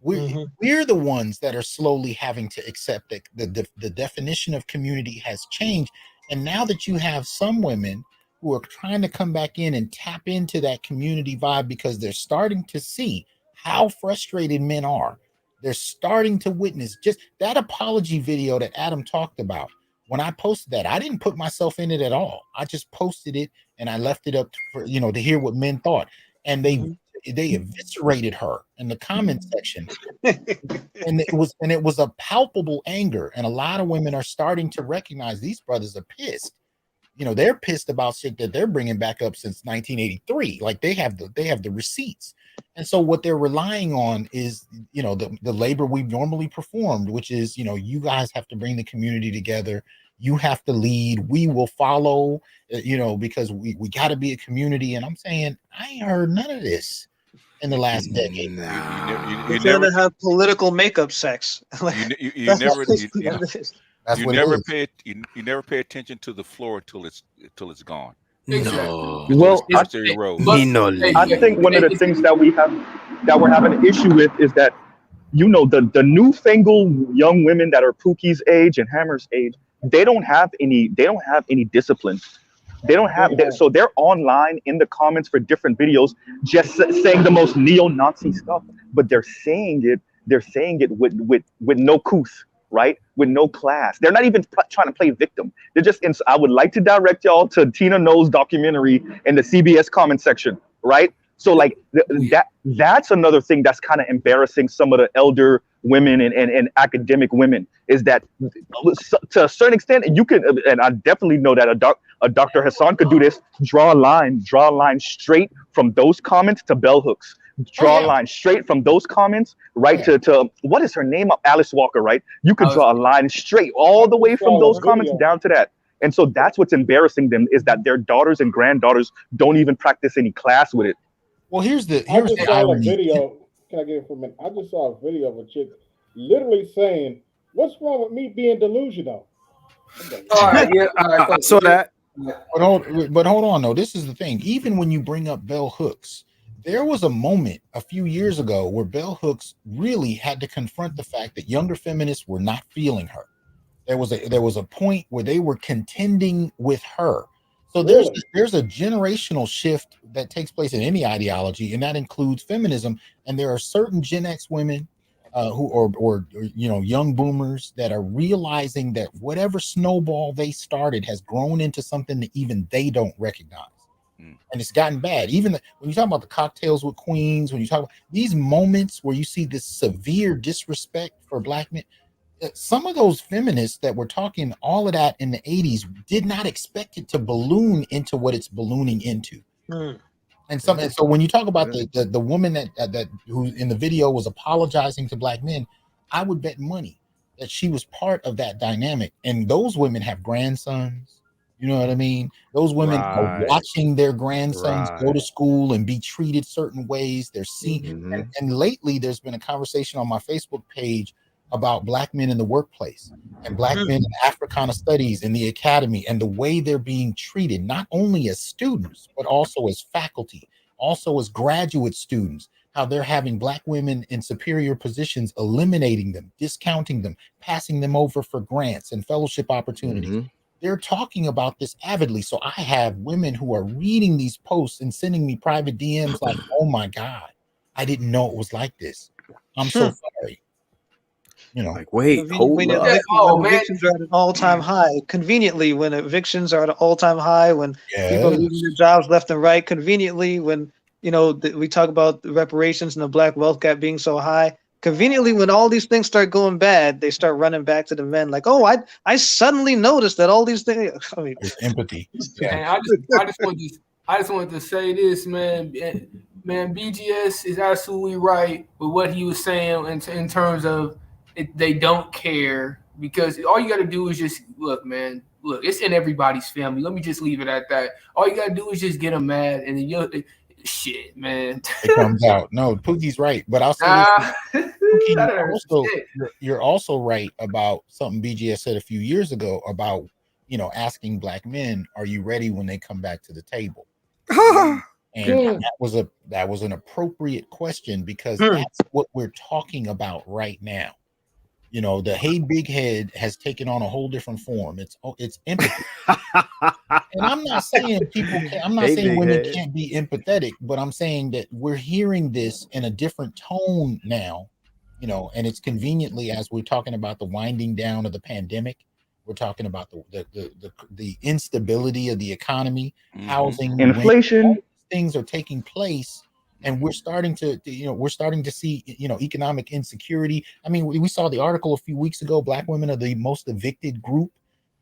We're the ones that are slowly having to accept that the definition of community has changed. And now that you have some women who are trying to come back in and tap into that community vibe because they're starting to see how frustrated men are. They're starting to witness just that apology video that Adam talked about. When I posted that, I didn't put myself in it at all. I just posted it and I left it up for, to hear what men thought. And they eviscerated her in the comment section. and it was a palpable anger. And a lot of women are starting to recognize these brothers are pissed. They're pissed about shit that they're bringing back up since 1983. Like they have the receipts. And so what they're relying on is, the labor we've normally performed, which is, you guys have to bring the community together. You have to lead. We will follow, because we got to be a community. And I'm saying, I ain't heard none of this in the last decade. You never have political makeup sex. You never pay attention to the floor until it's gone. No. Well, I think one of the things that we're having an issue with is that the newfangled young women that are Pookie's age and Hammer's age, they don't have any discipline. They don't have that, so they're online in the comments for different videos just saying the most neo-Nazi stuff, but they're saying it with no couth, right? With no class. They're not even trying to play victim. They're just I would like to direct y'all to Tina Knowles' documentary in the CBS comment section, right? So like that's another thing that's kind of embarrassing some of the elder women and academic women, is that to a certain extent, you could, and I definitely know that a Dr. Hasan could do this, draw a line straight from those comments to bell hooks. Draw a line straight from those comments right to what is her name? Alice Walker, right? You could draw a line straight all the way from those comments down to that. And so that's what's embarrassing them, is that their daughters and granddaughters don't even practice any class with it. Well, here's the saw a video. Can I get it for a minute? I just saw a video of a chick literally saying, "What's wrong with me being delusional?" All right, yeah, all right. I saw that. But hold on, though. This is the thing. Even when you bring up bell hooks, there was a moment a few years ago where bell hooks really had to confront the fact that younger feminists were not feeling her. There was a point where they were contending with her. So there's a generational shift that takes place in any ideology, and that includes feminism. And there are certain Gen X women or young boomers that are realizing that whatever snowball they started has grown into something that even they don't recognize. And it's gotten bad. Even when you talk about the cocktails with queens, when you talk about these moments where you see this severe disrespect for Black men, some of those feminists that were talking all of that in the 80s did not expect it to balloon into what it's ballooning into. And so when you talk about the woman that who in the video was apologizing to Black men, I would bet money that she was part of that dynamic. And those women have grandsons. You know what I mean? Those women are watching their grandsons go to school and be treated certain ways. They're seeing, and lately there's been a conversation on my Facebook page about Black men in the workplace and Black men in Africana Studies in the academy, and the way they're being treated, not only as students, but also as faculty, also as graduate students, how they're having Black women in superior positions, eliminating them, discounting them, passing them over for grants and fellowship opportunities. They're talking about this avidly. So I have women who are reading these posts and sending me private DMs like, oh my God, I didn't know it was like this. I'm so sorry. You know, like, wait, hold up. Evictions are at an all-time high. Conveniently, when evictions are at an all-time high, when people are losing their jobs left and right, conveniently, when we talk about the reparations and the Black wealth gap being so high. Conveniently, when all these things start going bad, they start running back to the men like, "Oh, I suddenly noticed that all these things." I mean, it's empathy. And I just wanted to say this, man. Man, BGS is absolutely right with what he was saying in terms of they don't care, because all you got to do is just look, man. Look, it's in everybody's family. Let me just leave it at that. All you got to do is just get them mad, and then shit, man. It comes out. No, Pookie's right, but I'll say this. Pookie, you're also right about something BGS said a few years ago about asking Black men, "Are you ready when they come back to the table?" And that was an appropriate question, because that's what we're talking about right now. The hey big head has taken on a whole different form. It's empathy. And I'm not saying women can't be empathetic, but I'm saying that we're hearing this in a different tone now, and it's conveniently, as we're talking about the winding down of the pandemic, we're talking about the instability of the economy, housing, inflation, things are taking place. And we're starting to see, economic insecurity. I mean, we saw the article a few weeks ago. Black women are the most evicted group.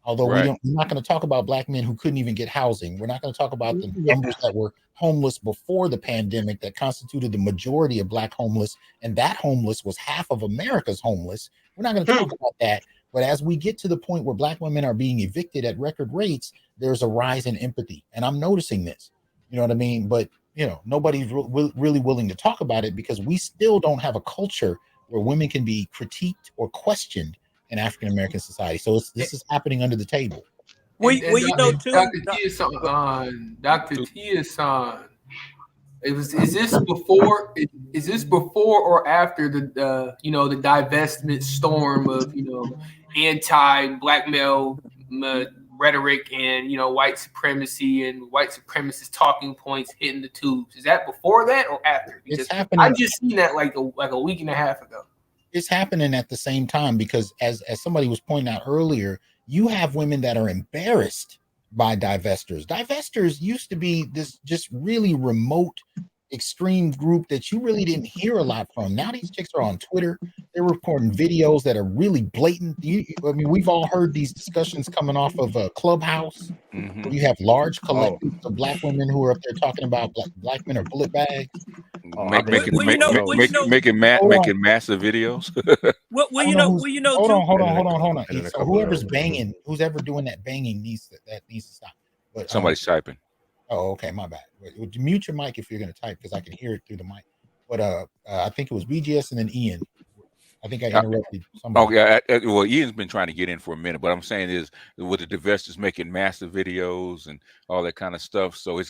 Although we're not going to talk about Black men who couldn't even get housing. We're not going to talk about the numbers that were homeless before the pandemic that constituted the majority of Black homeless. And that homeless was half of America's homeless. We're not going to talk about that. But as we get to the point where Black women are being evicted at record rates, there's a rise in empathy. And I'm noticing this. You know what I mean? But nobody's really willing to talk about it, because we still don't have a culture where women can be critiqued or questioned in African American society. So this is happening under the table. Dr. Tia-san, is this before or after the divestment storm of anti-Black male rhetoric and white supremacy and white supremacist talking points hitting the tubes? Is that before that or after? Because it's happening. I just seen that like a week and a half ago. It's happening at the same time, because as somebody was pointing out earlier, you have women that are embarrassed by divestors. Divestors used to be this just really remote extreme group that you really didn't hear a lot from. Now these chicks are on Twitter. They're recording videos that are really blatant. I mean, we've all heard these discussions coming off of a Clubhouse. Mhm. You have large collectives of black women who are up there talking about black men are bullet bags. Making massive videos. Hold on. So whoever's banging, who's ever doing that banging needs to stop. But somebody's typing. Oh, okay, my bad. Mute your mic if you're going to type because I can hear it through the mic. But I think it was BGS and then Ian. I think I interrupted somebody. Oh yeah, well, Ian's been trying to get in for a minute, but I'm saying is with the divestors making massive videos and all that kind of stuff. So I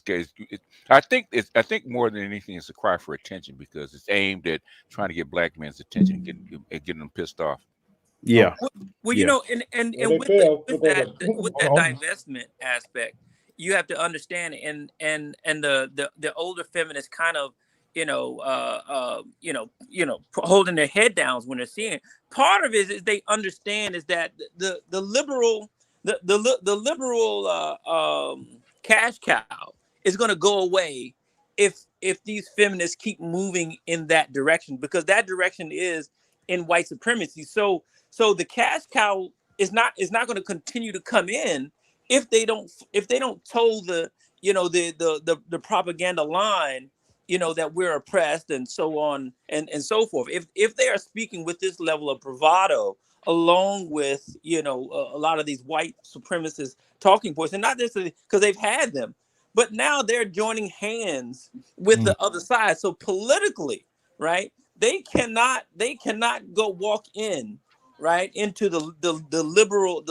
think more than anything, it's a cry for attention because it's aimed at trying to get black men's attention, getting them pissed off. Yeah. Well, you know, and with that divestment aspect, you have to understand, and the older feminists kind of, holding their head down when they're seeing it. Part of it is they understand is that the liberal cash cow is going to go away if these feminists keep moving in that direction, because that direction is in white supremacy. So the cash cow is not going to continue to come in if they don't toe the propaganda line, that we're oppressed and so on and so forth. If they are speaking with this level of bravado, along with, a lot of these white supremacist talking points, and not necessarily because they've had them, but now they're joining hands with the other side. So politically, right, they cannot go walk in, right, into the liberal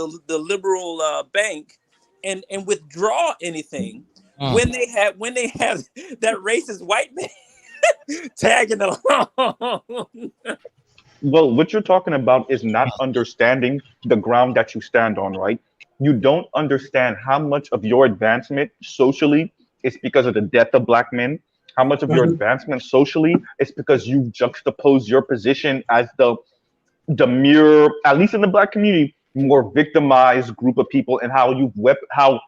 bank and withdraw anything when they have that racist white man tagging along. Well, what you're talking about is not understanding the ground that you stand on, right? You don't understand how much of your advancement socially is because of the death of black men. How much of your advancement socially is because you juxtapose your position as the mere, at least in the black community, more victimized group of people, and how how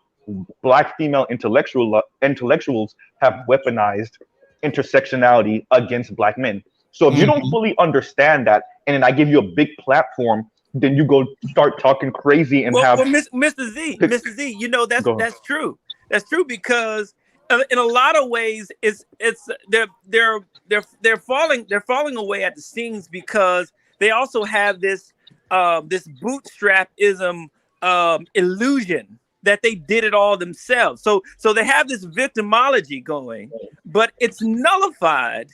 black female intellectuals have weaponized intersectionality against black men. So if you don't fully understand that, and then I give you a big platform, then you go start talking crazy and Mr. Z, that's true. That's true, because in a lot of ways, they're falling away at the seams, because they also have this bootstrapism illusion that they did it all themselves. So they have this victimology going, but it's nullified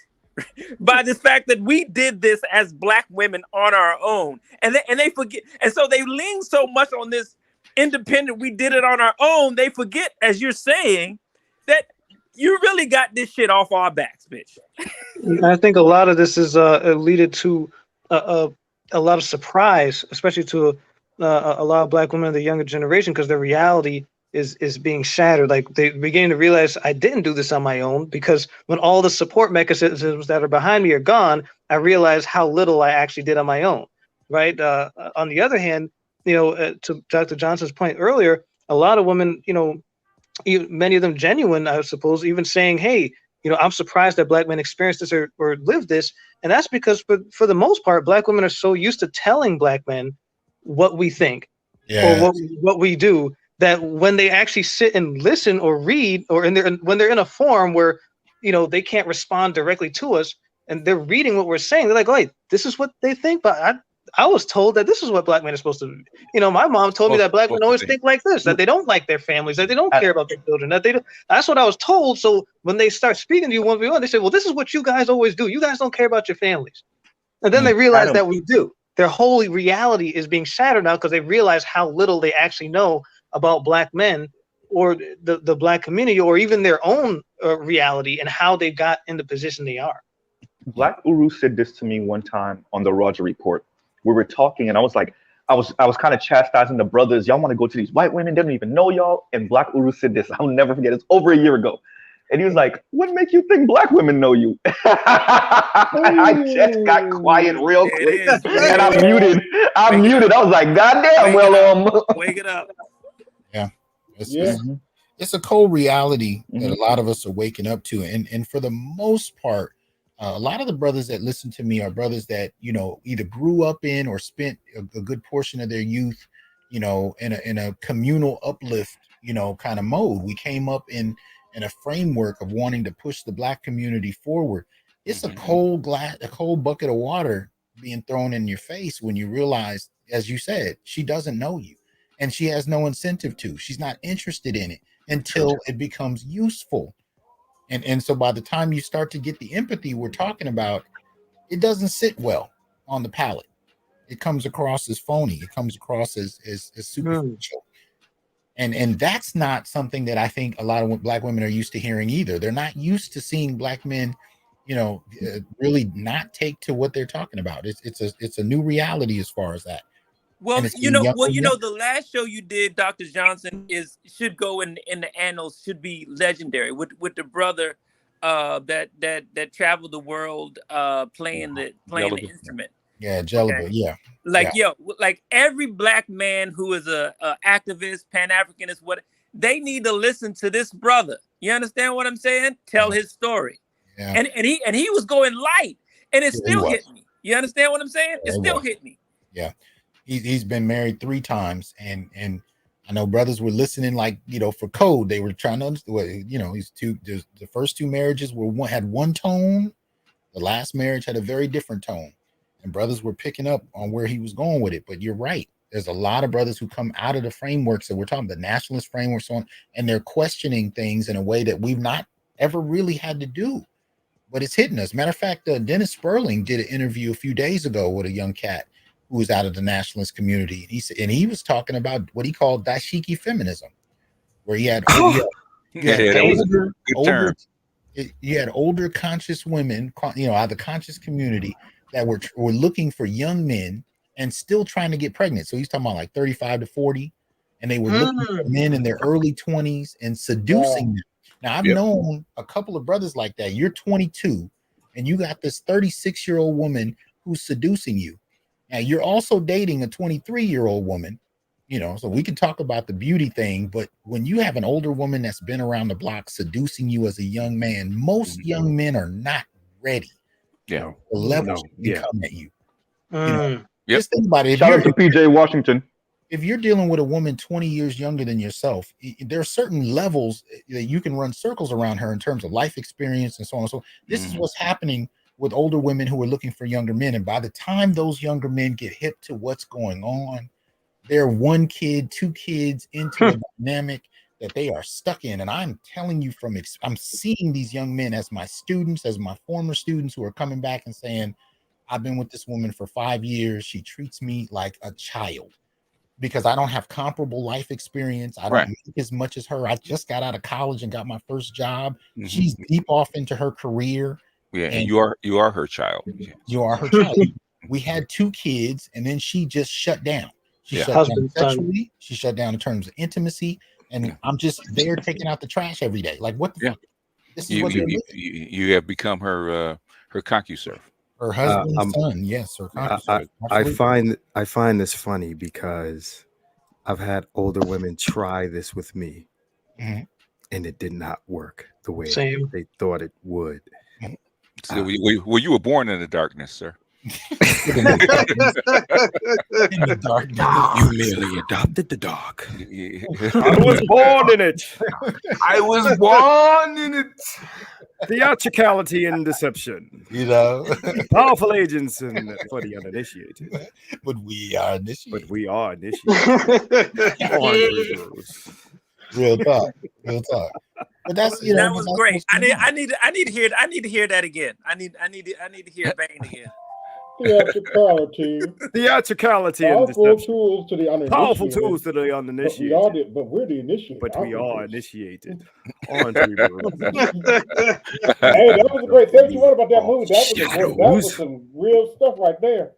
by the fact that we did this as black women on our own, and they forget, and so they lean so much on this independent, we did it on our own. They forget, as you're saying, that you really got this shit off our backs, bitch. I think a lot of this is leading to a lot of surprise, especially to a lot of black women of the younger generation, because their reality is being shattered. Like, they begin to realize, I didn't do this on my own, because when all the support mechanisms that are behind me are gone, I realize how little I actually did on my own, right? On the other hand, to Dr. Johnson's point earlier, a lot of women, many of them genuine, I suppose, even saying, hey, I'm surprised that black men experience this or live this. And that's because for the most part, black women are so used to telling black men what we think or what we do, that when they actually sit and listen or read, or when they're in a forum where, they can't respond directly to us and they're reading what we're saying, they're like, oh, wait, this is what they think, but I was told that this is what black men are supposed to do. My mom told me that black men always think like this, that they don't like their families, that they don't care about their children, that they don't. That's what I was told. So when they start speaking to you 1v1, they say, well, this is what you guys always do. You guys don't care about your families. And then they realize that we do. Their whole reality is being shattered now because they realize how little they actually know about black men or the black community, or even their own reality and how they got in the position they are. Black Uru said this to me one time on the Roger Report. We were talking, and I was like, I was kind of chastising the brothers. Y'all want to go to these white women? They don't even know y'all. And Black Uru said this. I'll never forget. It's over a year ago. And he was like, what makes you think black women know you? I just got quiet real quick. And I muted. I muted. I was like, God damn, wake it up. Yeah. It's it's a cold reality that Mhm. a lot of us are waking up to, and for the most part, a lot of the brothers that listen to me are brothers that either grew up in or spent a good portion of their youth, in a communal uplift, kind of mode. We came up in a framework of wanting to push the Black community forward. It's a cold bucket of water being thrown in your face when you realize, as you said, she doesn't know you, and she has no incentive to. She's not interested in it until it becomes useful. And so by the time you start to get the empathy we're talking about, it doesn't sit well on the palate. It comes across as phony. It comes across as superficial. And that's not something that I think a lot of Black women are used to hearing either. They're not used to seeing Black men, really not take to what they're talking about. It's a new reality as far as that. Well, And it's getting younger. the last show you did, Dr. Johnson, should go in the annals, should be legendary with the brother that traveled the world playing the instrument. Yeah, Jelliba, yeah. Like every Black man who is a activist, Pan-Africanist, they need to listen to this brother. You understand what I'm saying? Tell his story. Yeah. And he was going light, and it still hit me. You understand what I'm saying? It still hit me. Yeah. He's been married 3 times, and I know brothers were listening, like, for code. They were trying to understand, the first 2 marriages had one tone. The last marriage had a very different tone, and brothers were picking up on where he was going with it. But you're right. There's a lot of brothers who come out of the frameworks that we're talking, the nationalist frameworks on, and they're questioning things in a way that we've not ever really had to do. But it's hitting us. Matter of fact, Dennis Sperling did an interview a few days ago with a young cat who was out of the nationalist community. He was talking about what he called dashiki feminism, where he had older conscious women, out of the conscious community that were looking for young men and still trying to get pregnant. So he's talking about like 35 to 40, and they were looking for men in their early 20s and seducing them. Now, I've known a couple of brothers like that. You're 22, and you got this 36-year-old woman who's seducing you. Now, you're also dating a 23-year-old woman, so we can talk about the beauty thing, but when you have an older woman that's been around the block seducing you as a young man, most young men are not ready. Yeah. The levels come at you. Yep. Just think about it. Shout out to PJ Washington. If you're dealing with a woman 20 years younger than yourself, there are certain levels that you can run circles around her in terms of life experience and so on. So this is what's happening with older women who are looking for younger men. And by the time those younger men get hip to what's going on, they're 1 kid, 2 kids into a dynamic that they are stuck in. And I'm telling you I'm seeing these young men as my students, as my former students, who are coming back and saying, I've been with this woman for 5 years. She treats me like a child because I don't have comparable life experience. I don't make as much as her. I just got out of college and got my first job. She's deep off into her career. Yeah, and you are her child. You are her child. We had 2 kids, and then she just shut down. She shut down sexually. She shut down in terms of intimacy, and I'm just there taking out the trash every day. Like, what the fuck? This is what you have become her concuserve. Her husband's son, yes. Her I find this funny because I've had older women try this with me, and it did not work the way they thought it would. So, well, you were born in the darkness, sir. In the darkness. You merely adopted the dark. I was born in it. I was born in it. Theatricality and deception. Powerful agents for the uninitiated. But we are initiated. Real talk. But that's that was great. I need to hear that again. I need to hear Bane again. Theatricality and powerful deception. tools to the uninitiated. Powerful tools to the uninitiated. But we're the initiated. But we are initiated. Hey, that was a great. Thank you. What about that movie? That was some real stuff right there.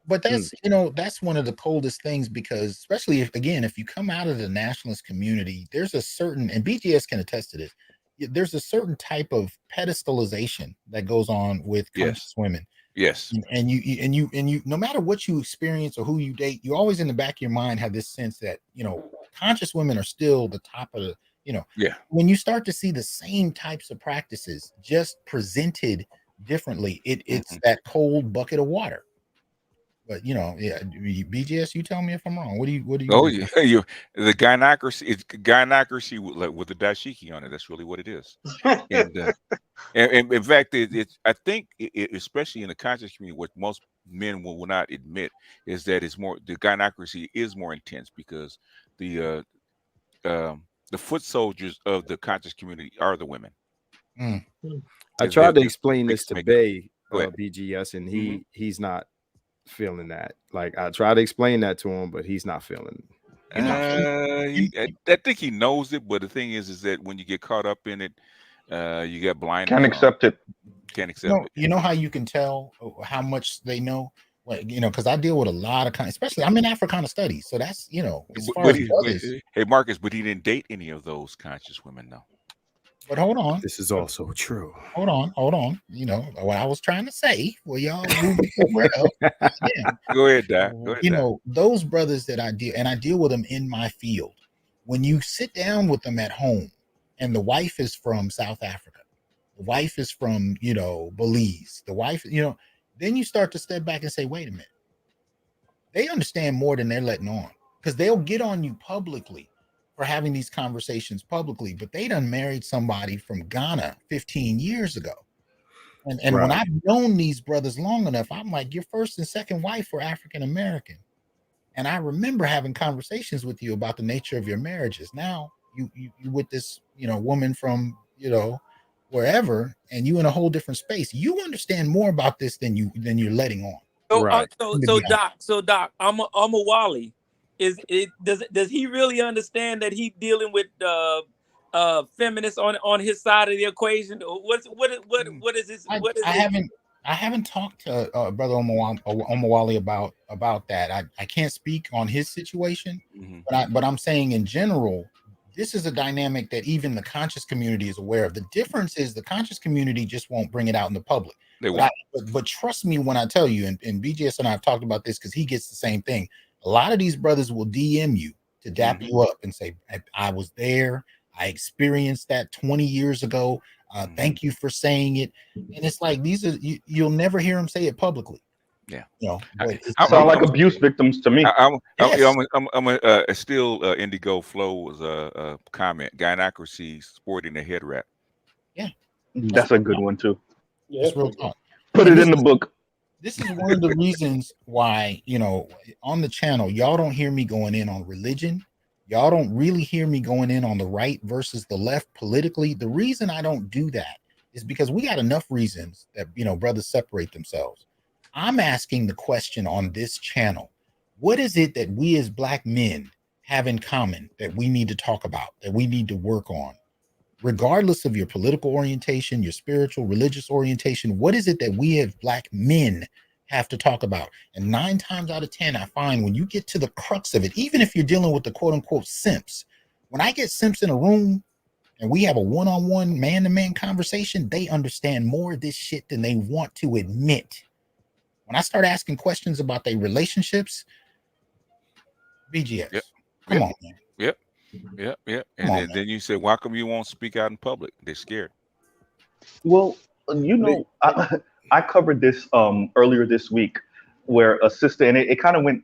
But that's that's one of the coldest things, because especially if you come out of the nationalist community, there's a certain, and BGS can attest to this, there's a certain type of pedestalization that goes on with conscious women. Yes. And you no matter what you experience or who you date, you always in the back of your mind have this sense that, conscious women are still the top of You know, Yeah. when you start to see the same types of practices just presented differently, it's that cold bucket of water. But you know, yeah, BGS, you tell me if I'm wrong. What do you Oh do? yeah, the gynocracy with the dashiki on it. That's really what it is. And in fact, it's I think especially in the conscious community, what most men will not admit is that the gynocracy is more intense because the foot soldiers of the conscious community are the women. I tried to explain Makes this to make Bay, Go ahead. BGS, and he's not feeling that. Like I tried to explain that to him, but he's not feeling it. I think he knows it, but the thing is that when you get caught up in it, you get blinded. Can't accept it. Can't accept it. You know how you can tell how much they know? Like, you know, because I deal with a lot of especially I'm in Africana Studies, so that's, you know, as far as brothers. Hey Marcus, but he didn't date any of those conscious women, though. But hold on, this is also true. Hold on. You know what I was trying to say. Well, y'all moving somewhere else. Yeah. Go ahead, Doc. You know, those brothers that I deal with them in my field. When you sit down with them at home, and the wife is from South Africa, the wife is from, you know, Belize, the wife, you know, then you start to step back and say, wait a minute. They understand more than they're letting on, because they'll get on you publicly for having these conversations publicly, but they done married somebody from Ghana 15 years ago. And when I've known these brothers long enough, I'm like, your first and second wife were African American. And I remember having conversations with you about the nature of your marriages. Now you with this, you know, woman from, you know, wherever, and you in a whole different space. You understand more about this than you're letting on. So Doc, I'm a Wally. Does he really understand that he's dealing with feminists on his side of the equation? What is this? I haven't talked to Brother Omawali about that. I can't speak on his situation, but I'm saying in general, this is a dynamic that even the conscious community is aware of. The difference is the conscious community just won't bring it out in the public. But trust me when I tell you, and BGS and I have talked about this because he gets the same thing. A lot of these brothers will DM you to dap you up and say, I was there. I experienced that 20 years ago. Thank you for saying it. And it's like, you'll never hear them say it publicly. Yeah. You know, but sound like abuse victims to me. I'm still Indigo Flow was a comment. Gynocracy sporting a head wrap. Yeah. That's a good one too. Yeah, that's real talk. Put it in the book. This is one of the reasons why, you know, on the channel, y'all don't hear me going in on religion. Y'all don't really hear me going in on the right versus the left politically. The reason I don't do that is because we got enough reasons that, you know, brothers separate themselves. I'm asking the question on this channel. What is it that we as Black men have in common that we need to talk about, that we need to work on? Regardless of your political orientation, your spiritual, religious orientation, what is it that we as Black men have to talk about? And 9 times out of 10, I find when you get to the crux of it, even if you're dealing with the quote unquote simps, when I get simps in a room and we have a one-on-one, man-to-man conversation, they understand more of this shit than they want to admit. When I start asking questions about their relationships, BGS, come on, man. Yep. And then you said, why come you won't speak out in public? They're scared. Well, you know, I covered this earlier this week, where a sister, and it kind of went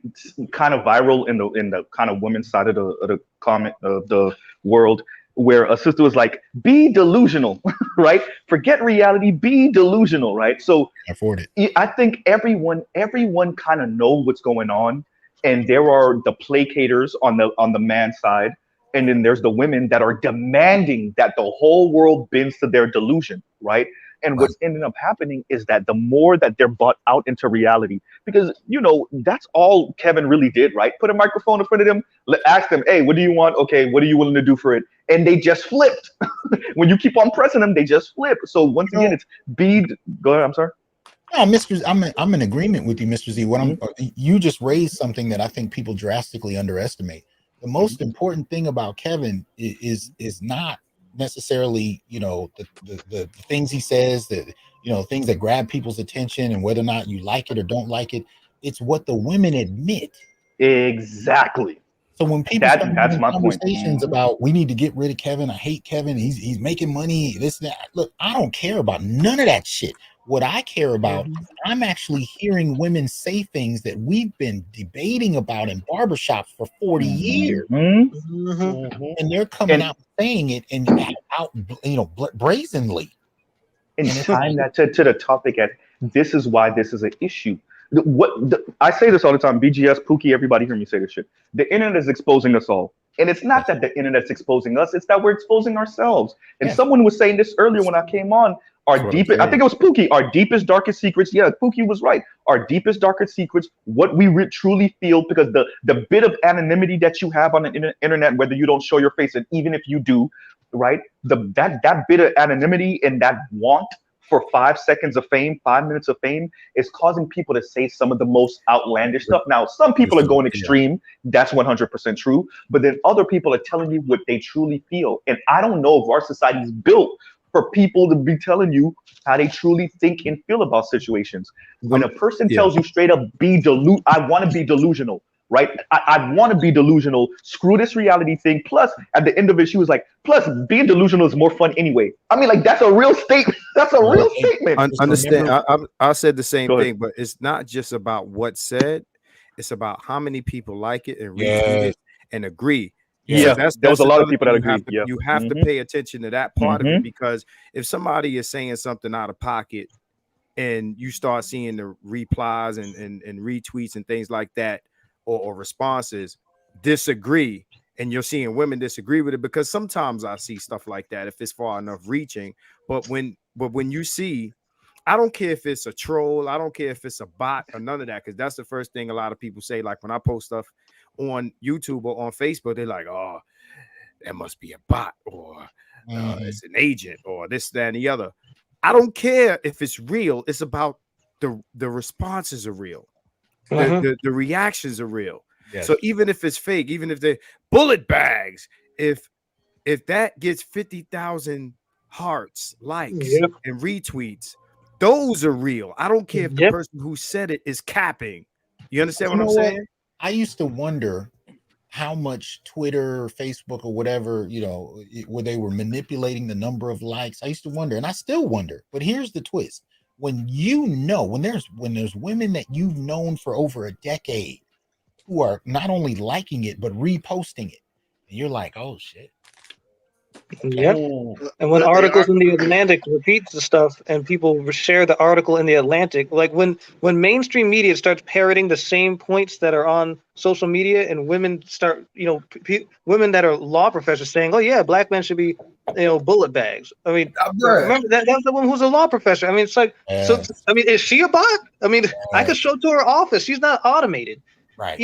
kind of viral in the kind of women's side of the comment of the world, where a sister was like, be delusional, right? Forget reality, be delusional, right? So afford it. I think everyone kind of know what's going on, and there are the placators on the man side, and then there's the women that are demanding that the whole world bends to their delusion, right? And what's ending up happening is that the more that they're bought out into reality, because, you know, that's all Kevin really did, right? Put a microphone in front of them, ask them, hey, what do you want? Okay, what are you willing to do for it? And they just flipped. When you keep on pressing them, they just flip. So once again, it's go ahead, I'm sorry. No, I'm in agreement with you, Mr. Z. You just raised something that I think people drastically underestimate. The most important thing about Kevin is not necessarily, you know, the things he says, that, you know, things that grab people's attention and whether or not you like it or don't like it. It's what the women admit. Exactly. So when people start that's having my point. conversations about we need to get rid of Kevin, I hate Kevin, he's making money, this, that. Look, I don't care about none of that shit. What I care about is I'm actually hearing women say things that we've been debating about in barbershops for 40 years. And they're coming out saying it and out, brazenly. And tying that to the topic at this is why this is an issue. I say this all the time, BGS, Pookie, everybody hear me say this shit. The internet is exposing us all. And it's not that the internet's exposing us, it's that we're exposing ourselves. And someone was saying this earlier when I came on, our deepest, I think it was Pookie, our deepest, darkest secrets. Yeah, Pookie was right. Our deepest, darkest secrets, what we truly feel, because the bit of anonymity that you have on the internet, whether you don't show your face, and even if you do, right, that bit of anonymity and that want for 5 seconds of fame, 5 minutes of fame, is causing people to say some of the most outlandish stuff. Now, some people are going extreme. That's 100% true. But then other people are telling you what they truly feel. And I don't know if our society is built for people to be telling you how they truly think and feel about situations. When a person tells you straight up, I want to be delusional. Right? I want to be delusional. Screw this reality thing. Plus, at the end of it, she was like, plus, being delusional is more fun anyway. I mean, like, that's a real statement. That's a real statement. Understand. I said the same thing, but it's not just about what's said. It's about how many people like it and retweet it and agree. Yeah, so there was a lot of people that agreed. You have to pay attention to that part of it, because if somebody is saying something out of pocket and you start seeing the replies and retweets and things like that, or responses disagree, and you're seeing women disagree with it, because sometimes I see stuff like that if it's far enough reaching. But when you see, I don't care if it's a troll, I don't care if it's a bot or none of that, because that's the first thing a lot of people say. Like when I post stuff on YouTube or on Facebook, they're like, oh, that must be a bot, or it's an agent, or this, that, and the other. I don't care if it's real. It's about the responses are real. The reactions are real. So even if it's fake, even if they're bullet bags, if that gets 50,000 hearts, likes, and retweets, those are real. I don't care if the person who said it is capping. You understand what I'm saying? I used to wonder how much Twitter or Facebook or whatever, where they were manipulating the number of likes. I used to wonder, and I still wonder. But here's the twist. When there's women that you've known for over a decade who are not only liking it but reposting it, and you're like, oh shit. Yep. And when articles in the Atlantic repeats the stuff and people share the article in the Atlantic, like when mainstream media starts parroting the same points that are on social media, and women start, women that are law professors saying, oh yeah, black men should be, bullet bags. I mean, remember that's the one who's a law professor. I mean, it's like, so I mean, is she a bot? I mean, I could show to her office. She's not automated. Right.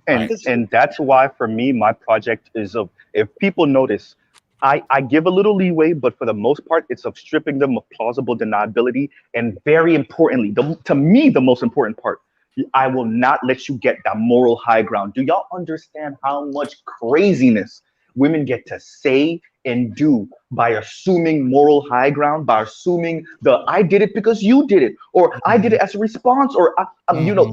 And that's why for me, my project is if people notice, I give a little leeway, but for the most part, it's of stripping them of plausible deniability. And very importantly, to me, the most important part, I will not let you get that moral high ground. Do y'all understand how much craziness women get to say and do by assuming moral high ground, by assuming I did it because you did it, or I did it as a response, or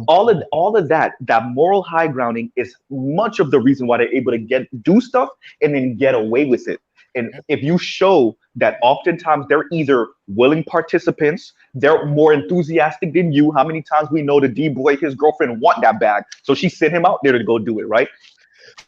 all of that moral high grounding is much of the reason why they're able to do stuff and then get away with it. And if you show that oftentimes they're either willing participants, they're more enthusiastic than you. How many times we know the D-boy, his girlfriend want that bag, so she sent him out there to go do it, right?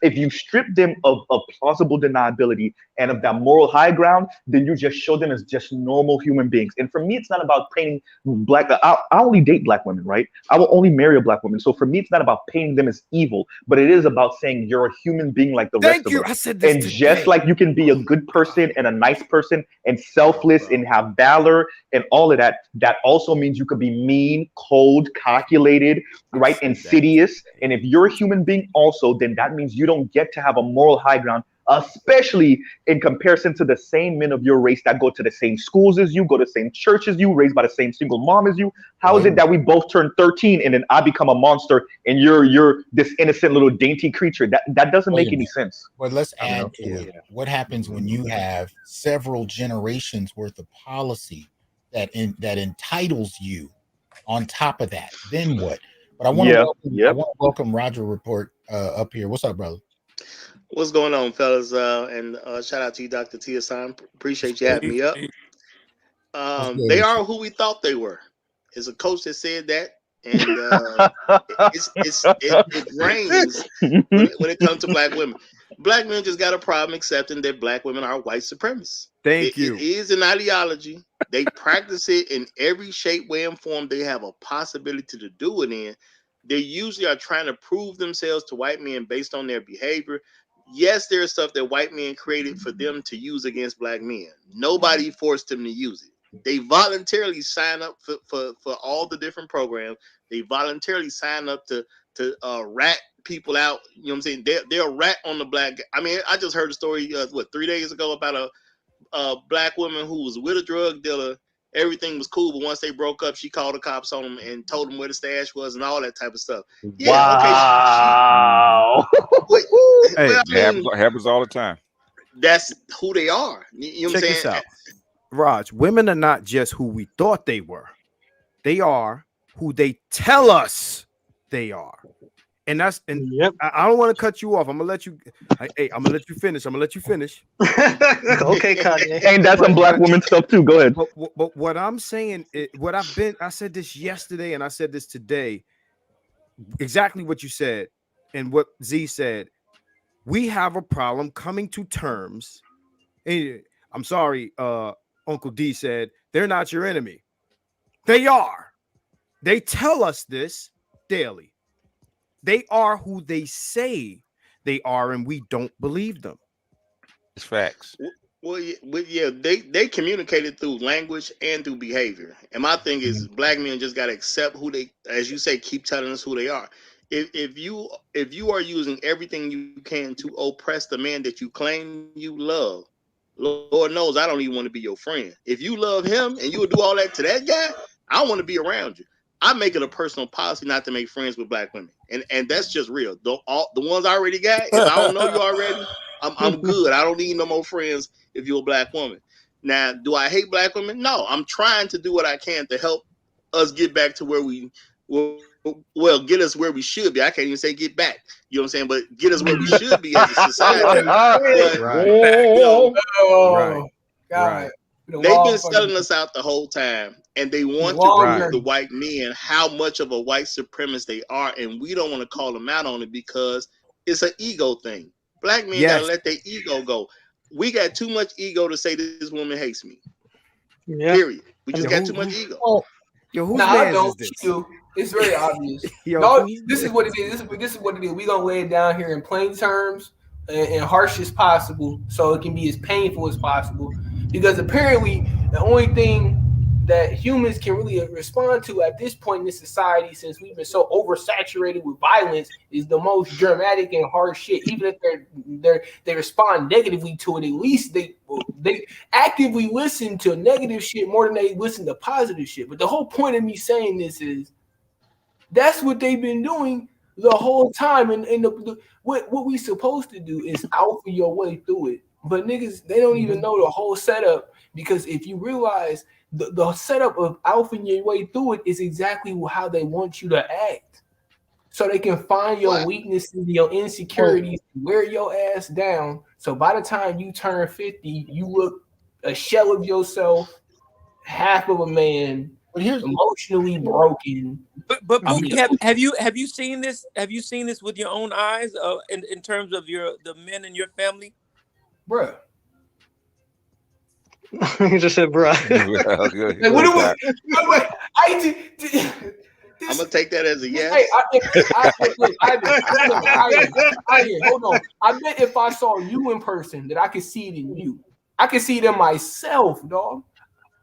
If you strip them of plausible deniability and of that moral high ground, then you just show them as just normal human beings. And for me, it's not about painting black. I only date black women, right? I will only marry a black woman. So for me, it's not about painting them as evil, but it is about saying you're a human being like the rest of us. I said this and today. Just like you can be a good person and a nice person and selfless and have valor and all of that, that also means you could be mean, cold, calculated, right? Insidious. And if you're a human being also, then that means you don't get to have a moral high ground, especially in comparison to the same men of your race that go to the same schools as you, go to the same church as you, raised by the same single mom as you. How is it that we both turn 13 and then I become a monster and you're this innocent little dainty creature? That doesn't make any sense. But let's add to it. What happens when you have several generations worth of policy that entitles you on top of that? Then what? But I want to welcome Roger Report up here. What's up, brother? What's going on, fellas? And shout out to you, Dr. Tia San. Appreciate you having me up. They are who we thought they were. There's a coach that said that, and it rains when it comes to black women. Black men just got a problem accepting that black women are white supremacists. Thank you. It is an ideology. They practice it in every shape, way, and form they have a possibility to do it in. They usually are trying to prove themselves to white men based on their behavior. Yes, there's stuff that white men created for them to use against black men. Nobody forced them to use it. They voluntarily sign up for all the different programs. They voluntarily sign up to rat people out. You know what I'm saying? They'll rat on the black. I mean, I just heard a story 3 days ago about a black woman who was with a drug dealer. Everything was cool, but once they broke up, she called the cops on him and told them where the stash was and all that type of stuff. Yeah, wow. Okay. Happens all the time. That's who they are. You know what I'm saying? Check this out, Raj. Women are not just who we thought they were. They are who they tell us they are. And that's yep. I don't want to cut you off. I'm gonna let you. Hey, I'm gonna let you finish. Okay, Kanye. And that's some black woman stuff too. Go ahead. But what I'm saying, I said this yesterday, and I said this today. Exactly what you said, and what Z said. We have a problem coming to terms. And I'm sorry, Uncle D said they're not your enemy. They are. They tell us this daily. They are who they say they are, and we don't believe them. It's facts. Well, yeah, they communicated through language and through behavior. And my thing is, black men just got to accept who they, as you say, keep telling us who they are. If you are using everything you can to oppress the man that you claim you love, Lord knows I don't even want to be your friend. If you love him and you would do all that to that guy, I want to be around you. I make it a personal policy not to make friends with black women, and that's just real. The ones I already got, if I don't know you already, I'm good. I don't need no more friends if you're a black woman. Now, do I hate black women? No, I'm trying to do what I can to help us get back to where get us where we should be. I can't even say get back. You know what I'm saying? But get us where we should be as a society. Right. They've been selling us out the whole time, and they want to prove the white men how much of a white supremacist they are, and we don't want to call them out on it because it's an ego thing. Black men gotta let their ego go. We got too much ego to say this woman hates me. Yeah. Period. We just got too much ego. Yo, who's man is this? It's very obvious. This is what it is. This is what it is. We're gonna lay it down here in plain terms and harsh as possible, so it can be as painful as possible. Because apparently, the only thing that humans can really respond to at this point in this society, since we've been so oversaturated with violence, is the most dramatic and harsh shit. Even if they respond negatively to it, at least they actively listen to negative shit more than they listen to positive shit. But the whole point of me saying this is that's what they've been doing the whole time. And what we supposed to do is alpha your way through it. But niggas, they don't even know the whole setup, because if you realize the setup of alphing your way through it is exactly how they want you to act. So they can find your weaknesses, your insecurities, wear your ass down. So by the time you turn 50, you look a shell of yourself, half of a man, emotionally broken. But Boogie, have you seen this? Have you seen this with your own eyes in terms of the men in your family? Bruh. You just said bruh. I'm gonna take that as a yes. Hey, hold on. I bet if I saw you in person that I could see it in you. I could see it in myself, dog.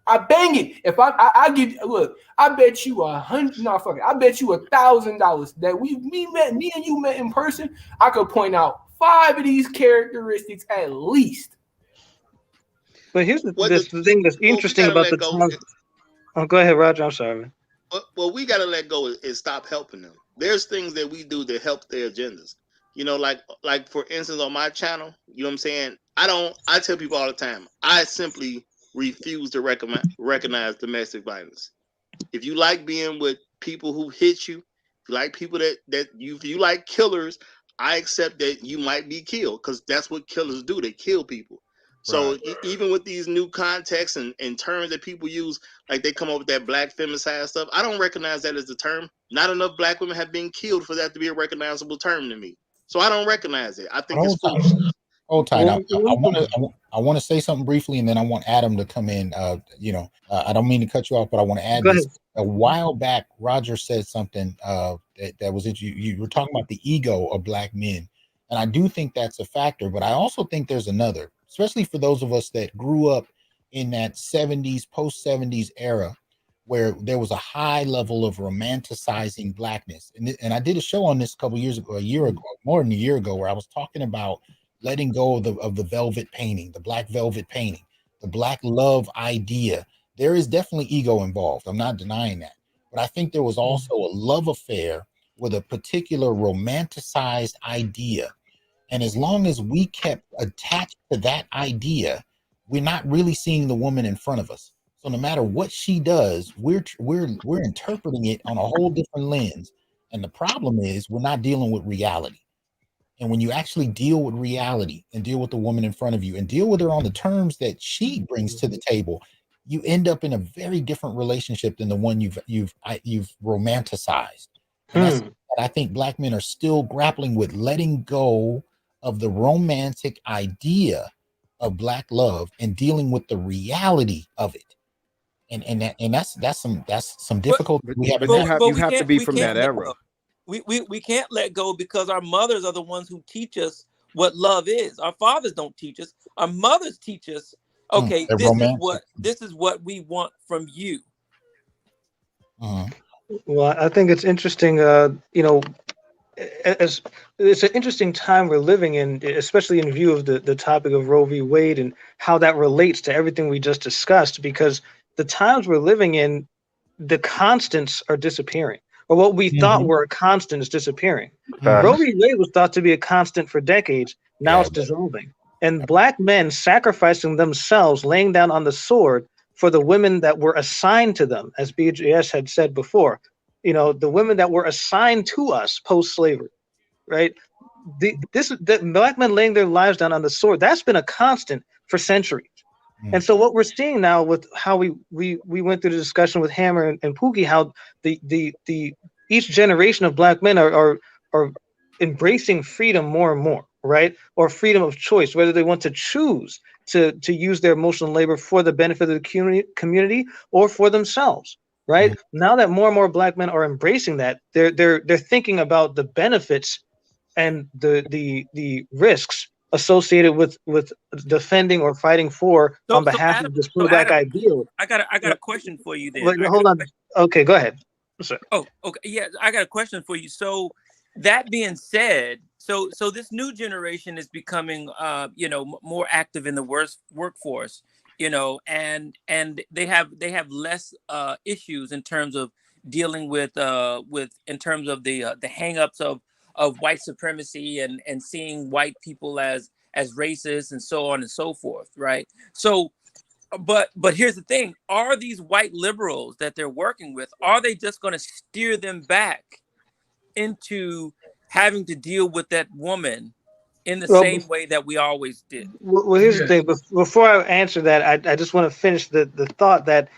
I bang it. If I give look, I bet you $100. No, fuck it. I bet you $1,000 that me and you met in person. I could point out 5 of these characteristics at least. But here's the thing that's interesting about the time. Oh, go ahead, Roger. I'm sorry. Well, we gotta let go and stop helping them. There's things that we do to help their agendas. You know, like for instance, on my channel, you know what I'm saying? I tell people all the time, I simply refuse to recognize domestic violence. If you like being with people who hit you, if you like people if you like killers, I accept that you might be killed because that's what killers do. They kill people. So even with these new contexts and terms that people use, like they come up with that black femicide stuff, I don't recognize that as the term. Not enough black women have been killed for that to be a recognizable term to me. So I don't recognize it. I think it's foolishness. Hold tight. I want to say something briefly, and then I want Adam to come in. I don't mean to cut you off, but I want to add this. A while back, Roger said something that was you were talking about the ego of black men, and I do think that's a factor. But I also think there's another, especially for those of us that grew up in that 70s, post-70s era, where there was a high level of romanticizing blackness. And I did a show on this a year ago, more than a year ago, where I was talking about letting go of the velvet painting, the black velvet painting, the black love idea. There is definitely ego involved. I'm not denying that. But I think there was also a love affair with a particular romanticized idea. And as long as we kept attached to that idea, we're not really seeing the woman in front of us. So no matter what she does, we're interpreting it on a whole different lens. And the problem is we're not dealing with reality. And when you actually deal with reality and deal with the woman in front of you and deal with her on the terms that she brings to the table, you end up in a very different relationship than the one you've romanticized. And that's what I think black men are still grappling with, letting go of the romantic idea of black love and dealing with the reality of it. And that's some difficult. But you have to be from that era. We can't let go because our mothers are the ones who teach us what love is. Our fathers don't teach us. Our mothers teach us. Okay, this is what we want from you. Well, I think it's interesting. As it's an interesting time we're living in, especially in view of the topic of Roe v. Wade and how that relates to everything we just discussed. Because the times we're living in, the constants are disappearing. Or what we thought were a constant is disappearing. Roe v. Wade was thought to be a constant for decades. Now it's dissolving. And black men sacrificing themselves, laying down on the sword for the women that were assigned to them, as BGS had said before. The women that were assigned to us post-slavery, right? The black men laying their lives down on the sword, that's been a constant for centuries. And so what we're seeing now with how we went through the discussion with Hammer and Pookie, how the each generation of black men are embracing freedom more and more, right? Or freedom of choice, whether they want to choose to use their emotional labor for the benefit of the community or for themselves, right? Now that more and more black men are embracing that, they're thinking about the benefits and the risks associated with defending or fighting for on behalf of this black ideal. I got a question for you there. Hold on. Okay, go ahead. Sorry. Oh, okay. Yeah, I got a question for you. So that being said, so this new generation is becoming more active in the workforce, and they have less issues in terms of dealing with in terms of the hangups of white supremacy and seeing white people as racist and so on and so forth, right? So, but here's the thing: are these white liberals that they're working with, are they just going to steer them back into having to deal with that woman in the same way that we always did? Well, here's the thing. Before I answer that, I just want to finish the thought that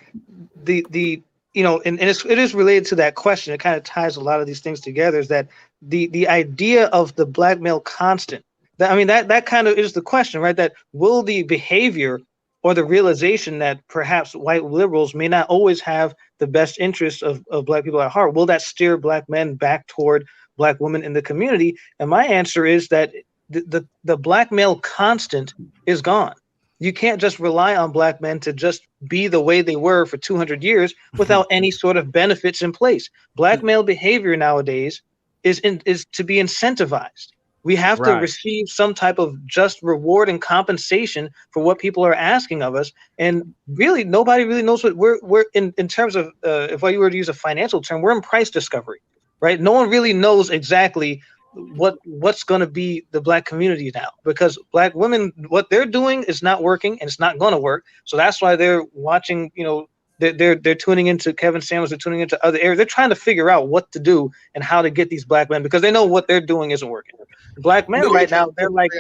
and it is related to that question. It kind of ties a lot of these things together. Is that the idea of the black male constant? That kind of is the question, right? That will the behavior or the realization that perhaps white liberals may not always have the best interests of black people at heart, will that steer black men back toward black women in the community? And my answer is that the black male constant is gone. You can't just rely on black men to just be the way they were for 200 years without any sort of benefits in place. Black male behavior nowadays is to be incentivized. We have to receive some type of just reward and compensation for what people are asking of us. And really, nobody really knows what we're in terms of, if you were to use a financial term, we're in price discovery, right? No one really knows exactly what's going to be the black community now, because black women, what they're doing is not working and it's not going to work. So that's why they're watching, They're tuning into Kevin Samuels. They're tuning into other areas. They're trying to figure out what to do and how to get these black men, because they know what they're doing isn't working. Black men right now, they're like,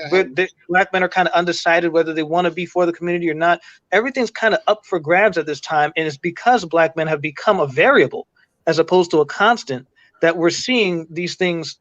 black men are kind of undecided whether they want to be for the community or not. Everything's kind of up for grabs at this time, and it's because black men have become a variable as opposed to a constant that we're seeing these things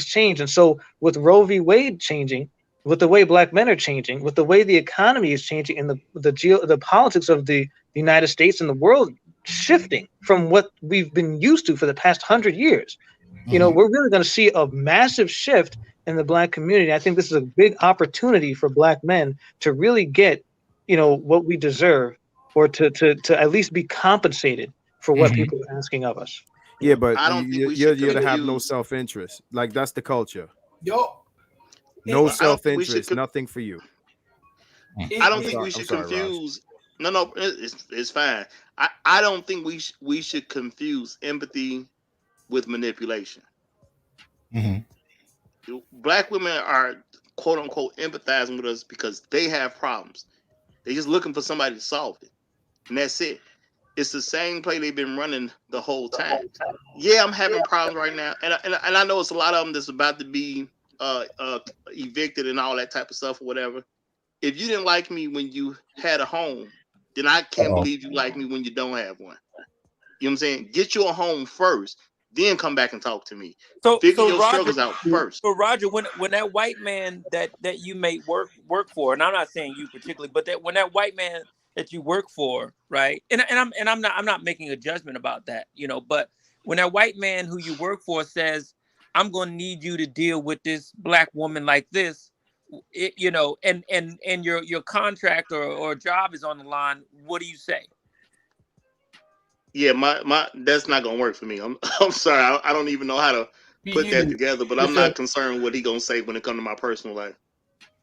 change. And so with Roe v. Wade changing, with the way black men are changing, with the way the economy is changing, and the politics of the United States and the world shifting from what we've been used to for the past 100 years, you know, we're really going to see a massive shift in the black community. I think this is a big opportunity for black men to really get, you know, what we deserve, or to at least be compensated for what people are asking of us. Yeah, but I don't think you're to have no self-interest. Like, that's the culture. Yo, no self-interest, nothing for you. I don't think we should confuse. No, it's fine. I don't think we should confuse empathy with manipulation. Black women are quote unquote empathizing with us because they have problems. They're just looking for somebody to solve it, and that's it. It's the same play they've been running the whole time. Yeah, I'm having problems right now, and I know it's a lot of them that's about to be evicted and all that type of stuff or whatever. If you didn't like me when you had a home, then I can't believe you like me when you don't have one. You know what I'm saying? Get you a home first, then come back and talk to me. Figure your struggles out first. So Roger, when that white man that you may work for, and I'm not saying you particularly, but when that white man that you work for, right? And I'm not making a judgment about that, you know, but when that white man who you work for says, I'm going to need you to deal with this black woman like this, you know, and your contract or job is on the line, what do you say? Yeah, my that's not gonna work for me. I'm sorry, I don't even know how to put that together, but I'm not concerned what he gonna say when it comes to my personal life.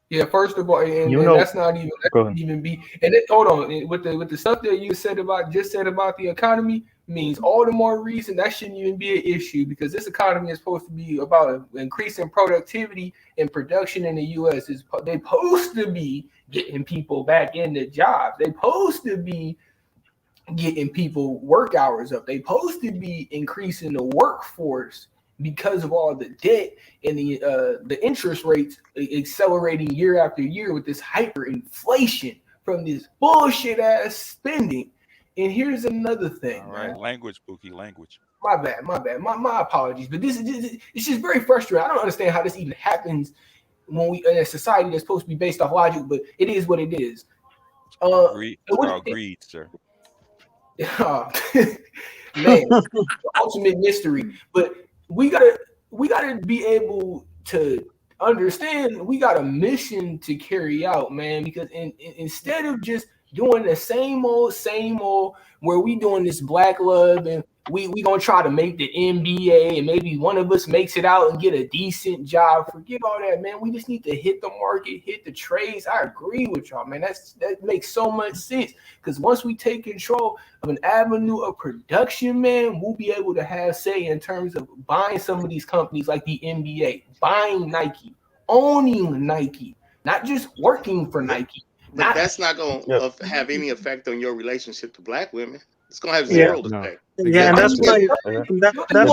Yeah, first of all, and that's not even be. And then, hold on, with the stuff that you said about the economy means all the more reason that shouldn't even be an issue, because this economy is supposed to be about increasing productivity and production in the U.S. They're supposed to be getting people back into jobs. They're supposed to be getting people work hours up. They're supposed to be increasing the workforce, because of all the debt and the interest rates accelerating year after year with this hyperinflation from this bullshit ass spending. And here's another thing. All right, language, Pookie, language. My bad. My apologies. But it's just very frustrating. I don't understand how this even happens when we in a society that's supposed to be based off logic, but it is what it is. Agreed, sir. Man, the ultimate mystery. But we gotta be able to understand we got a mission to carry out, man, because instead of just doing the same old where we doing this black love and we gonna try to make the NBA and maybe one of us makes it out and get a decent job. Forget all that, man. We just need to hit the market, hit the trades. I agree with y'all, man. That makes so much sense, because once we take control of an avenue of production, man, we'll be able to have say in terms of buying some of these companies like the NBA, buying Nike, owning Nike, not just working for Nike. But that's not going to have any effect on your relationship to black women. It's going to have zero effect. Yeah, and that's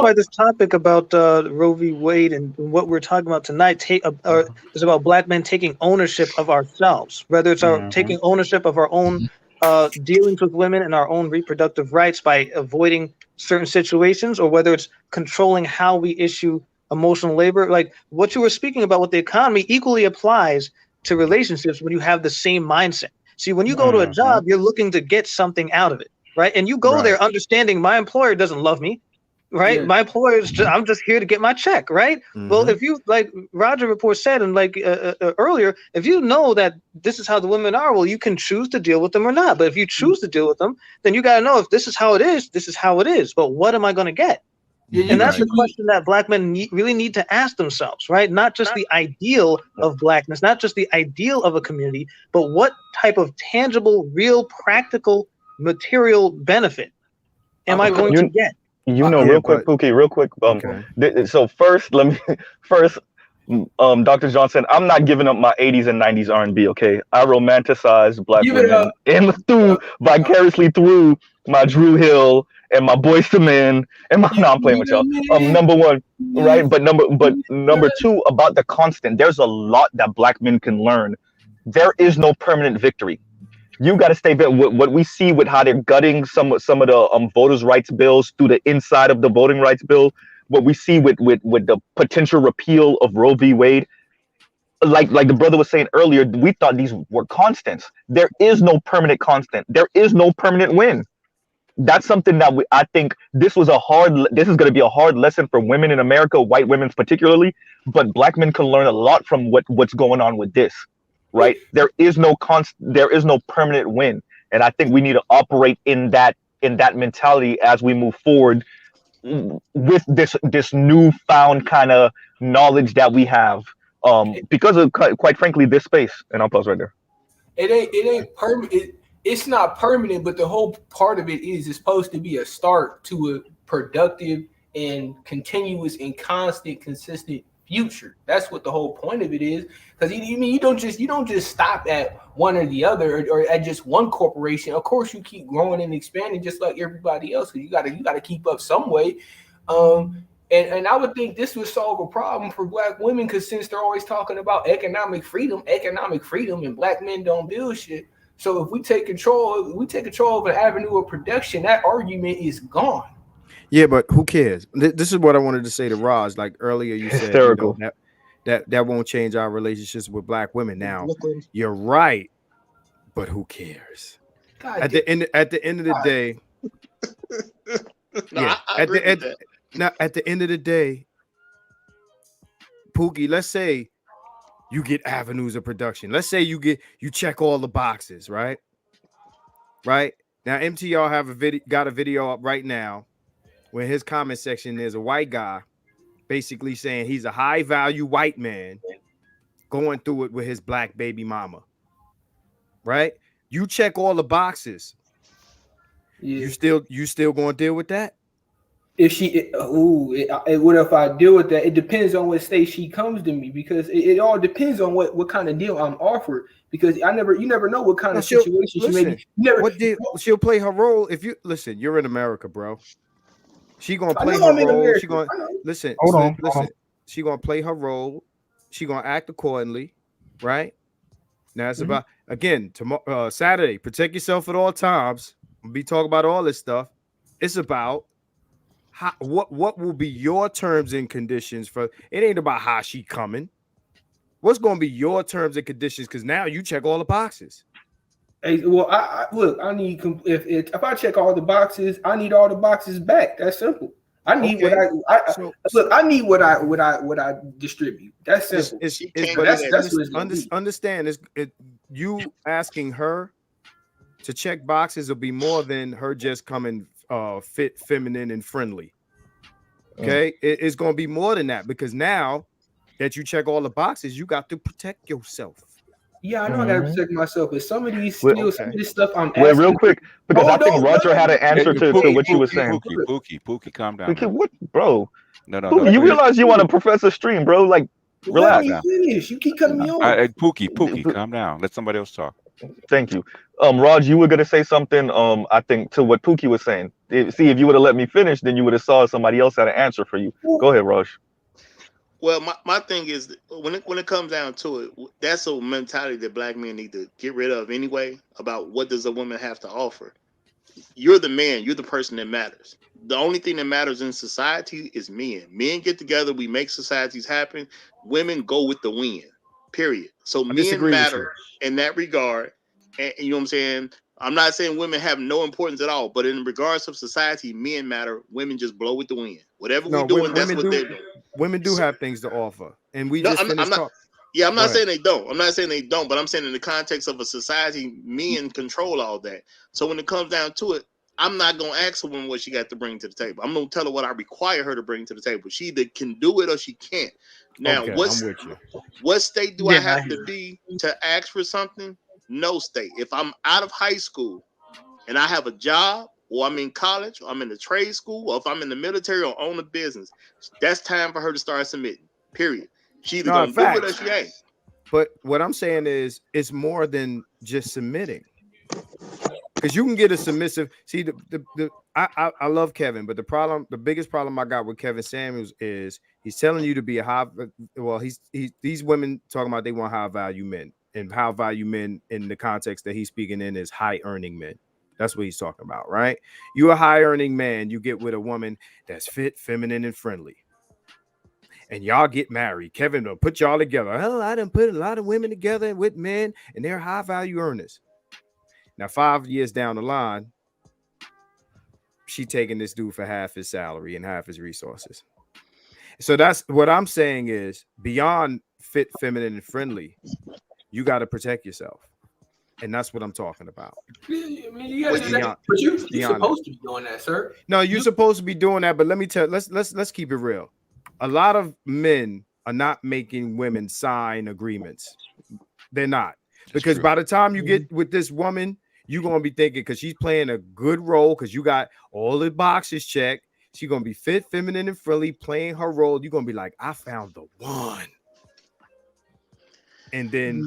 why this topic about Roe v. Wade and what we're talking about tonight is about black men taking ownership of ourselves, whether it's our taking ownership of our own dealings with women and our own reproductive rights by avoiding certain situations, or whether it's controlling how we issue emotional labor. Like what you were speaking about with the economy equally applies to relationships when you have the same mindset. See, when you go to a job, you're looking to get something out of it, right? And you go there understanding my employer doesn't love me, right? My employer is I'm just here to get my check, right? Well, if you, like Roger Report said, and like earlier, if you know that this is how the women are, well, you can choose to deal with them or not. But if you choose to deal with them, then you got to know if this is how it is, this is how it is. But what am I going to get? And that's the question that black men really need to ask themselves, right? Not just the ideal of blackness, not just the ideal of a community, but what type of tangible, real, practical, material benefit am I going to get? Real quick, Pookie, real quick. So first, Dr. Johnson, I'm not giving up my 80s and 90s R&B, okay? I romanticize black women vicariously through my Drew Hill, and my Boyz II Men, and my no, I'm playing with y'all. Number one, right? But number two, about the constant. There's a lot that black men can learn. There is no permanent victory. You got to stay there. What we see with how they're gutting some of the voters' rights bills through the inside of the voting rights bill. What we see with the potential repeal of Roe v. Wade. Like the brother was saying earlier, we thought these were constants. There is no permanent constant. There is no permanent win. That's something that I think this is going to be a hard lesson for women in America, white women particularly, but black men can learn a lot from what's going on with this, right? There is no permanent win. And I think we need to operate in that mentality as we move forward with this newfound kind of knowledge that we have. Because of quite frankly this space, and I'll pause right there. It ain't permanent. It's not permanent, but the whole part of it is it's supposed to be a start to a productive and continuous and constant, consistent future. That's what the whole point of it is. Because you don't just stop at one or the other or at just one corporation. Of course, you keep growing and expanding just like everybody else. Because you gotta keep up some way. And I would think this would solve a problem for black women, because since they're always talking about economic freedom, and black men don't build shit. So if we take control of an avenue of production, that argument is gone. Yeah, but who cares? This is what I wanted to say to Raj. Like earlier, you said that won't change our relationships with black women. Now, you're right, but who cares? At the end of the day, at the end of the day, Pookie, let's say you get avenues of production. Let's say you check all the boxes, right? Right now, MTR got a video up right now where his comment section there's a white guy basically saying he's a high value white man going through it with his black baby mama. Right? You check all the boxes. Yeah. You still going to deal with that? What if I deal with that? It depends on what state she comes to me, because it all depends on what kind of deal I'm offered. Because you never know what kind of situation she may be. She'll play her role. If you listen, you're in America, bro. She gonna play her role. She gonna listen. Hold on. She gonna play her role. She gonna act accordingly, right? Now it's about again tomorrow, Saturday. Protect yourself at all times. We'll be talking about all this stuff. It's about what will be your terms and conditions for it. Ain't about how she coming. What's going to be your terms and conditions? Because now you check all the boxes. Hey, well, I need if I check all the boxes, I need all the boxes back. That's simple. I need I need what I distribute. That's simple. Understand you asking her to check boxes will be more than her just coming fit, feminine, and friendly. Okay, it's going to be more than that, because now that you check all the boxes, you got to protect yourself. Yeah, I know I got to protect myself, but some of these some of this stuff I'm asking. Wait, real quick, because I think Roger had an answer to what you were saying. Pookie, calm down. What, bro? No. You realize you on a professor stream, bro? Like, relax. Let me finish. You keep cutting me off. Pookie, calm down. Let somebody else talk. Thank you. Raj, you were gonna say something. I think to what Pookie was saying. See, if you would have let me finish, then you would have saw somebody else had an answer for you. Go ahead, Raj. Well, my thing is when it comes down to it, that's a mentality that black men need to get rid of anyway. About what does a woman have to offer? You're the man. You're the person that matters. The only thing that matters in society is men. Men get together. We make societies happen. Women go with the wind. Period. So men matter in that regard. And you know what I'm saying? I'm not saying women have no importance at all, but in regards of society, men matter. Women just blow with the wind. Whatever we're doing, that's what they're doing. Women do have things to offer, and I'm not saying they don't. I'm not saying they don't, but I'm saying in the context of a society, men control all that. So when it comes down to it, I'm not gonna ask a woman what she got to bring to the table. I'm gonna tell her what I require her to bring to the table. She either can do it or she can't. Now, what state do I have to be to ask for something? No state. If I'm out of high school and I have a job, or I'm in college, or I'm in the trade school, or if I'm in the military or own a business, that's time for her to start submitting. Period. She either gonna do it or she ain't. But what I'm saying is, it's more than just submitting. Because you can get a submissive. See, I love Kevin, but the biggest problem I got with Kevin Samuels is he's telling you to be a high. Well, these women talking about they want high value men, and high value men in the context that he's speaking in is high earning men. That's what he's talking about, right? You're a high earning man. You get with a woman that's fit, feminine, and friendly, and y'all get married. Kevin will put y'all together. Oh, I done put a lot of women together with men, and they're high value earners. Now, 5 years down the line, she taking this dude for half his salary and half his resources. So that's what I'm saying is beyond fit, feminine, and friendly, you got to protect yourself. And that's what I'm talking about. I mean, you gotta do that, but you're supposed to be doing that, sir. No, you're supposed to be doing that. But let me tell you, let's keep it real. A lot of men are not making women sign agreements. They're not. Because by the time you get with this woman, you're going to be thinking, because she's playing a good role, because you got all the boxes checked. She's going to be fit, feminine, and friendly, playing her role. You're going to be like, I found the one. And then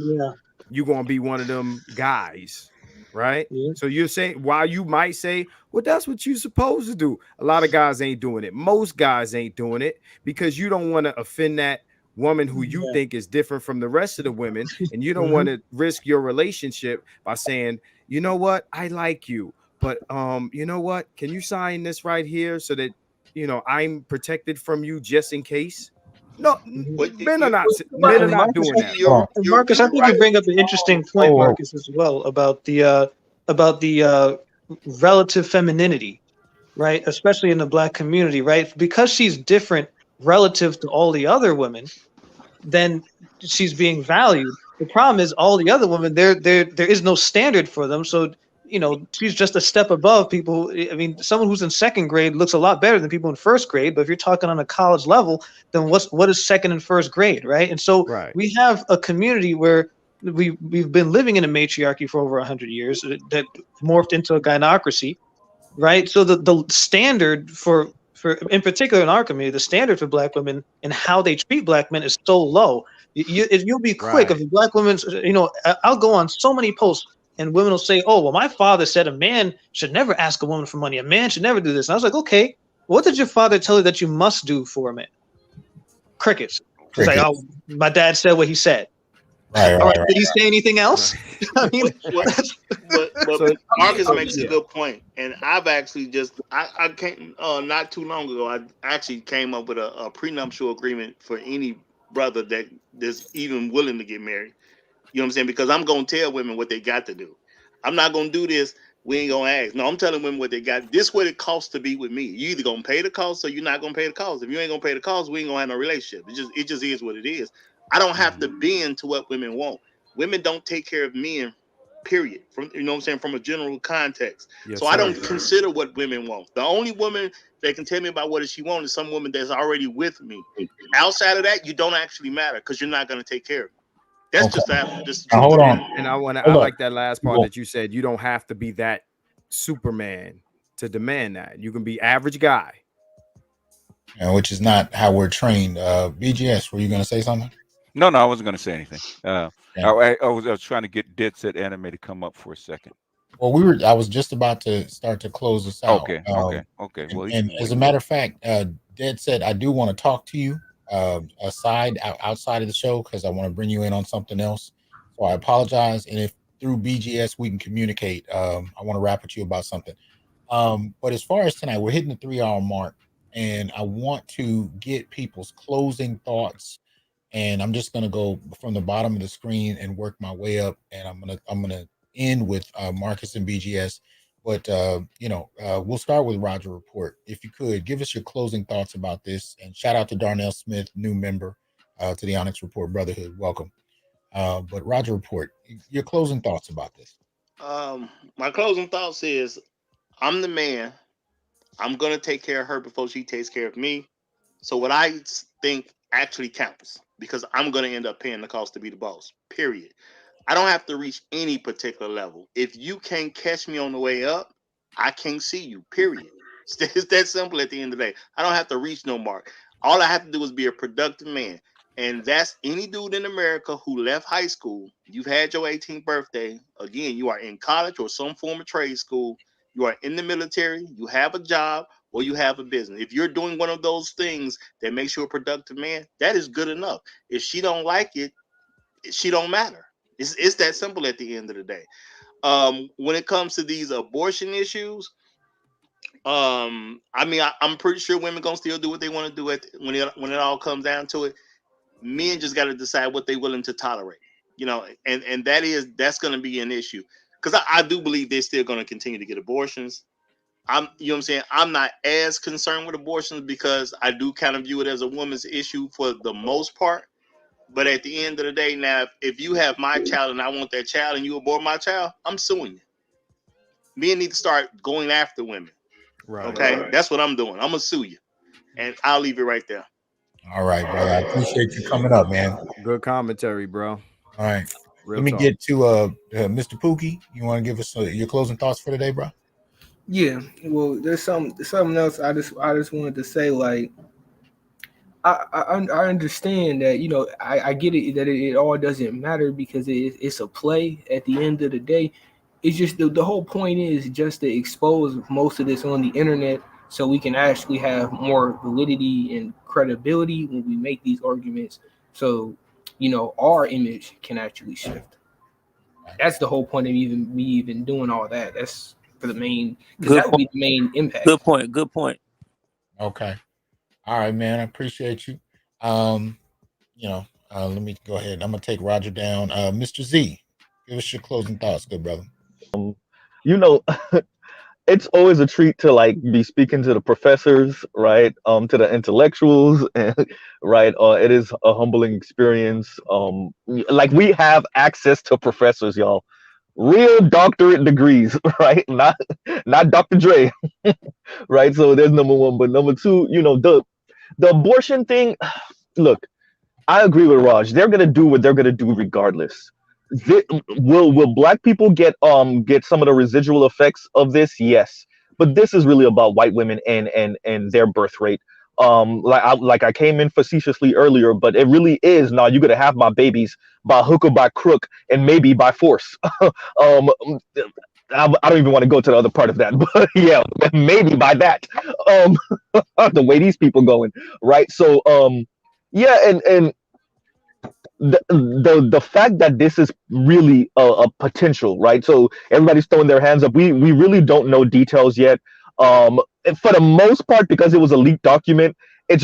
you're going to be one of them guys, right? Yeah. So you're saying, while you might say, well, that's what you're supposed to do. A lot of guys ain't doing it. Most guys ain't doing it because you don't want to offend that woman who you think is different from the rest of the women, and you don't want to risk your relationship by saying, you know what, I like you, but you know what, can you sign this right here so that I'm protected from you just in case? No, men are not doing that. Marcus, I think you bring up an interesting point, Marcus, as well about the relative femininity, right? Especially in the Black community, right? Because she's different relative to all the other women, then she's being valued. The problem is all the other women, there is no standard for them. So, she's just a step above people. I mean, someone who's in second grade looks a lot better than people in first grade. But if you're talking on a college level, then what is second and first grade, right? And so we have a community where we've been living in a matriarchy for over 100 years that morphed into a gynarchy, right? So the standard for in particular in our community, the standard for Black women and how they treat Black men is so low. You'll be quick if a Black woman, I'll go on so many posts and women will say, oh, well, my father said a man should never ask a woman for money. A man should never do this. And I was like, okay, what did your father tell you that you must do for a man? Crickets. It's like, oh, my dad said what he said. Right. Did he say anything else? I mean, but Marcus makes a good point, and I've actually I came not too long ago. I actually came up with a prenuptial agreement for any brother that's even willing to get married. You know what I'm saying? Because I'm gonna tell women what they got to do. I'm not gonna do this. We ain't gonna ask. No, I'm telling women what they got. This what it costs to be with me. You either gonna pay the cost or you're not gonna pay the cost. If you ain't gonna pay the cost, we ain't gonna have no relationship. It just is what it is. I don't have to bend to what women want. Women don't take care of men, period. From from a general context. So I don't consider what women want. The only woman that can tell me about what she wants is some woman that's already with me. Outside of that, you don't actually matter because you're not gonna take care of me. That's just that. Now, hold on. And I like that last part that you said. You don't have to be that Superman to demand that. You can be average guy. Which is not how we're trained. BGS, were you going to say something? No, I wasn't going to say anything. I was trying to get Dead Set Anime to come up for a second. Well, I was just about to start to close this out. Okay. Well, and as a matter of fact, Dead Set, I do want to talk to you outside of the show because I want to bring you in on something else. So I apologize, and if through BGS we can communicate, I want to rap with you about something. But as far as tonight, we're hitting the 3-hour mark, and I want to get people's closing thoughts. And I'm just going to go from the bottom of the screen and work my way up. And I'm going to end with Marcus and BGS. But, we'll start with Roger Report. If you could, give us your closing thoughts about this. And shout out to Darnell Smith, new member to the Onyx Report Brotherhood. Welcome. But Roger Report, your closing thoughts about this. My closing thoughts is I'm the man. I'm going to take care of her before she takes care of me. So what I think actually counts, because I'm going to end up paying the cost to be the boss, period. I don't have to reach any particular level. If you can't catch me on the way up, I can't see you, period. It's that simple at the end of the day. I don't have to reach no mark. All I have to do is be a productive man. And that's any dude in America who left high school. You've had your 18th birthday. Again, you are in college or some form of trade school. You are in the military. You have a job or you have a business. If you're doing one of those things that makes you a productive man, that is good enough. If she don't like it, she don't matter. It's that simple at the end of the day. When it comes to these abortion issues, I mean, I'm pretty sure women gonna still do what they want to do when it all comes down to it. Men just got to decide what they're willing to tolerate, you know, and that's going to be an issue, because I do believe they're still going to continue to get abortions. You know what I'm saying? I'm not as concerned with abortions because I do kind of view it as a woman's issue for the most part. But at the end of the day, now, if you have my child and I want that child and you abort my child, I'm suing you. Men need to start going after women. Right. Okay. Right. That's what I'm doing. I'm going to sue you. And I'll leave it right there. All right, brother. I appreciate you coming up, man. Good commentary, bro. All right. Real Let me talk. get to Mr. Pookie. You want to give us your closing thoughts for today, bro? Yeah. Well, there's something else I just wanted to say. Like, I understand that, you know, I get it that it all doesn't matter because it's a play at the end of the day. It's just the whole point is just to expose most of this on the internet so we can actually have more validity and credibility when we make these arguments. So, you know, our image can actually shift. That's the whole point of me even doing all that. That's for the main, because that would be the main impact. Good point. Good point. Okay. All right, man. I appreciate you. You know, let me go ahead. I'm gonna take Roger down. Mr. Z, give us your closing thoughts, good brother. You know, it's always a treat to like be speaking to the professors, right? To the intellectuals, and, right? It is a humbling experience. Like we have access to professors, y'all, real doctorate degrees, right? Not Dr. Dre, right? So there's number one, but number two, you know, the abortion thing. Look, I agree with Raj. They're gonna do what they're gonna do regardless. Will Black people get some of the residual effects of this? Yes, but this is really about white women and their birth rate. Like I came in facetiously earlier, but it really is now. You're gonna have my babies by hook or by crook, and maybe by force. I don't even want to go to the other part of that, but yeah, maybe by that. The way these people going, right? So yeah, and the fact that this is really a potential, right? So everybody's throwing their hands up. We really don't know details yet. And for the most part, because it was a leaked document, it's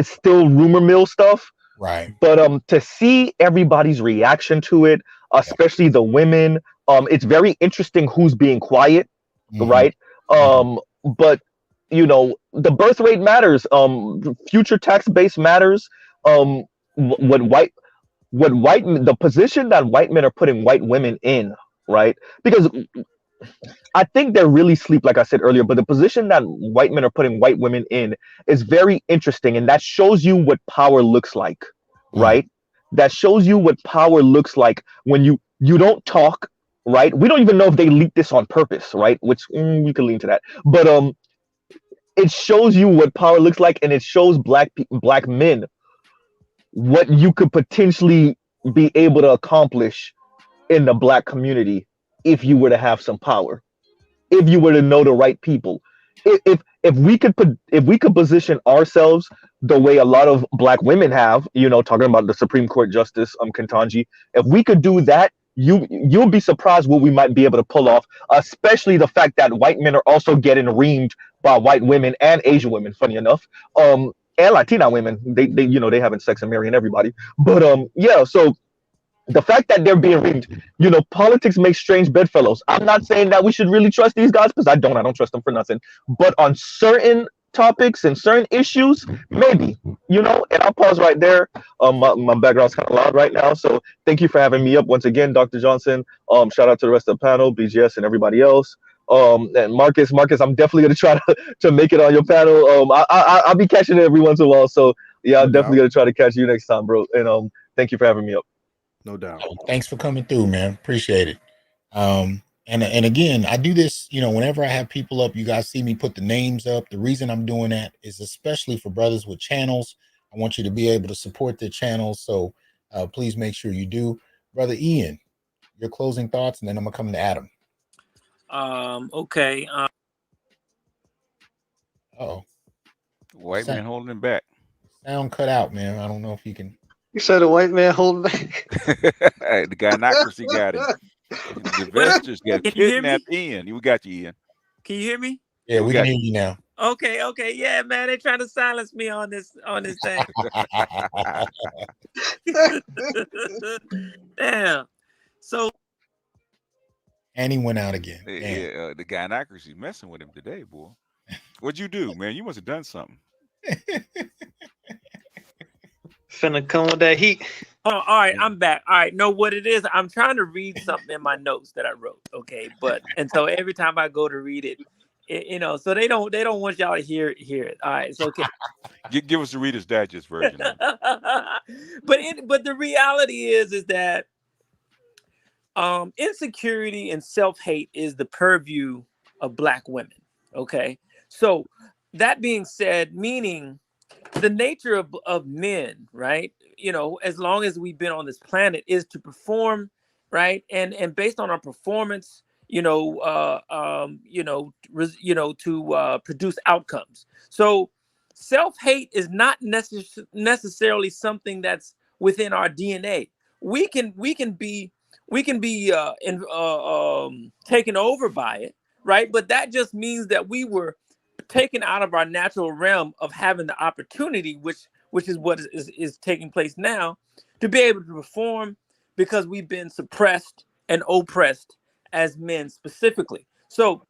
still rumor mill stuff. Right. But to see everybody's reaction to it, especially the women, it's very interesting who's being quiet, right? But you know, the birth rate matters. Future tax base matters. The position that white men are putting white women in, right? Because I think they're really asleep, like I said earlier, but the position that white men are putting white women in is very interesting. And that shows you what power looks like, right? That shows you what power looks like when you don't talk, right? We don't even know if they leaked this on purpose, right? Which we can lean to that. But it shows you what power looks like, and it shows black men what you could potentially be able to accomplish in the Black community if you were to have some power, if you were to know the right people. If we could position ourselves the way a lot of Black women have, you know, talking about the Supreme Court Justice Ketanji, if we could do that, you'll be surprised what we might be able to pull off, especially the fact that white men are also getting reamed by white women and Asian women, funny enough. And Latina women, they you know, they having sex and marrying everybody. But yeah, so the fact that they're being reamed, you know, politics makes strange bedfellows. I'm not saying that we should really trust these guys, because I don't trust them for nothing. But on certain topics and certain issues, maybe, you know. And I'll pause right there. My background's kind of loud right now, so thank you for having me up once again, Dr. Johnson. Shout out to the rest of the panel, BGS, and everybody else. And Marcus, I'm definitely gonna try to make it on your panel. I'll be catching it every once in a while, so yeah, I'm definitely gonna try to catch you next time, bro. And thank you for having me up. No doubt. Thanks for coming through, man. Appreciate it. And again, I do this, you know, whenever I have people up, you guys see me put the names up. The reason I'm doing that is especially for brothers with channels. I want you to be able to support their channels. So please make sure you do. Brother Ian, your closing thoughts, and then I'm going to come to Adam. Okay. Uh-oh. White man holding him back. Sound cut out, man. I don't know if you can. You said a white man holding back. The gynocracy got him. The investors got kidnapped. Ian, we got you, Ian. Can you hear me? Yeah, we can hear you now. Okay. Yeah, man, they trying to silence me on this thing. Damn. So. And he went out again. Yeah, the gynocracy messing with him today, boy. What'd you do, man? You must have done something. Finna come with that heat. Oh, all right, I'm back. All right, know what it is? I'm trying to read something in my notes that I wrote. Okay, and so every time I go to read it, so they don't want y'all to hear it. All right, so okay. Give us the Reader's Digest version. But the reality is that insecurity and self-hate is the purview of Black women. Okay, so that being said, meaning the nature of men, right? As long as we've been on this planet, is to perform, right? And based on our performance, to produce outcomes. So self-hate is not necessarily something that's within our DNA. We can be taken over by it, right? But that just means that we were taken out of our natural realm of having the opportunity, which is what is taking place now, to be able to perform, because we've been suppressed and oppressed as men specifically. So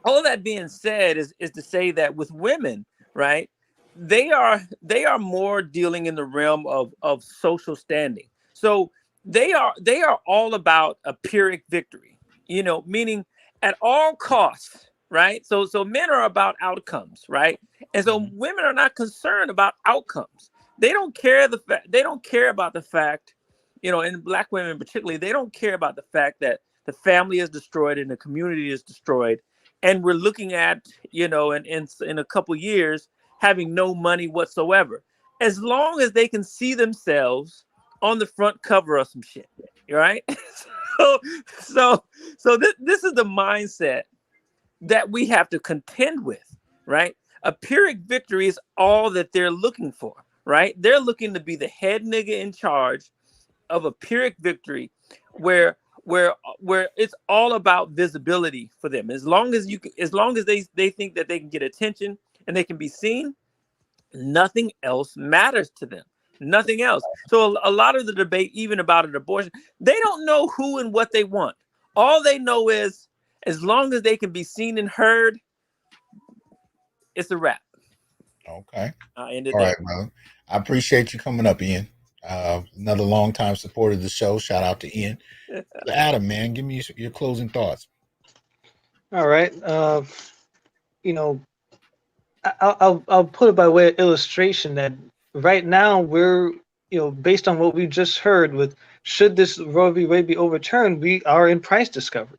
all that being said is to say that with women, right, they are more dealing in the realm of social standing. So they are all about a Pyrrhic victory, meaning at all costs. Right. So men are about outcomes. Right. And so women are not concerned about outcomes. They don't care about the fact, and Black women particularly, they don't care about the fact that the family is destroyed and the community is destroyed. And we're looking at, in a couple years, having no money whatsoever, as long as they can see themselves on the front cover of some shit. Right. So this is the mindset that we have to contend with, right? A Pyrrhic victory is all that they're looking for, right? They're looking to be the head nigga in charge of a Pyrrhic victory, where it's all about visibility for them. As long as they think that they can get attention and they can be seen, nothing else matters to them. Nothing else. So a lot of the debate, even about an abortion, they don't know who and what they want. All they know is, as long as they can be seen and heard, it's a wrap. Okay. I ended All there. right, brother. I appreciate you coming up, Ian. Another longtime supporter of the show. Shout out to Ian. Adam, man, give me your closing thoughts. All right. I'll put it by way of illustration that right now we're, based on what we just heard with, should this Roe v. Wade be overturned, we are in price discovery.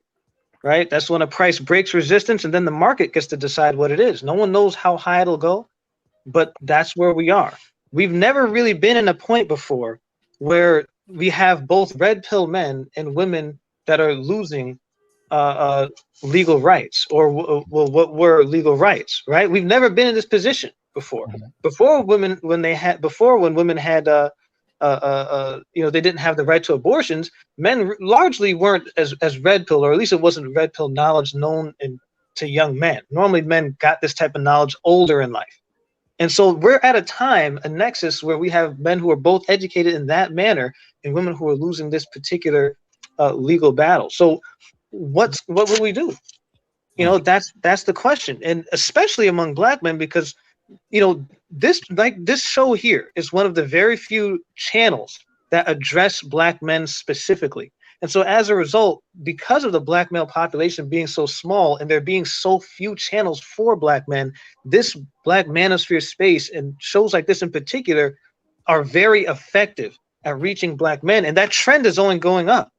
Right? That's when a price breaks resistance, and then the market gets to decide what it is. No one knows how high it'll go, but that's where we are. We've never really been in a point before where we have both red pill men and women that are losing legal rights, or what were legal rights, right? We've never been in this position before. Before when women had they didn't have the right to abortions, men largely weren't as red pill, or at least it wasn't red pill knowledge known to young men. Normally men got this type of knowledge older in life. And so we're at a nexus where we have men who are both educated in that manner and women who are losing this particular legal battle. So what will we do? That's the question. And especially among Black men, because this show here is one of the very few channels that address Black men specifically. And so as a result, because of the Black male population being so small and there being so few channels for Black men, this Black manosphere space and shows like this in particular are very effective at reaching Black men. And that trend is only going up.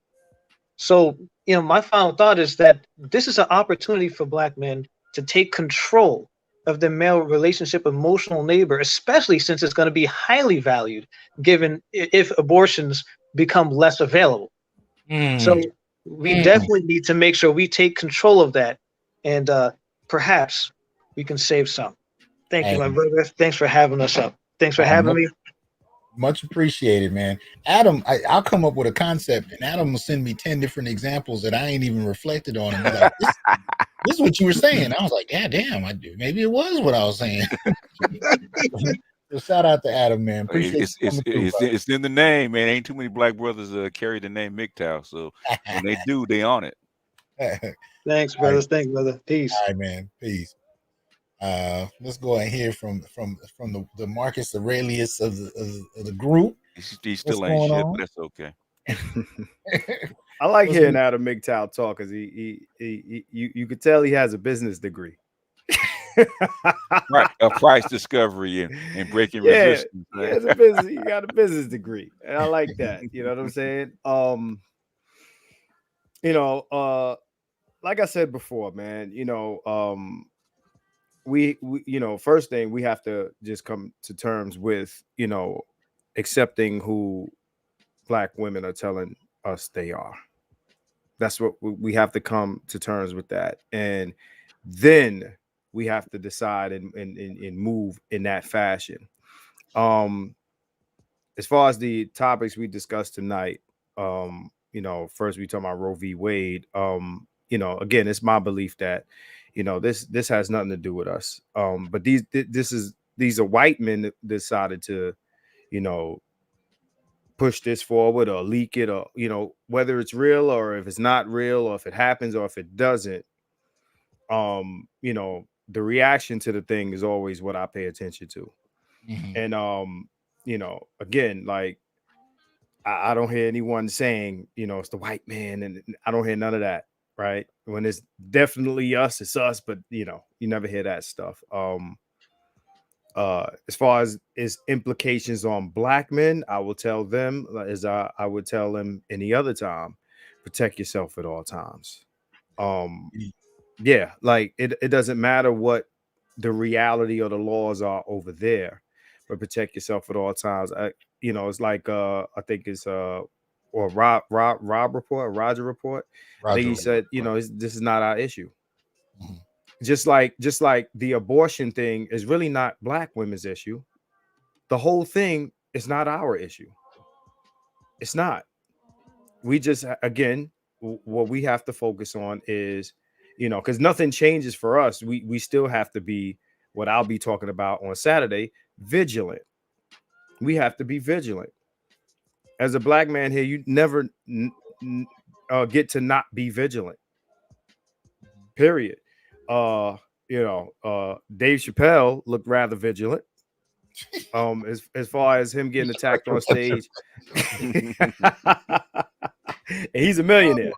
So, my final thought is that this is an opportunity for Black men to take control of the male relationship emotional neighbor, especially since it's going to be highly valued given if abortions become less available. So we definitely need to make sure we take control of that, and perhaps we can save some. Thank you, my brother. Thanks for having us up. Thanks for having me. Much appreciated, man. Adam, I'll come up with a concept, and Adam will send me 10 different examples that I ain't even reflected on, and be like, this is what you were saying. I was like, yeah, damn, maybe it was what I was saying. So shout out to Adam, man. Appreciate it's in the name, man. Ain't too many black brothers carry the name MGTOW, so when they do, they on it. Thanks, brothers. Thanks, brother. Peace. All right, man. Peace. Let's go and hear from the Marcus Aurelius of the group. He still ain't shit, but that's okay. I like hearing Adam MGTOW talk, because you could tell he has a business degree. Right, a price discovery and breaking resistance. Right? He got a business degree, and I like that. You know what I'm saying? Like I said before, man. We first thing, we have to just come to terms with accepting who black women are telling us they are. That's what we have to come to terms with, that, and then we have to decide and move in that fashion. As far as the topics we discussed tonight, first we talk about Roe v. Wade. Again, it's my belief that this has nothing to do with us. But these are white men that decided to push this forward or leak it, or whether it's real or if it's not real, or if it happens or if it doesn't. The reaction to the thing is always what I pay attention to. And again, like I don't hear anyone saying it's the white man, and I don't hear none of that, right? When it's definitely us, it's us, but you never hear that stuff. As far as its implications on black men, I will tell them, as I would tell them any other time, protect yourself at all times. Yeah, like it doesn't matter what the reality or the laws are over there, but protect yourself at all times. It's like I think it's or Roger Report. I think he said, this is not our issue. Just like the abortion thing is really not black women's issue. The whole thing is not our issue. It's not. We just, again, what we have to focus on is, because nothing changes for us. We still have to be, what I'll be talking about on Saturday, vigilant. We have to be vigilant. As a black man here, you never get to not be vigilant. Period. Dave Chappelle looked rather vigilant. As far as him getting attacked on stage. And he's a millionaire.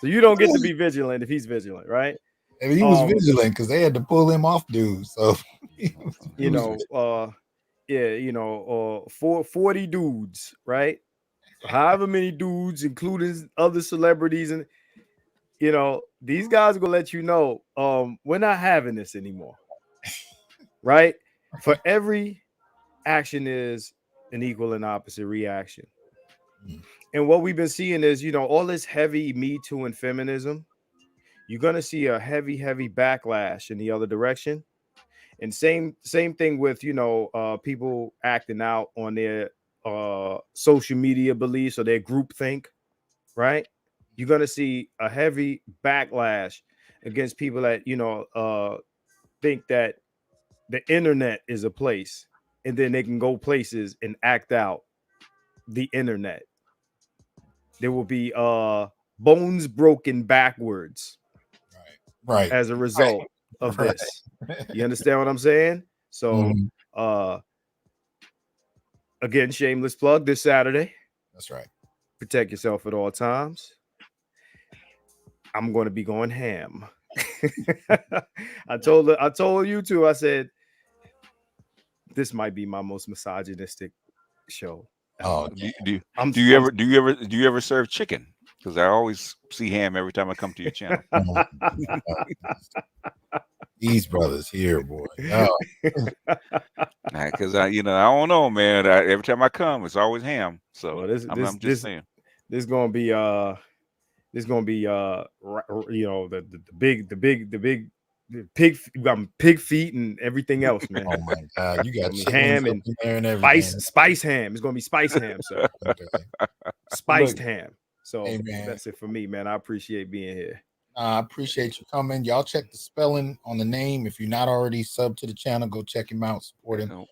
So you don't get to be vigilant if he's vigilant, right? And he was vigilant because they had to pull him off, dude. So 40 dudes, right? However many dudes, including other celebrities, and these guys are gonna let you know, we're not having this anymore. Right? For every action is an equal and opposite reaction. And what we've been seeing is, all this heavy Me Too and feminism, you're gonna see a heavy backlash in the other direction. And same thing with people acting out on their social media beliefs or their groupthink, right? You're gonna see a heavy backlash against people that think that the internet is a place, and then they can go places and act out the internet. There will be bones broken backwards, right, as a result of this. You understand what I'm saying? So again, shameless plug, this Saturday. That's right. Protect yourself at all times. I'm going to be going ham. I told you too. I said this might be my most misogynistic show. Oh, do you ever serve chicken? Because I always see ham every time I come to your channel. These brothers here, boy. Oh. Because I don't know, man. Every time I come, it's always ham. So Well, I'm just saying. This gonna be the pig feet and everything else, man. Oh my God, you got ham and there and everything. spice ham. It's gonna be spice ham, sir. Okay. Spiced ham. So hey, man. that's it for me, man. I appreciate being here. I appreciate you coming. Y'all check the spelling on the name. If you're not already subbed to the channel, go check him out, support him. Shout out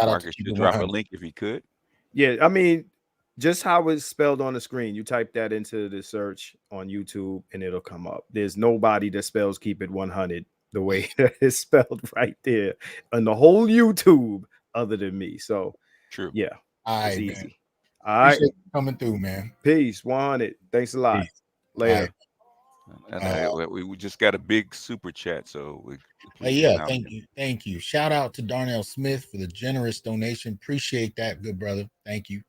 to Marcus should drop a link if he could. Yeah, I mean, just how it's spelled on the screen. You type that into the search on YouTube and it'll come up. There's nobody that spells Keep It 100 the way it's spelled right there on the whole YouTube other than me. So true. Yeah. It's easy. Man. All right. Coming through, man. Peace. 100. Thanks a lot. Peace. Later. And we just got a big super chat, so thank you. Shout out to Darnell Smith for the generous donation. Appreciate that, good brother. Thank you.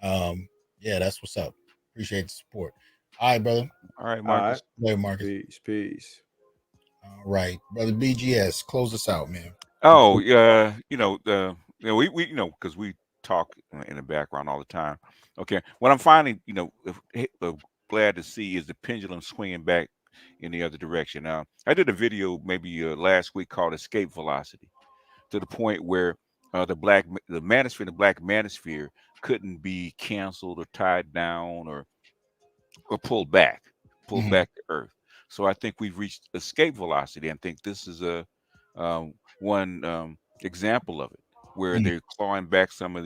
Yeah, that's what's up. Appreciate the support. All right, brother. All right, Marcus. Later, Marcus. Peace. All right, brother BGS, close us out, man. Oh, yeah, we because we talk in the background all the time. Okay, what I'm finding, glad to see is the pendulum swinging back in the other direction. Now, I did a video maybe last week called "Escape Velocity," to the point where the black manosphere couldn't be canceled or tied down or pulled back to Earth. So I think we've reached escape velocity, and I think this is a one example of it, where they're clawing back some of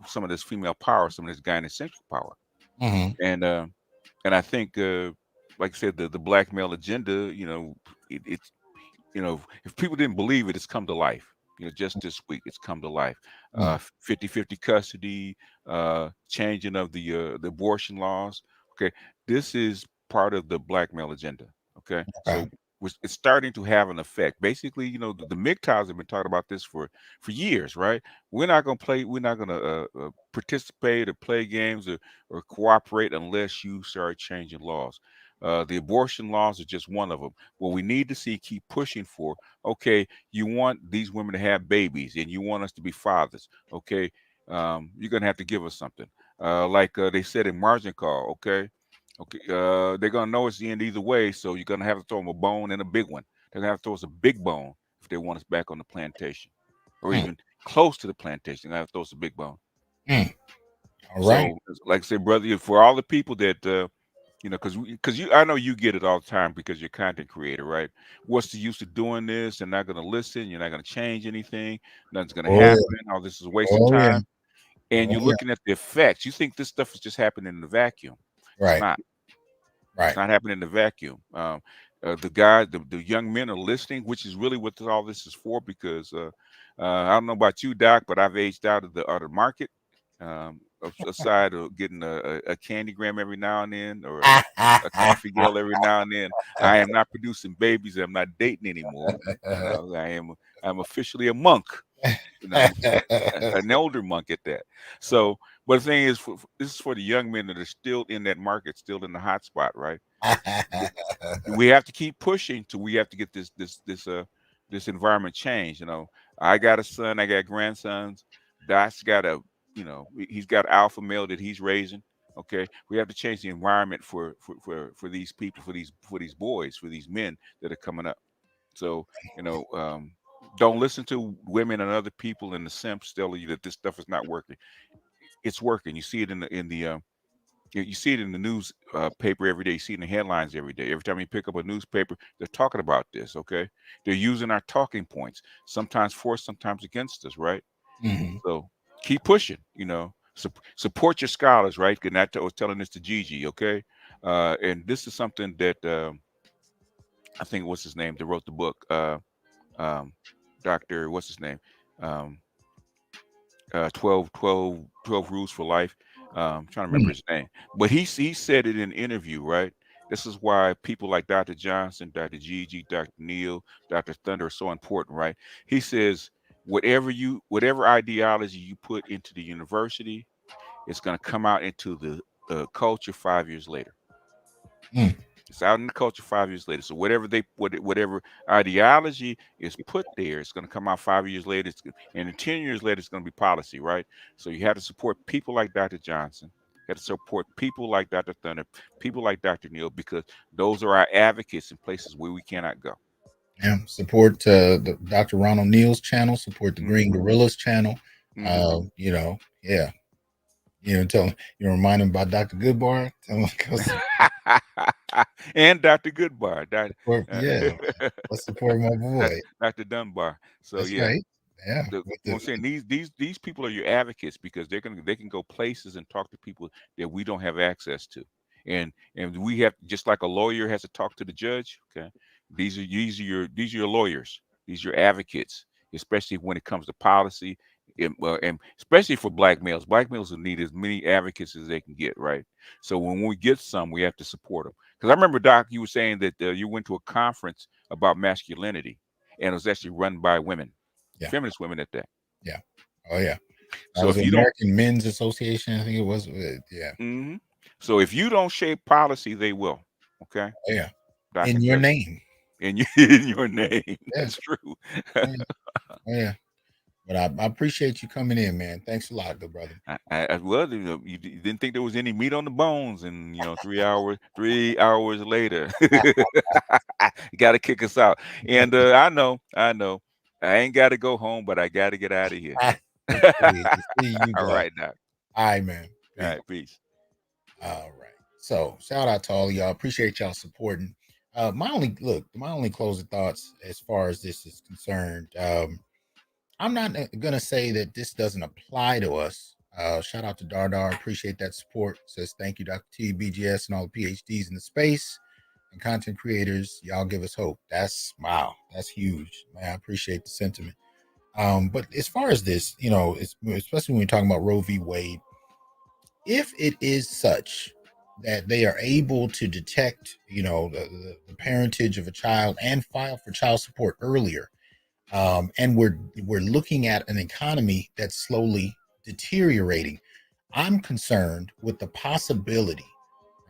some of this female power, some of this gynocentric power, and I think, like I said, the black male agenda, it's if people didn't believe it, it's come to life. Just this week, it's come to life. 50-50 custody, changing of the abortion laws. Okay, this is part of the black male agenda. Okay, so it's starting to have an effect. Basically, the MGTOWs have been talking about this for years, right? We're not going to play. We're not going to participate or play games or cooperate unless you start changing laws. The abortion laws are just one of them. What we need to see, keep pushing for. Okay, you want these women to have babies, and you want us to be fathers. Okay, you're gonna have to give us something. Like they said in margin call. Okay, they're gonna know it's the end either way. So you're gonna have to throw them a bone and a big one. They're gonna have to throw us a big bone if they want us back on the plantation, or even close to the plantation. They're gonna have to throw us a big bone. All right. So, like I said, brother, for all the people that because I know you get it all the time because you're a content creator, right? What's the use of doing this? They're not going to listen. You're not going to change anything. Nothing's going to happen. All this is a waste of time. And you're looking at the effects. You think this stuff is just happening in the vacuum. Right. It's not. Right. It's not happening in the vacuum. The young men are listening, which is really what all this is for, because I don't know about you, Doc, but I've aged out of the market. Aside of getting a candygram every now and then, or a coffee girl every now and then, I am not producing babies. I'm not dating anymore. I'm officially a monk, an older monk at that. So, but the thing is, this is for the young men that are still in that market, still in the hot spot, right? We have to keep pushing till we have to get this environment changed. I got a son, I got grandsons. Doc's got he's got alpha male that he's raising. Okay, we have to change the environment for these people, for these boys, for these men that are coming up. So don't listen to women and other people and the simps telling you that this stuff is not working. It's working. You see it in the you see it in the news paper every day. You see it in the headlines every day. Every time you pick up a newspaper, they're talking about this. Okay, they're using our talking points, sometimes for us, sometimes against us, right? So keep pushing, support your scholars, right? And I was telling this to Gigi, okay? And this is something that I think, what's his name, that wrote the book, Dr. What's his name? 12 Rules for Life. I'm trying to remember his name. But he said it in an interview, right? This is why people like Dr. Johnson, Dr. Gigi, Dr. Neal, Dr. Thunder are so important, right? He says, whatever ideology you put into the university, it's going to come out into the culture 5 years later. It's out in the culture 5 years later. So whatever ideology is put there, it's going to come out 5 years later. And in 10 years later, it's going to be policy, right? So you have to support people like Dr. Johnson. You have to support people like Dr. Thunder, people like Dr. Neal, because those are our advocates in places where we cannot go. Yeah, support the Dr. Ronald Neal's channel, support the Green Gorillas channel. You know, yeah. You know, tell him, you know, remind him about Dr. Goodbar. Tell him and Dr. Goodbar. Yeah, let's support my boy. Dr. Dunbar. So That's yeah. right. Yeah. I'm saying these people are your advocates, because they can go places and talk to people that we don't have access to. And we have, just like a lawyer has to talk to the judge, okay? These are your lawyers. These are your advocates, especially when it comes to policy, and especially for black males. Black males will need as many advocates as they can get, right? So when we get some, we have to support them. Because I remember, Doc, you were saying that you went to a conference about masculinity, and it was actually run by women, feminist women at that. Yeah. Oh yeah. So if you American Men's Association, I think it was. Yeah. So if you don't shape policy, they will. Okay. Oh, yeah. Doc, in your name. In your name. Yeah. That's true. Oh, yeah. But I appreciate you coming in, man. Thanks a lot, good brother. Well, you didn't think there was any meat on the bones, and 3 hours later, you got to kick us out. And I know, I ain't got to go home, but I got to get out of here. All right, Doc. All right, man. Peace. All right, peace. All right. So shout out to all of y'all. Appreciate y'all supporting. My only closing thoughts as far as this is concerned. I'm not gonna say that this doesn't apply to us. Shout out to Dardar. Appreciate that support. Says thank you, Dr. T, BGS, and all the PhDs in the space and content creators. Y'all give us hope. That's huge, man. I appreciate the sentiment. But as far as this, especially when we're talking about Roe v. Wade, if it is such that they are able to detect, the parentage of a child and file for child support earlier, and we're looking at an economy that's slowly deteriorating, I'm concerned with the possibility,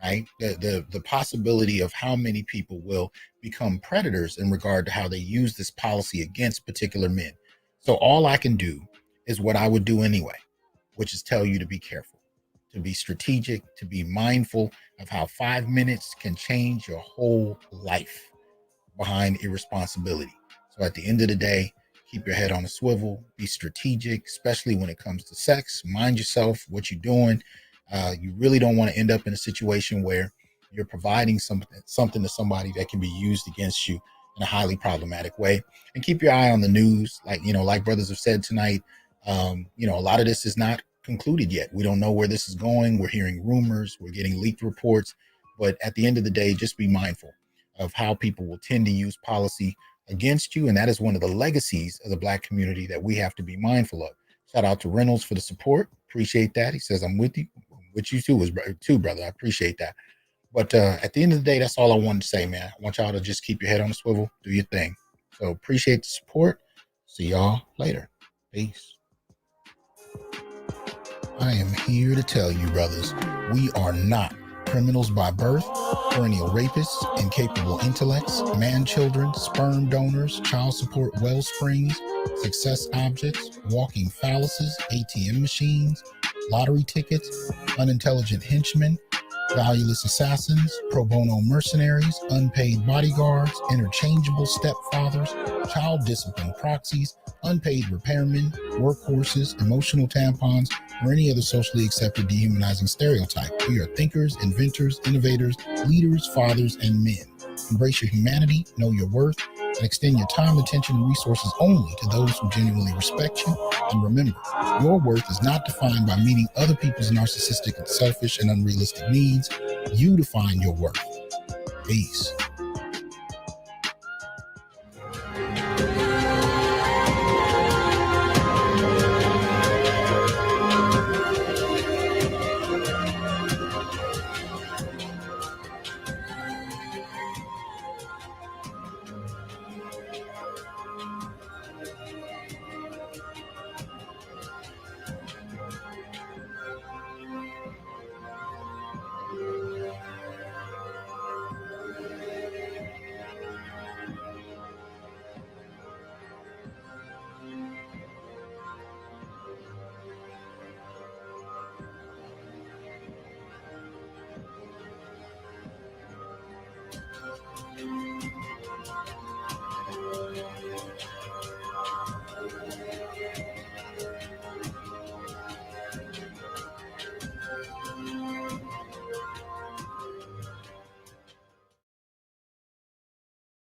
right? The possibility of how many people will become predators in regard to how they use this policy against particular men. So all I can do is what I would do anyway, which is tell you to be careful, to be strategic, to be mindful of how 5 minutes can change your whole life behind irresponsibility. So at the end of the day, keep your head on a swivel, be strategic, especially when it comes to sex. Mind yourself, what you're doing. You really don't want to end up in a situation where you're providing something to somebody that can be used against you in a highly problematic way. And keep your eye on the news. Like brothers have said tonight, a lot of this is not concluded yet. We don't know where this is going. We're hearing rumors, we're getting leaked reports, but at the end of the day, just be mindful of how people will tend to use policy against you. And that is one of the legacies of the Black community that we have to be mindful of. Shout out to Reynolds for the support. Appreciate that. He says, I'm with you. With you too, brother. I appreciate that. But at the end of the day, that's all I wanted to say, man. I want y'all to just keep your head on a swivel, do your thing. So appreciate the support. See y'all later. Peace. I am here to tell you, brothers, we are not criminals by birth, perennial rapists, incapable intellects, man-children, sperm donors, child support wellsprings, success objects, walking phalluses, ATM machines, lottery tickets, unintelligent henchmen, valueless assassins, pro bono mercenaries, unpaid bodyguards, interchangeable stepfathers, child discipline proxies, unpaid repairmen, workhorses, emotional tampons, or any other socially accepted dehumanizing stereotype. We are thinkers, inventors, innovators, leaders, fathers, and men. Embrace your humanity, know your worth, and extend your time, attention, and resources only to those who genuinely respect you. And remember, your worth is not defined by meeting other people's narcissistic and selfish and unrealistic needs. You define your worth. Peace.